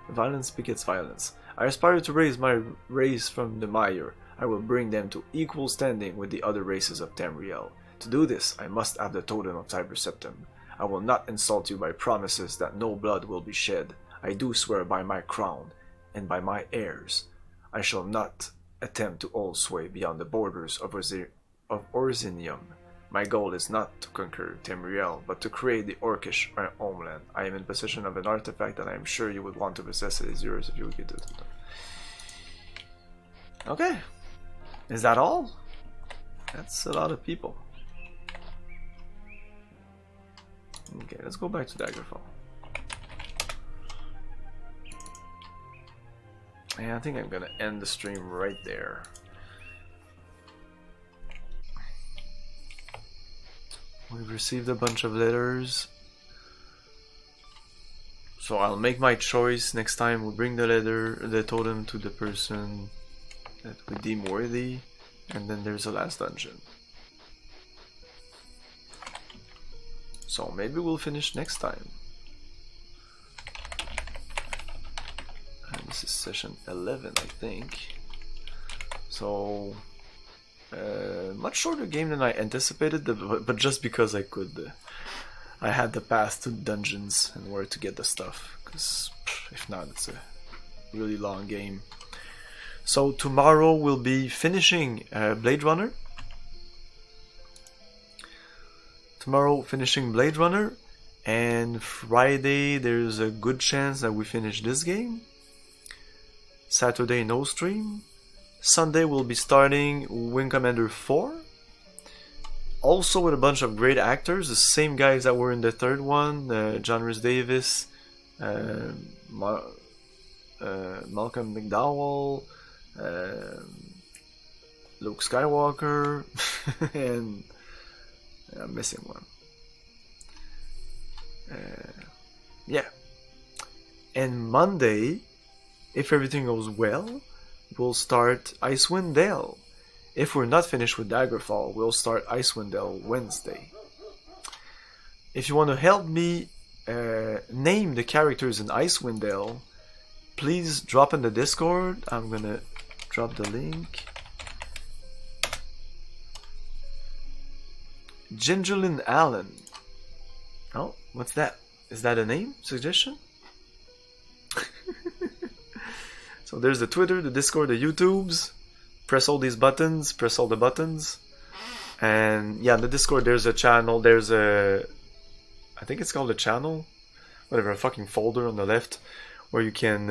[SPEAKER 1] Violence begets violence. I aspire to raise my race from the mire. I will bring them to equal standing with the other races of Tamriel. To do this, I must have the totem of Tiber Septim. I will not insult you by promises that no blood will be shed. I do swear by my crown and by my heirs. I shall not attempt to hold sway beyond the borders of Orzinium. My goal is not to conquer Tamriel, but to create the Orcish homeland. I am in possession of an artifact that I am sure you would want to possess. It is yours if you would get it. Okay. Is that all? That's a lot of people. Okay, let's go back to Daggerfall. And I think I'm gonna end the stream right there. We've received a bunch of letters. So I'll make my choice. Next time we'll bring the totem to the person that we deem worthy. And then there's the last dungeon. So maybe we'll finish next time. And this is session 11, I think. So much shorter game than I anticipated, but just because I could, I had the path to dungeons and where to get the stuff. Because if not, it's a really long game. So tomorrow we'll be finishing Blade Runner. And Friday there's a good chance that we finish this game. Saturday no stream. Sunday we'll be starting Wing Commander 4. Also with a bunch of great actors, the same guys that were in the third one, John Rhys Davis, Malcolm McDowell, Luke Skywalker, and I'm missing one. Yeah. And Monday, if everything goes well, we'll start Icewind Dale. If we're not finished with Daggerfall, we'll start Icewind Dale Wednesday. If you want to help me name the characters in Icewind Dale, please drop in the Discord. I'm gonna drop the link. Gingerlin Allen. Oh, what's that? Is that a name? Suggestion? So there's the Twitter, the Discord, the YouTubes. Press all these buttons, press all the buttons. And yeah, in the Discord there's a channel, there's a... I think it's called a channel? Whatever, a fucking folder on the left where you can...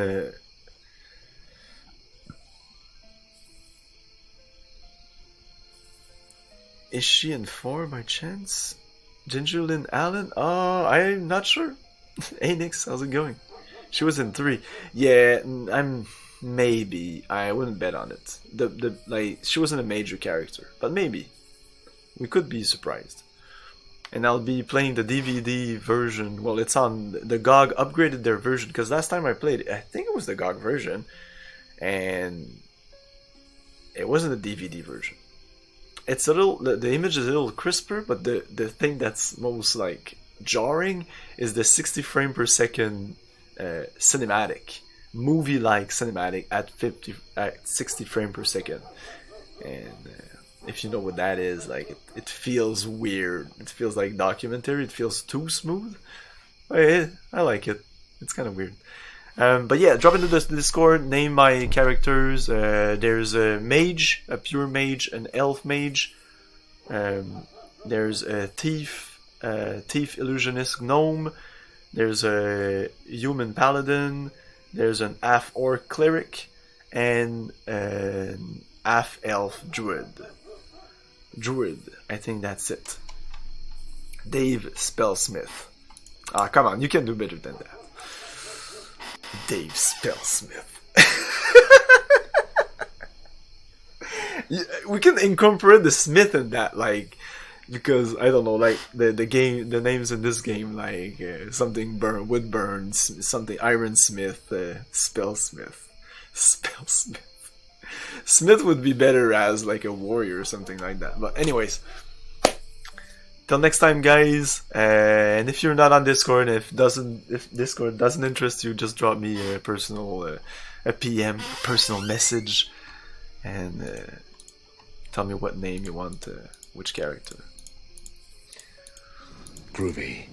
[SPEAKER 1] Is she in 4 by chance? Gingerlin Allen? Oh, I'm not sure. Hey Nix, how's it going? She was in 3. Yeah, I'm... Maybe. I wouldn't bet on it. Like, she wasn't a major character. But maybe. We could be surprised. And I'll be playing the DVD version. Well, it's on... The GOG upgraded their version. Because last time I played it, I think it was the GOG version. And... It wasn't the DVD version. It's a little... The image is a little crisper. But the thing that's most, like, jarring is the 60 frame per second cinematic. Movie-like cinematic at 60 frame per second. And... if you know what that is, like, it feels weird. It feels like documentary. It feels too smooth. I like it. It's kind of weird. But yeah, drop into the Discord, name my characters. There's a mage, a pure mage, an elf mage. There's a thief illusionist gnome. There's a human paladin. There's an half-orc cleric. And an half-elf druid. I think that's it. Dave Spellsmith. Ah, come on, you can do better than that. Dave Spellsmith. We can incorporate the Smith in that, like, because I don't know, like the names in this game, like something Woodburn, something Ironsmith, Spellsmith. Smith would be better as like a warrior or something like that. But anyways, till next time, guys. And if you're not on Discord, if Discord doesn't interest you, just drop me a personal, a PM, personal message, and tell me what name you want, which character.
[SPEAKER 6] Groovy.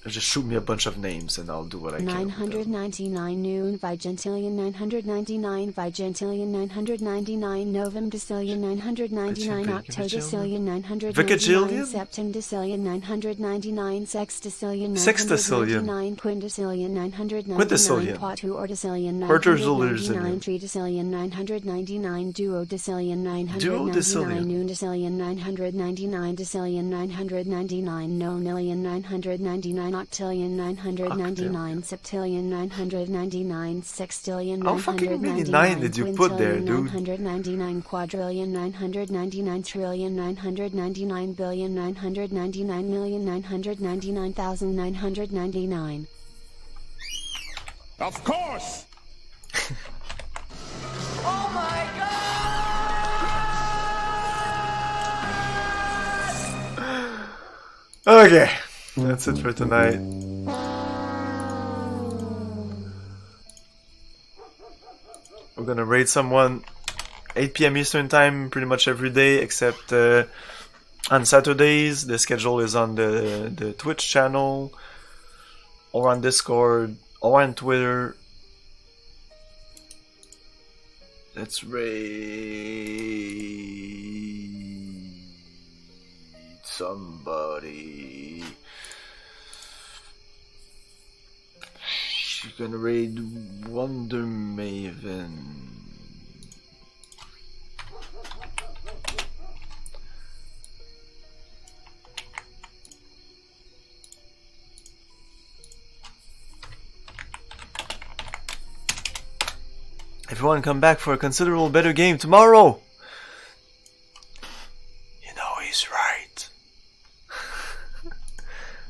[SPEAKER 1] Just shoot me a bunch of names and I'll do what I can.
[SPEAKER 8] 999 noon Vigentillion 999 Vigentillion 999 Novem Decillion 999 Octodecillion 999 Septem Decillion 999 Sextillion 999 Quindecillion 999 Quatuordecillion 999 Tridecillion 999 Duodecillion 999 Noondecillion 999 Decillion 999 Nonillion 999 Octillion 999 Septillion 999 Sextillion 999
[SPEAKER 1] how fucking many 9 did you put there, dude?
[SPEAKER 8] 999 Quadrillion 999 Trillion 999 Billion 999 Million 999,999.
[SPEAKER 3] Of course!
[SPEAKER 10] Oh my god!
[SPEAKER 1] Okay. That's it for tonight. We're gonna raid someone 8 PM Eastern time pretty much every day except on Saturdays. The schedule is on the Twitch channel or on Discord or on Twitter. Let's raid somebody. She's gonna raid Wonder Maven. Everyone come back for a considerable better game tomorrow! You know he's right.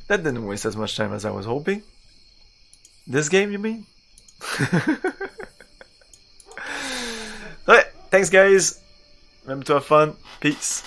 [SPEAKER 1] That didn't waste as much time as I was hoping. This game, you mean? Alright, thanks guys. Remember to have fun. Peace.